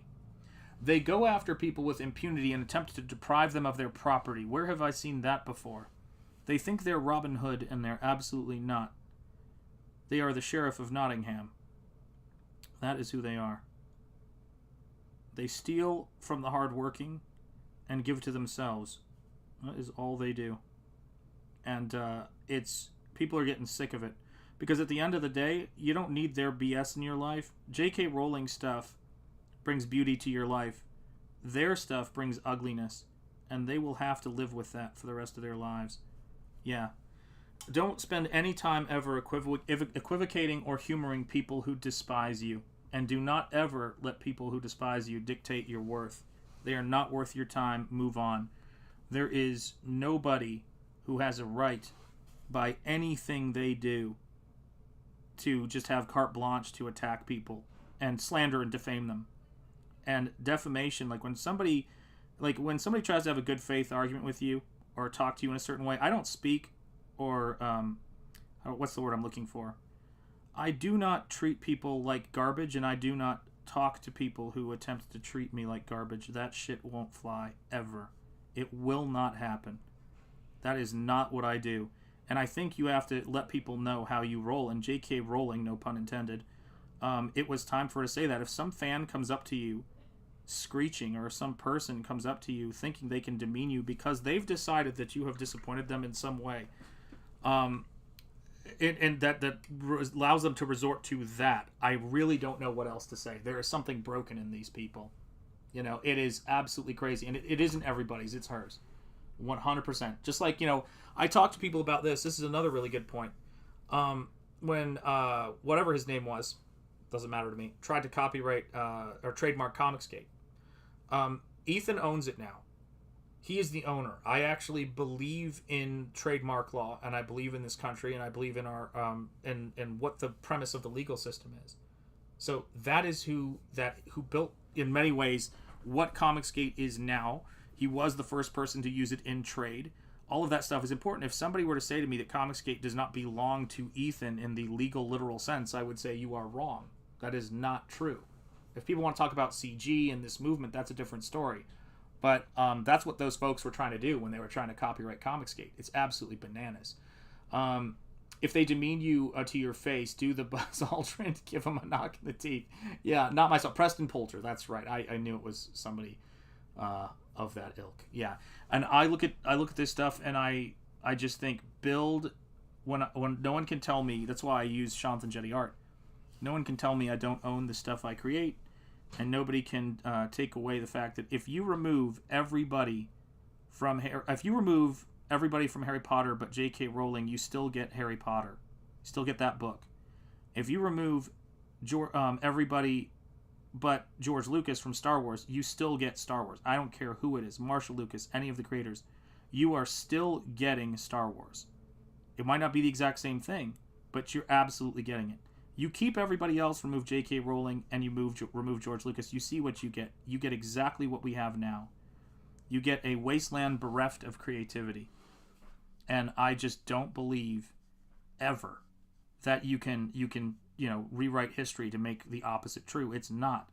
They go after people with impunity and attempt to deprive them of their property. Where have I seen that before? They think they're Robin Hood, and they're absolutely not. They are the Sheriff of Nottingham. That is who they are. They steal from the hardworking and give to themselves. That is all they do. And people are getting sick of it. Because at the end of the day, you don't need their BS in your life. J.K. Rowling stuff brings beauty to your life. Their stuff brings ugliness. And they will have to live with that for the rest of their lives. Yeah. Don't spend any time ever equivocating or humoring people who despise you. And do not ever let people who despise you dictate your worth. They are not worth your time. Move on. There is nobody who has a right by anything they do to just have carte blanche to attack people and slander and defame them. And defamation, like when somebody tries to have a good faith argument with you or talk to you in a certain way, I don't speak or what's the word I'm looking for? I do not treat people like garbage, and I do not talk to people who attempt to treat me like garbage. That shit won't fly ever. It will not happen. That is not what I do. And I think you have to let people know how you roll. And J.K. Rowling, no pun intended, it was time for her to say that. If some fan comes up to you screeching, or some person comes up to you thinking they can demean you because they've decided that you have disappointed them in some way, and that allows them to resort to that, I really don't know what else to say. There is something broken in these people. You know, it is absolutely crazy. And it isn't everybody's, it's hers. 100%. Just like, I talk to people about this. This is another really good point. When whatever his name was, doesn't matter to me, tried to copyright or trademark Comicsgate. Ethan owns it now. He is the owner. I actually believe in trademark law, and I believe in this country, and I believe in our in what the premise of the legal system is. So that is who built, in many ways, what Comicsgate is now. He was the first person to use it in trade. All of that stuff is important. If somebody were to say to me that Comicsgate does not belong to Ethan in the legal, literal sense, I would say you are wrong. That is not true. If people want to talk about CG and this movement, that's a different story. But that's what those folks were trying to do when they were trying to copyright Comicsgate. It's absolutely bananas. If they demean you to your face, do the Buzz Aldrin to give them a knock in the teeth. Yeah, not myself. Preston Poulter, that's right. I knew it was somebody of that ilk. Yeah, and I look at this stuff and I just think build when no one can tell me. That's why I use Shanth Enjeti art. No one can tell me I don't own the stuff I create. And nobody can take away the fact that if you remove everybody from Harry Potter but J.K. Rowling, you still get Harry Potter. You still get that book. If you remove everybody but George Lucas from Star Wars, you still get Star Wars. I don't care who it is, Marshall Lucas, any of the creators. You are still getting Star Wars. It might not be the exact same thing, but you're absolutely getting it. You keep everybody else, remove J.K. Rowling, and you remove George Lucas, you see what you get. You get exactly what we have now. You get a wasteland bereft of creativity. And I just don't believe ever that you can rewrite history to make the opposite true. It's not.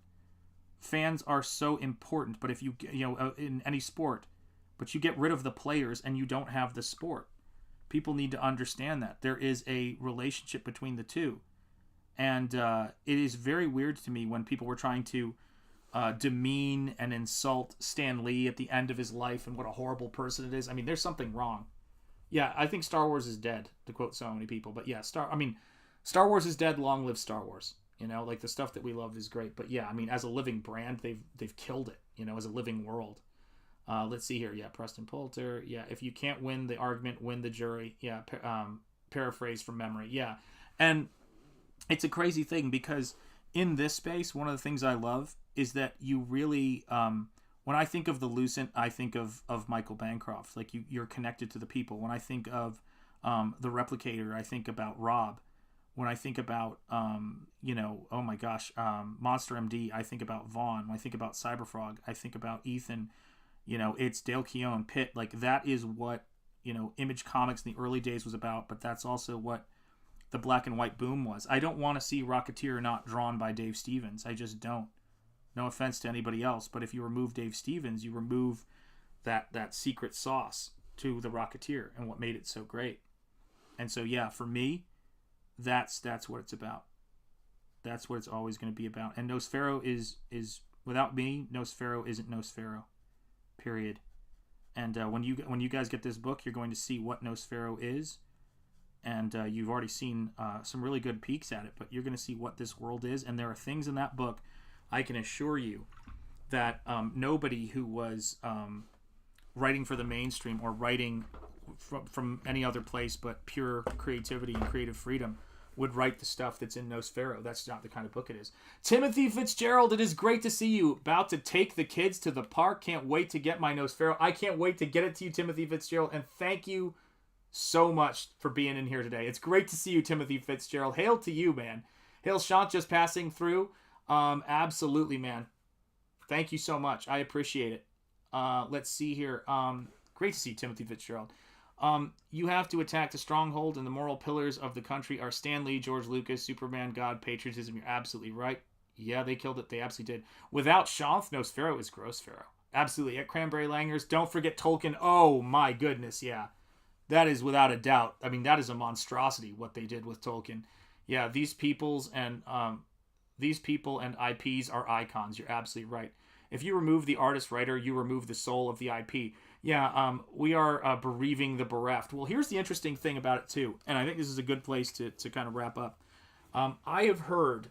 Fans are so important, but if you in any sport, but you get rid of the players and you don't have the sport. People need to understand that there is a relationship between the two. And it is very weird to me when people were trying to demean and insult Stan Lee at the end of his life and what a horrible person it is. I mean, there's something wrong. Yeah, I think Star Wars is dead, to quote so many people. But yeah, Star Wars is dead. Long live Star Wars. You know, like the stuff that we love is great. But yeah, I mean, as a living brand, they've killed it. You know, as a living world. Let's see here. Yeah, Preston Poulter. Yeah, if you can't win the argument, win the jury. Yeah, paraphrase from memory. Yeah, and it's a crazy thing because in this space, one of the things I love is that you really, when I think of the Lucent, I think of Michael Bancroft. Like you're connected to the people. When I think of the Replicator, I think about Rob. When I think about, oh my gosh, Monster MD, I think about Vaughn. When I think about Cyberfrog, I think about Ethan. You know, it's Dale Keown, Pitt. Like that is what, Image Comics in the early days was about, but that's also what the black and white boom was. I don't want to see Rocketeer not drawn by Dave Stevens. I just don't. No offense to anybody else, but if you remove Dave Stevens, you remove that secret sauce to the Rocketeer and what made it so great. And so, yeah, for me, that's what it's about. That's what it's always going to be about. And Nosfero is without me, Nosfero isn't Nosfero. Period. And when you guys get this book, you're going to see what Nosfero is. And you've already seen some really good peeks at it, but you're going to see what this world is. And there are things in that book, I can assure you, that nobody who was writing for the mainstream or writing from any other place but pure creativity and creative freedom would write the stuff that's in Nosfero. That's not the kind of book it is. Timothy Fitzgerald, it is great to see you. About to take the kids to the park. Can't wait to get my Nosfero. I can't wait to get it to you, Timothy Fitzgerald. And thank you so much for being in here today. It's great to see you, Timothy Fitzgerald. Hail to you, man. Hail Shanth just passing through. Absolutely, man. Thank you so much. I appreciate it. Let's see here. Great to see you, Timothy Fitzgerald. You have to attack the stronghold, and the moral pillars of the country are Stan Lee, George Lucas, Superman, God, patriotism. You're absolutely right. Yeah, they killed it. They absolutely did. Without Shanth, Nosfero is Grossfero. Absolutely. At Cranberry Langers, don't forget Tolkien. Oh, my goodness, yeah. That is without a doubt. I mean, that is a monstrosity, what they did with Tolkien. Yeah, these people and IPs are icons. You're absolutely right. If you remove the artist-writer, you remove the soul of the IP. Yeah, we are bereaving the bereft. Well, here's the interesting thing about it, too, and I think this is a good place to kind of wrap up. I have heard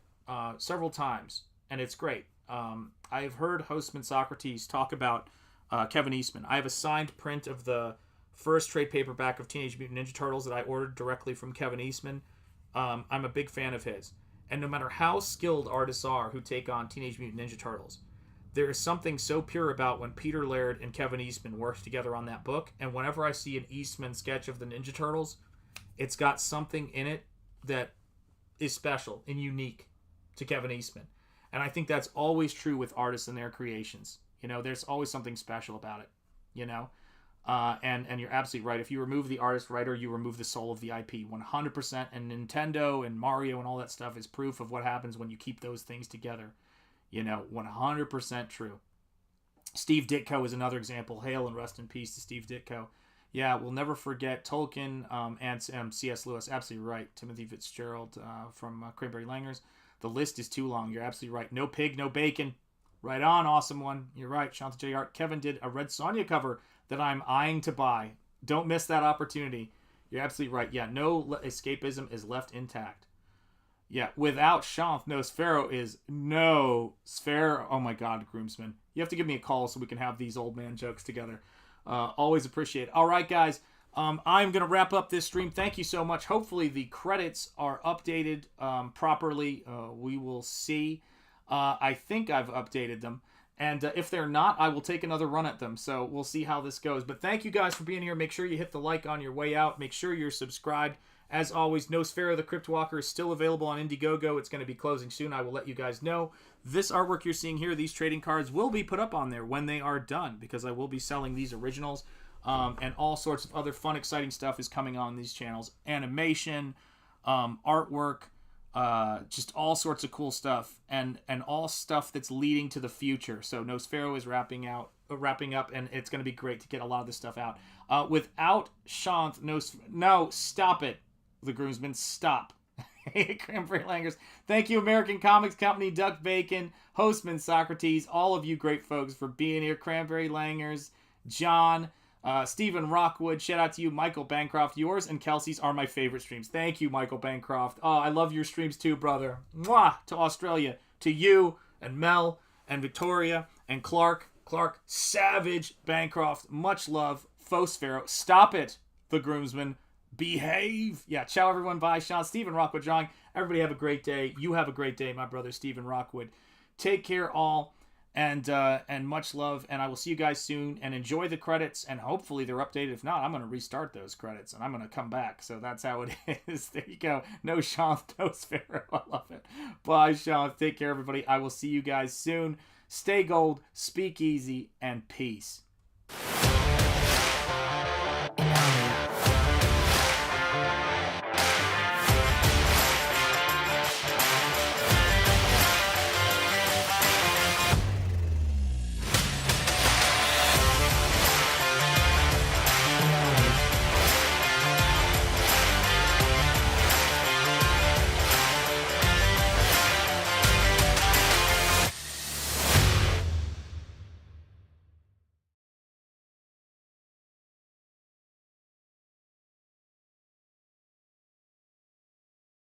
several times, and it's great, I have heard Hostman Socrates talk about Kevin Eastman. I have a signed print of the first trade paperback of Teenage Mutant Ninja Turtles that I ordered directly from Kevin Eastman. I'm a big fan of his. And no matter how skilled artists are who take on Teenage Mutant Ninja Turtles, there is something so pure about when Peter Laird and Kevin Eastman worked together on that book. And whenever I see an Eastman sketch of the Ninja Turtles, it's got something in it that is special and unique to Kevin Eastman. And I think that's always true with artists and their creations. There's always something special about it, and you're absolutely right. If you remove the artist-writer, you remove the soul of the IP 100%. And Nintendo and Mario and all that stuff is proof of what happens when you keep those things together. 100% true. Steve Ditko is another example. Hail and rest in peace to Steve Ditko. Yeah, we'll never forget Tolkien and C.S. Lewis. Absolutely right. Timothy Fitzgerald from Cranberry Langers. The list is too long. You're absolutely right. No pig, no bacon. Right on, awesome one. You're right. Shanth J. Art. Kevin did a Red Sonja cover that I'm eyeing to buy. Don't miss that opportunity. You're absolutely right. Yeah, no escapism is left intact. Yeah, without Shanth, Nosfero is Nosfero. Oh my God, groomsman. You have to give me a call so we can have these old man jokes together. Always appreciate it. All right, guys. I'm going to wrap up this stream. Thank you so much. Hopefully the credits are updated properly. We will see. I think I've updated them. And if they're not, I will take another run at them. So we'll see how this goes. But thank you guys for being here. Make sure you hit the like on your way out. Make sure you're subscribed. As always, Nosfero the Crypt Walker is still available on Indiegogo. It's going to be closing soon. I will let you guys know. This artwork you're seeing here, these trading cards, will be put up on there when they are done, because I will be selling these originals. And all sorts of other fun, exciting stuff is coming on these channels. Animation, artwork, just all sorts of cool stuff, and all stuff that's leading to the future. So Nosfero is wrapping up, and it's going to be great to get a lot of this stuff out. Without Shanth, no, stop it, the groomsman, stop. Cranberry Langers. Thank you, American Comics Company, Duck Bacon, Hostman, Socrates, all of you great folks for being here. Cranberry Langers, John, Stephen Rockwood, shout out to you, Michael Bancroft. Yours and Kelsey's are my favorite streams. Thank you, Michael Bancroft. Oh, I love your streams too, brother. Mwah! To Australia, to you and Mel and Victoria and Clark Savage Bancroft. Much love. Nosfero. Stop it, the groomsman. Behave. Yeah, ciao everyone. Bye, Sean. Stephen Rockwood, John. Everybody have a great day. You have a great day, my brother, Stephen Rockwood. Take care, all. And much love, and I will see you guys soon, and enjoy the credits, and hopefully they're updated. If not, I'm going to restart those credits, and I'm going to come back, so that's how it is. There you go. No Shanth, no Nosfero. I love it. Bye, Shanth. Take care, everybody. I will see you guys soon. Stay gold, speak easy, and peace.